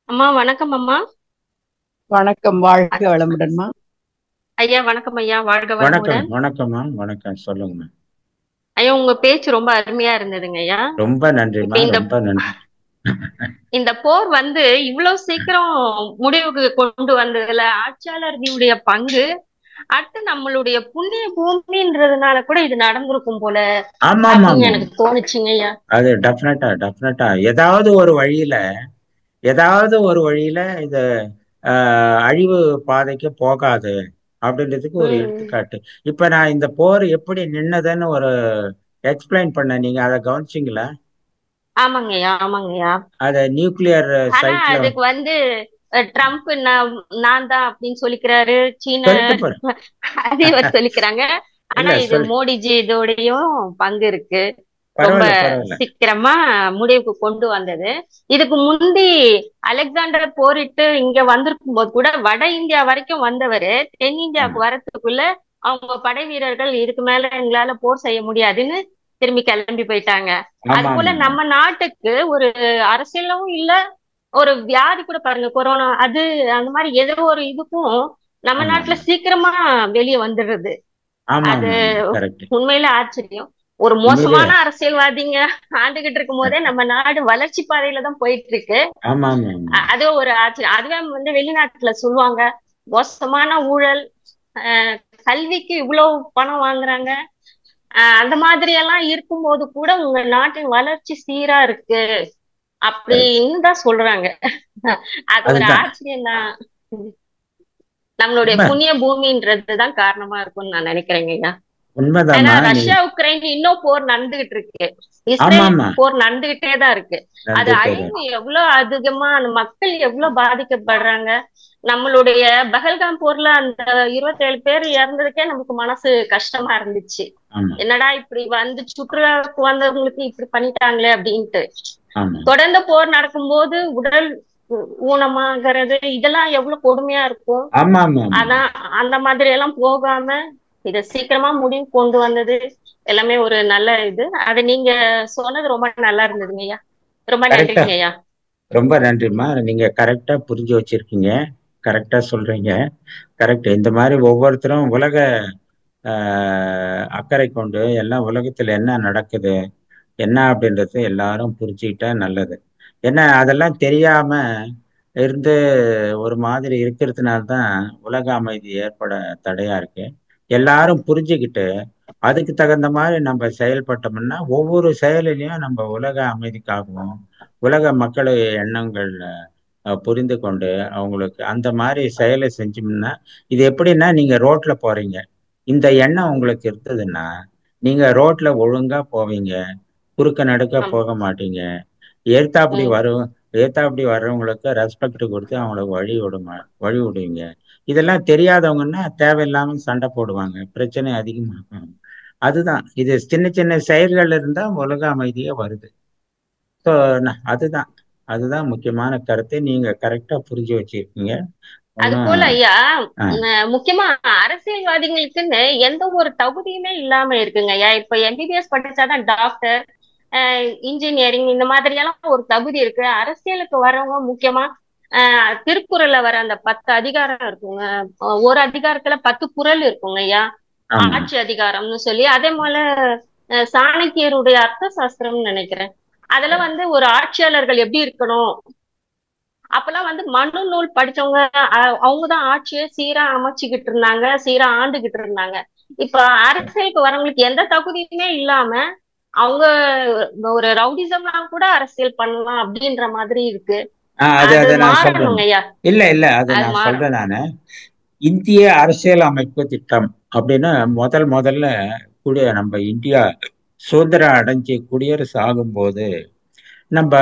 அம்மா வணக்கம். அம்மா வணக்கம், வாழ்க வளமுடன்மா. ஐயா வணக்கம். ஐயா வாழ்க வணக்கம் வளமுடன். வணக்கம்மா, வணக்கம், சொல்லுங்கம்மா. ஐயா உங்க பேச்சு ரொம்ப அருமையா இருந்ததுங்க ஐயா. ரொம்ப இப்ப நன்றிம்மா, ரொம்ப நன்றி. இந்த போர் வந்து இவ்வளவு சீக்கிரம் முடிவுக்கு கொண்டு வந்ததுல ஆட்சியாளர்களுடைய பங்கு, அடுத்து நம்மளுடைய புண்ணிய பூமின்றதுனால கூட இது நடந்திருக்கும் போல ஆமா ஆமா அப்படின்னு ஆமா, எனக்கு தோணுச்சுங்க ஐயா. அது டெஃபினட்டா ஏதாவது ஒரு வழியில இது அழிவு பாதைக்கு போகாது அப்படின்றதுக்கு ஒரு ம் எடுத்துக்காட்டு. இப்ப நான் இந்த போர் எப்படி நின்னதுன்னு ஒரு எக்ஸ்பிளைன் பண்ண, நீங்க அதை கவனிச்சிங்களா? ஆமாங்கய்யா ஆமாங்கய்யா. அத நியூக்ளியர் ஆனா சைட்ல அதுக்கு வந்து ட்ரம்ப் நான் தான் அப்படின்னு சொல்லிக்கிறாரு. சீன சொல்லிட்டு போற. அதிபர் சொல்லிக்கிறாங்க. ஆனா இல்ல இது மோடிஜி இதோடையும் பங்கு இருக்கு. ரொம்ப பரவாயில்ல. சீக்கிரமா முடிவுக்கு கொண்டு வந்தது. இதுக்கு முந்தி அலெக்சாண்டர் போரிட்டு இங்க வந்திருக்கும் போது கூட வட இந்தியா வரைக்கும் வந்தவரு தென்னிந்தியாவுக்கு வரத்துக்குள்ள அவங்க படை வீரர்கள் இதுக்கு மேல எங்களால போர் செய்ய முடியாதுன்னு திரும்பி கிளம்பி போயிட்டாங்க. அது ஆமா போல ஆமா நம்ம நாட்டுக்கு ஒரு அரசியலும் இல்ல, ஒரு வியாதி கூட பாருங்க, கொரோனா, அது அந்த மாதிரி ஏதோ ஒரு இதுக்கும் நம்ம ஆமா நாட்டுல ஆமா சீக்கிரமா வெளியே வந்துடுறது. ஆமா அது ஆமா ஆமா கரெக்ட். உண்மையில ஆச்சரியம். ஒரு உண்மையிலே மோசமான அரசியல்வாதிங்க ஆண்டுகிட்டு இருக்கும் போதே நம்ம நாடு வளர்ச்சி பாதையில தான் போயிட்டு இருக்கு. ஆமா ஆமா ஆமா அது ஒரு ஆச்சரியம். அதுவே வெளிநாட்டுல சொல்லுவாங்க, மோசமான ஊழல், அஹ் கல்விக்கு இவ்வளவு பணம் வாங்குறாங்க. அந்த மாதிரி எல்லாம் இருக்கும்போது கூட உங்க நாட்டின் வளர்ச்சி சீரா இருக்கு கரெக்ட். அப்படின்னு தான் சொல்றாங்க. அது ஒரு அதுதான் ஆச்சரியம் தான். நம்மளுடைய உண்மை. புண்ணிய பூமின்றதுதான் காரணமா இருக்கும்னு நான் நினைக்கிறேங்க ஐயா. ஏன்னா உண்மைதாம்மா நீ. ரஷ்யா உக்ரைன் இன்னும் போர் நடந்துகிட்டு இருக்கு. ஆமா இஸ்ரேல் ஆமா போர் நடந்துகிட்டே தான் இருக்கு. அது நடந்துட்டே தான். அழிவு எவ்வளவு அதிகமா, அந்த மக்கள் எவ்வளவு பாதிக்கப்படுறாங்க. நம்மளுடைய பஹல்காம் போர்ல அந்த 27 பேர் இறந்ததுக்கே நமக்கு மனசு கஷ்டமா இருந்துச்சு. ஆமா என்னடா இப்படி வந்து சுற்றுலாவுக்கு வந்தவங்களுக்கு இப்படி பண்ணிட்டாங்களே அப்படின்ட்டு. ஆமா தொடர்ந்து போர் நடக்கும்போது உடல் ஊனமாகிறது இதெல்லாம் எவ்வளவு கொடுமையா இருக்கும். ஆமா ஆமா ஆமா ஆனா அந்த மாதிரி எல்லாம் போகாம இத சீக்கிரமா முடிவு கொண்டு வந்தது எல்லாமே ஒரு நல்ல இது. அது நீங்க சொன்னது ரொம்ப நல்லா இருந்ததுங்க ஐயா. ரொம்ப கரெக்டா. நன்றிங்க ஐயா. ரொம்ப நன்றிம்மா. நீங்க கரெக்டா புரிஞ்சு வச்சிருக்கீங்க, கரெக்டா சொல்றீங்க. கரெக்ட். இந்த மாதிரி ஒவ்வொருத்தரும் உலக அக்கறை கொண்டு எல்லாம் உலகத்துல என்ன நடக்குது என்ன அப்படின்றது எல்லாரும் புரிஞ்சுக்கிட்டா நல்லது. ஏன்னா அதெல்லாம் தெரியாம இருந்து ஒரு மாதிரி இருக்கிறதுனால தான் உலக அமைதி ஏற்பட தடையா இருக்கு. எல்லாரும் புரிஞ்சுக்கிட்டு அதுக்கு தகுந்த மாதிரி நம்ம செயல்பட்டோம்னா ஒவ்வொரு செயலிலையும் நம்ம உலக அமைதிக்காகவும் உலக மக்களுடைய எண்ணங்கள் புரிந்து கொண்டு அவங்களுக்கு அந்த மாதிரி செயலை செஞ்சோம்னா, இது எப்படின்னா நீங்க ரோட்ல போறீங்க, இந்த எண்ணம் உங்களுக்கு இருந்ததுன்னா நீங்க ரோட்ல ஒழுங்கா போவீங்க, குறுக்க நடுக்க ஆமா. போக மாட்டீங்க. ஏத்தாப்படி உம் வரும் ஏத்தாப்படி வர்றவங்களுக்கு ரெஸ்பெக்ட் கொடுத்து அவங்களுக்கு வழி விடுவீங்க. இதெல்லாம் தெரியாதவங்கன்னா தேவையில்லாம சண்டை போடுவாங்க, பிரச்சனை அதிகமாகும். அதுதான் இது சின்ன சின்ன செயல்கள் இருந்தா உலக அமைதியே வருது. ஸோ அதுதான் அதுதான் முக்கியமான கருத்தை நீங்க கரெக்டா புரிஞ்சு வச்சிருக்கீங்க. அது ஒன்றும் போல ஐயா, முக்கியமா அரசியல்வாதிகளுக்குன்னு எந்த ஒரு தகுதியுமே இல்லாம இருக்குங்க ஐயா. இப்ப எம்பிபிஎஸ் படிச்சாதான் டாக்டர், இன்ஜினியரிங் இந்த மாதிரி எல்லாம் ஒரு தகுதி இருக்கு. அரசியலுக்கு வரவங்க முக்கியமா திருக்குறள்ல வர அந்த 10 அதிகாரம் இருக்குங்க. ஒரு அதிகாரத்துல 10 குறள் இருக்குங்க ஐயா. ஆமா ஆட்சி அதிகாரம்னு சொல்லி, அதே போல சாணக்கியருடைய அர்த்த சாஸ்திரம்னு நினைக்கிறேன். அதுல ஒரு ஆட்சியாளர்கள் எப்படி இருக்கணும். அப்பெல்லாம் மனு நூல் படிச்சவங்க, அவங்கதான் ஆட்சியை சீரா அமைச்சுக்கிட்டு இருந்தாங்க, சீரா ஆண்டுகிட்டு இருந்தாங்க. இப்ப அரசியலுக்கு வரவங்களுக்கு எந்த தகுதியுமே இல்லாம அவங்க ஒரு ரவுடிசம்லாம் கூட அரசியல் பண்ணலாம் அப்படின்ற மாதிரி இருக்கு. அது அது அதை நான் சொல்றேன். மாறணுங்க ஐயா. இல்ல அதை அது நான் மாறணும். சொல்றேன். நானு இந்திய அரசியல் அமைப்பு திட்டம் அப்படின்னு முதல்ல நம்ம இந்தியா சுதந்திரம் அடைஞ்சு குடியரசு ஆகும்போது நம்ம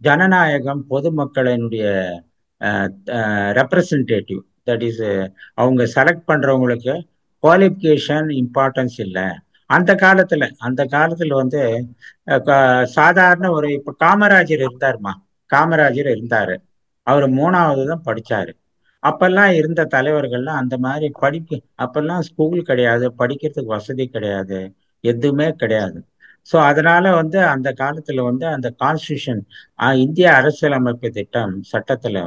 ஜனநாயகம் பொதுமக்களினுடைய ரெப்ரசன்டேட்டிவ், தட் இஸ் அவங்க செலக்ட் பண்றவங்களுக்கு குவாலிஃபிகேஷன் இம்பார்ட்டன்ஸ் இல்லை. அந்த காலத்துல சாதாரண ஒரு இப்ப காமராஜர் இருந்தாரு. அவர் 3வது தான் படிச்சாரு. அப்பெல்லாம் இருந்த தலைவர்கள்லாம் அந்த மாதிரி அப்பெல்லாம் ஸ்கூல் கிடையாது, படிக்கிறதுக்கு வசதி கிடையாது, எதுவுமே கிடையாது. ஸோ அதனால அந்த காலத்துல அந்த கான்ஸ்டியூஷன் இந்திய அரசியலமைப்பு திட்டம் சட்டத்துல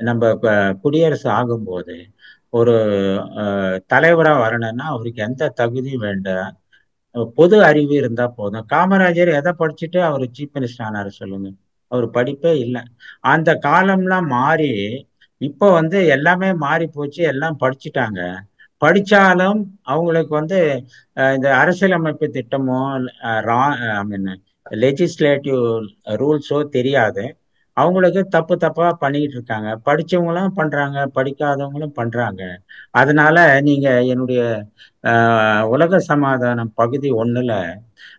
நம்ம குடியரசு ஆகும்போது ஒரு தலைவரா வரணும்னா அவருக்கு எந்த தகுதியும் வேண்டாம், பொது அறிவு இருந்தா போதும். காமராஜர் எதை படிச்சுட்டு அவர் சீஃப் மினிஸ்டர் ஆனாரு சொல்லுங்க? அவர் படிப்பே இல்லை. அந்த காலம்லாம் மாறி இப்போ எல்லாமே மாறி போச்சு, எல்லாம் படிச்சுட்டாங்க. படிச்சாலும் அவங்களுக்கு இந்த அரசியலமைப்பு திட்டமோ லெஜிஸ்லேட்டிவ் ரூல்ஸோ தெரியாது. அவங்களுக்கு தப்பா பண்ணிட்டு இருக்காங்க. படிச்சவங்களும் பண்றாங்க, படிக்காதவங்களும் பண்றாங்க. அதனால நீங்க என்னுடைய உலக சமாதானம் பகுதி 1ல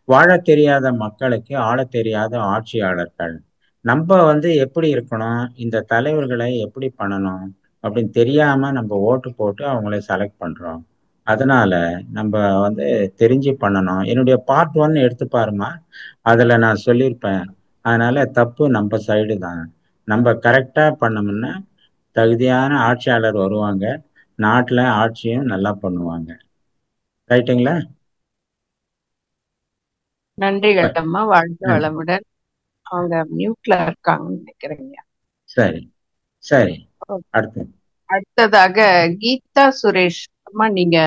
வாழ தெரியாத மக்களுக்கு ஆள தெரியாத ஆட்சியாளர்கள், நம்ம எப்படி இருக்கணும், இந்த தலைவர்களை எப்படி பண்ணணும் அப்படின்னு தெரியாம நம்ம ஓட்டு போட்டு அவங்கள செலக்ட் பண்றோம். அதனால நம்ம தெரிஞ்சு பண்ணணும். என்னுடைய பார்ட் 1 எடுத்து பாருமா, அதுல நான் சொல்லியிருப்பேன். அதனால தப்பு நம்ம சைடு தான். நம்ம கரெக்டா பண்ணோம்னா தகுதியான ஆட்சியாளர் வருவாங்க, நாட்டுல ஆட்சியும் நல்லா பண்ணுவாங்க. ரைட்டுங்களா? நன்றிகள் அம்மா. வாழ்க வளமுடன். அவங்க மியூட்ல இருக்காங்கன்னு நினைக்கிறேங்க. சரி அடுத்து அடுத்ததாக கீதா சுரேஷ் அம்மா, நீங்க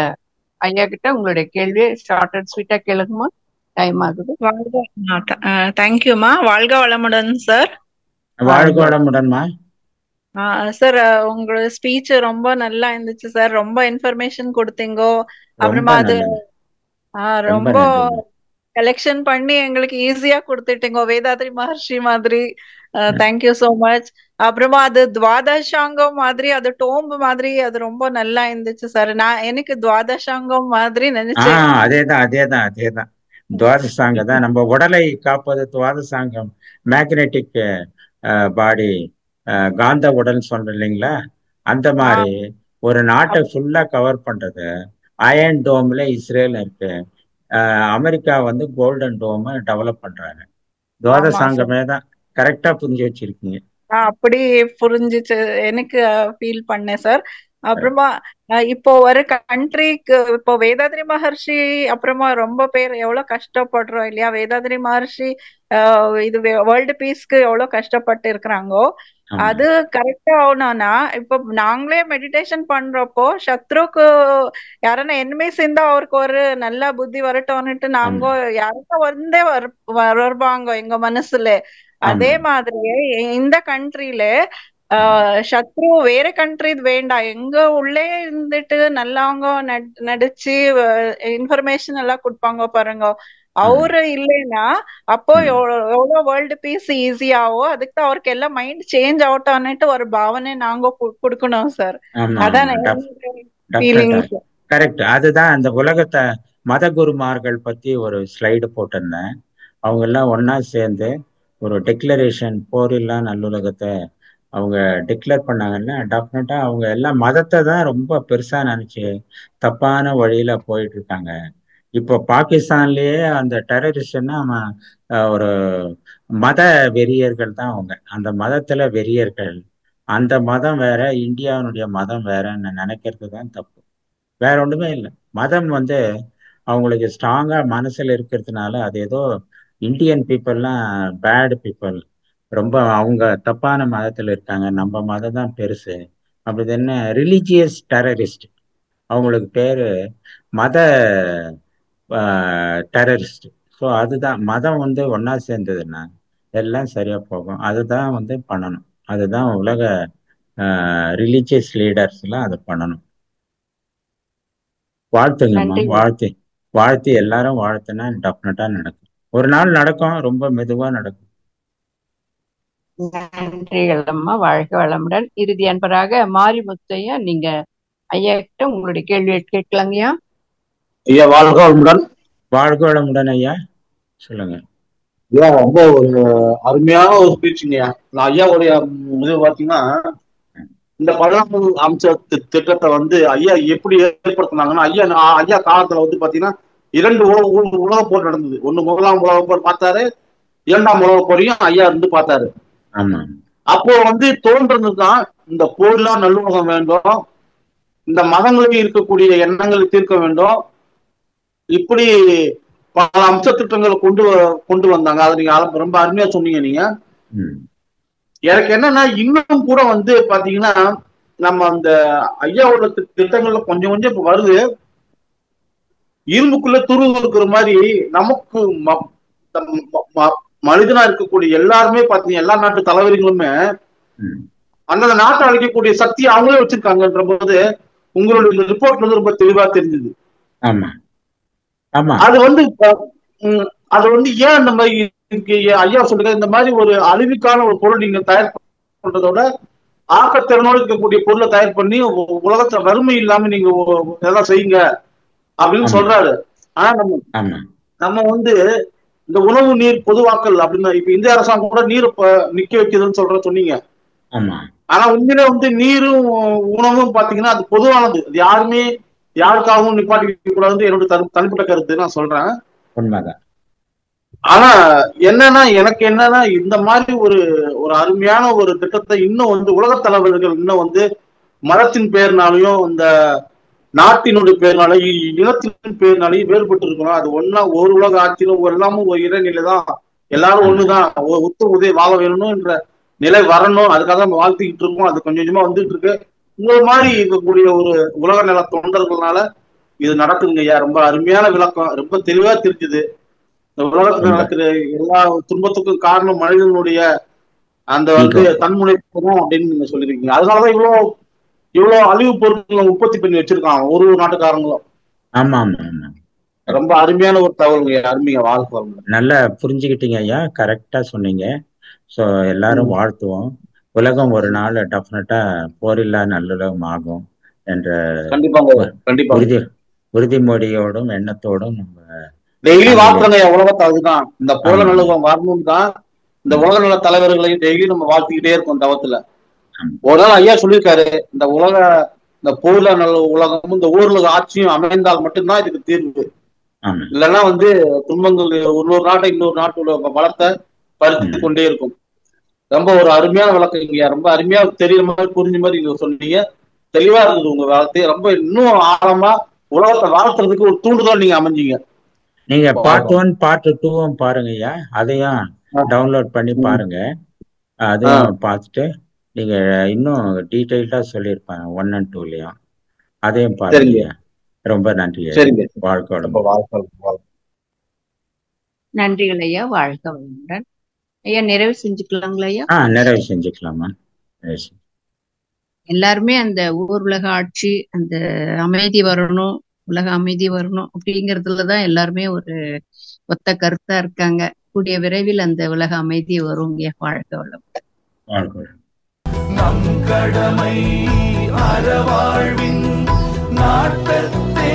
ஐயா கிட்ட உங்களுடைய கேள்வி ஷார்ட் அண்ட் ஸ்வீட்டா கேளுங்கம்மா, டைம் ஆகுது. தேங்க்யூமா. வாழ்க வளமுடன் சார். வாழ்க வளமுடன்மா. சார் உங்களோட ஸ்பீச் ரொம்ப நல்லா இருந்துச்சு சார். ரொம்ப இன்ஃபர்மேஷன் கொடுத்தீங்கோ. அப்புறமா அது ரொம்ப கலெக்ஷன் பண்ணி எங்களுக்கு ஈஸியா கொடுத்துட்டீங்க, வேதாத்ரி மகர்ஷி மாதிரி. Thank you so much. அப்புறமா அது துவாதசாங்கம் மாதிரி, அது டோம்பு மாதிரி, அது ரொம்ப நல்லா இருந்துச்சு சார். நான் எனக்கு துவாதசாங்கம் மாதிரி நினைச்சேன். அதேதான் துவாதசாங்கம் தான். நம்ம உடலை காப்பது துவாதசாங்கம். மேக்னெட்டிக் பாடி, காந்த உடல் சொல்றோம் இல்லைங்களா, அந்த மாதிரி ஒரு நாட்டை ஃபுல்லா கவர் பண்றது. அயன் டோம்ல இஸ்ரேல் இருக்கு, அமெரிக்கா வந்து கோல்டன் டோம் டெவலப் பண்றாங்க. துவாதசாங்கமே தான். கரெக்டா புரிஞ்சு வச்சிருக்கீங்க. அப்படி புரிஞ்சிச்சு, எனக்கு ஃபீல் பண்ணேன் சார். அப்புறமா இப்போ ஒரு கண்ட்ரிக்கு இப்போ வேதாத்ரி மகர்ஷி அப்புறமா ரொம்ப பேர் எவ்வளவு கஷ்டப்படுறோம் இல்லையா. வேதாத்ரி மகர்ஷி இது வேர்ல்டு பீஸ்க்கு எவ்வளவு கஷ்டப்பட்டு இருக்கிறாங்கோ. அது கரெக்டா ஆகணும்னா இப்போ நாங்களே மெடிடேஷன் பண்றப்போ சத்ருக்கு யாரன்னா எனிமீஸ் இருந்தா அவருக்கு ஒரு நல்ல புத்தி வரட்டும்னுட்டு நாங்க யாருக்கா வந்தே வருவாங்க எங்க மனசுல. அதே மாதிரியே இந்த கண்ட்ரில சத்ரு வேற கண்ட்ரி வேண்டாம், எங்க உள்ளே இருந்துட்டு நல்லவங்க நடிச்சு இன்ஃபர்மேஷன் எல்லாம் கொடுப்பாங்க பாருங்க. அவரு இல்லைன்னா அப்போ எவ்வளவு வேர்ல்டு பீஸ் ஈஸியாவோ, அதுக்கு அவருக்கு எல்லாம் மைண்ட் சேஞ்ச் ஆகட்டான்னுட்டு ஒரு பாவனை நாங்க கொடுக்கணும் சார். அதான் கரெக்ட். அதுதான் அந்த உலகத்தை மத குருமார்கள் பத்தி ஒரு ஸ்லைடு போட்டிருந்தேன். அவங்க எல்லாம் ஒன்னா சேர்ந்து ஒரு டிக்ளரேஷன், போரில்லா நல்லுலகத்தை அவங்க டிக்ளேர் பண்ணாங்கன்னா டெஃபினட்டா அவங்க எல்லாம் மதத்தை தான் ரொம்ப பெருசா நினைச்சு தப்பான வழியில போயிட்டு இருக்காங்க. இப்போ பாகிஸ்தான்லயே அந்த டெரரிஸ்ட்னா ஒரு மத வெறியர்கள் தான் அவங்க. அந்த மதத்துல வெறியர்கள். அந்த மதம் வேற, இந்தியாவுடைய மதம் வேறன்னு நினைக்கிறது தான் தப்பு. வேற ஒண்ணுமே இல்லை. மதம் வந்து அவங்களுக்கு ஸ்ட்ராங்கா மனசுல இருக்கிறதுனால அது ஏதோ இந்தியன் பீப்புள்லாம் பேட் பீப்புள், ரொம்ப அவங்க தப்பான மதத்துல இருக்காங்க, நம்ம மதம் தான் பெருசு அப்படி என்ன ரிலீஜியஸ் டெரரிஸ்ட். அவங்களுக்கு பேரு மத டெரரிஸ்ட். ஸோ அதுதான் மதம் வந்து ஒன்னா சேர்ந்ததுன்னா எல்லாம் சரியா போகும். அதுதான் வந்து பண்ணணும். அதுதான் உலக ரிலீஜியஸ் லீடர்ஸ் எல்லாம் அதை பண்ணணும். வாழ்த்துங்கம்மா, வாழ்த்து எல்லாரும் வாழ்த்துனா டெஃபினட்டா நடக்கும். ஒரு நாள் நடக்கும், ரொம்ப மெதுவா நடக்கும். நன்றிகள் அம்மா, வாழ்க வளமுடன். இறுதி அன்பராக மாரிமுத்தையா, நீங்க ஐயா கிட்ட உங்களுடைய கேள்வியை கேட்கலாங்கய்யா. ஐயா வாழ்க வளமுடன். வாழ்க வளமுடன் ஐயா, சொல்லுங்க. ஐயா ரொம்ப ஒரு அருமையான ஒரு ஸ்பீச்சுங்கய்யா. நான் ஐயாவுடைய இது பாத்தீங்கன்னா, இந்த 17 அம்ச திட்டத்தை வந்து ஐயா எப்படி ஏற்படுத்தினாங்கன்னா, ஐயா காலத்துல வந்து பாத்தீங்கன்னா 2 உலக போர் நடந்தது. ஒண்ணு முதலாம் உலக போர் பார்த்தாரு, 2ஆம் உலக போரையும் ஐயா இருந்து பார்த்தாரு. அப்போ வந்து தோன்றதுதான் இந்த போர்லாம் நல்லுலகம் வேண்டும், இந்த மதங்களில் இருக்கக்கூடிய எண்ணங்களை தீர்க்க வேண்டும், இப்படி பல அம்ச திட்டங்களை கொண்டு வந்தாங்க. அதை நீங்க ரொம்ப அருமையா சொன்னீங்க. நீங்க எனக்கு என்னன்னா இன்னும் கூட வந்து பாத்தீங்கன்னா நம்ம அந்த ஐயாவோட திட்டங்கள்ல கொஞ்சம் கொஞ்சம் இப்ப வருது. இரும்புக்குள்ள துருவு இருக்கிற மாதிரி நமக்கு மனிதனா இருக்கக்கூடிய எல்லாருமே பாத்தீங்கன்னா எல்லா நாட்டு தலைவர்களுமே அந்தந்த நாட்டை அழிக்கக்கூடிய சக்தி அவங்களே வச்சிருக்காங்கன்ற போது உங்களுடைய ரிப்போர்ட்ல வந்து ரொம்ப தெளிவா தெரிஞ்சது. அது வந்து ஏன் அந்த மாதிரி ஐயா சொல்லுங்க, இந்த மாதிரி ஒரு அழிவுக்கான ஒரு பொருள் நீங்க தயார் பண்றதோட ஆக்கத்திறனோடு இருக்கக்கூடிய பொருளை தயார் பண்ணி உலகத்துல வறுமை இல்லாம நீங்க எல்லாம் செய்யுங்க அப்படின்னு சொல்றாரு. ஆனா நம்ம வந்து இந்த உணவு நீர் பொதுவாக்கல் அப்படின்னு இப்ப இந்திய அரசாங்கம் கூட நீர் நிக்க வைக்குதுன்னு சொன்னீங்க. ஆனா உண்மையிலே வந்து நீரும் உணவும் பாத்தீங்கன்னா அது பொதுவானது, அது யாருக்காகவும் நிப்பாட்டி வைக்க கூடாதுன்னு என்னோட தனிப்பட்ட கருத்து நான் சொல்றேன். ஆனா எனக்கு என்னன்னா இந்த மாதிரி ஒரு அருமையான ஒரு திட்டத்தை இன்னும் வந்து உலக தலைவர்கள் இன்னும் வந்து மதத்தின் பெயர்னாலையும் இந்த நாட்டினுடைய பெயர்னாலையும் இனத்தின் பெயர்னாலையும் வேறுபட்டு இருக்கணும். அது ஒன்னா ஒரு உலக ஆட்சியிலும் எல்லாமும் ஒரு இறைநிலைதான், எல்லாரும் ஒண்ணுதான், உதவி வாழ வேணும் என்ற நிலை வரணும். அதுக்காக நம்ம வாழ்த்திக்கிட்டு இருக்கோம். அது கொஞ்சம் கொஞ்சமா வந்துட்டு இருக்கு. உங்கள் மாதிரி இருக்கக்கூடிய ஒரு உலக நல தொண்டர்களால இது நடக்குதுங்க ஐயா. ரொம்ப அருமையான விளக்கம், ரொம்ப தெளிவா தெரிஞ்சுது. இந்த உலகத்துல நடக்கிற எல்லா துன்பத்துக்கும் காரணம் மனிதனுடைய அந்த வந்து தன்முனைப்பு தான் அப்படின்னு நீங்க சொல்லிருக்கீங்க. அதனாலதான் இவ்வளவு அழிவு பொருட்களை உற்பத்தி பண்ணி வச்சிருக்காங்க ஒரு நாட்டுக்காரங்களும். ஆமா ஆமா ஆமா, ரொம்ப அருமையான ஒரு தகவல், அருமையா வாழ்க்கை. நல்லா புரிஞ்சுக்கிட்டீங்க ஐயா, கரெக்டா சொன்னீங்க. ஸோ எல்லாரும் வாழ்த்துவோம். உலகம் ஒரு நாள் டெஃபினட்டா போரில்லா நல்லுலகம் ஆகும் என்ற உறுதிமொழியோடும் எண்ணத்தோடும் நம்ம டெய்லி வாழ்த்துறங்க உலகத்தை. அதுதான் இந்த போல நல்லுலகம் வரணும் தான் இந்த உலக நல தலைவர்களையும் டெய்லி நம்ம வாழ்த்திக்கிட்டே இருக்கோம் தவத்துல. ஒரு நாள் ஐயா சொல்லியிருக்காரு, இந்த போல நல்ல உலகமும் இந்த ஊர்ல ஆட்சியும் அமைந்தால் மட்டும்தான் இதுக்கு தீர்வு. இல்லைன்னா வந்து துன்பங்கள் ஒரு நாட்டை இன்னொரு நாட்டோட பலத்தை பறித்து கொண்டே இருக்கும். ரொம்ப ஒரு அருமையான விளக்கம் இங்க, ரொம்ப அருமையா தெரியுற மாதிரி புரிஞ்ச மாதிரி நீங்க சொன்னீங்க. தெளிவா இருந்தது உங்க வார்த்தை. ரொம்ப இன்னும் ஆழமா உலகத்தை வாழ்த்துறதுக்கு ஒரு தூண்டுதல் நீங்க அமைஞ்சீங்க. நீங்க பார்ட் 1 பார்ட் 2 பாருங்க ஐயா, அதையும் டவுன்லோட் பண்ணி பாருங்க. அதையும் பார்த்துட்டு நீங்க இன்னும் டீட்டெயில்டா சொல்லியிருப்பேன் 1 and 2லயும், அதையும் பாருங்க. ரொம்ப நன்றி. வாழ்க்கை நன்றிகள் ஐயா. வாழ்க வளமுடன் ஐயா. நிறைவு செஞ்சுக்கலாங்களா ஐயா? நிறைவு செஞ்சுக்கலாமா. எல்லாருமே அந்த ஊர் உலக ஆட்சி, அந்த அமைதி வரணும், உலக அமைதி வரணும் அப்படிங்கறதுலதான் எல்லாருமே ஒரு ஒத்த கருத்தா இருக்காங்க. கூடிய விரைவில் அந்த உலக அமைதி வரும். வாழ்க வளமுடன். நம் கடமை அறவாழ்வின் நாட்டத்தே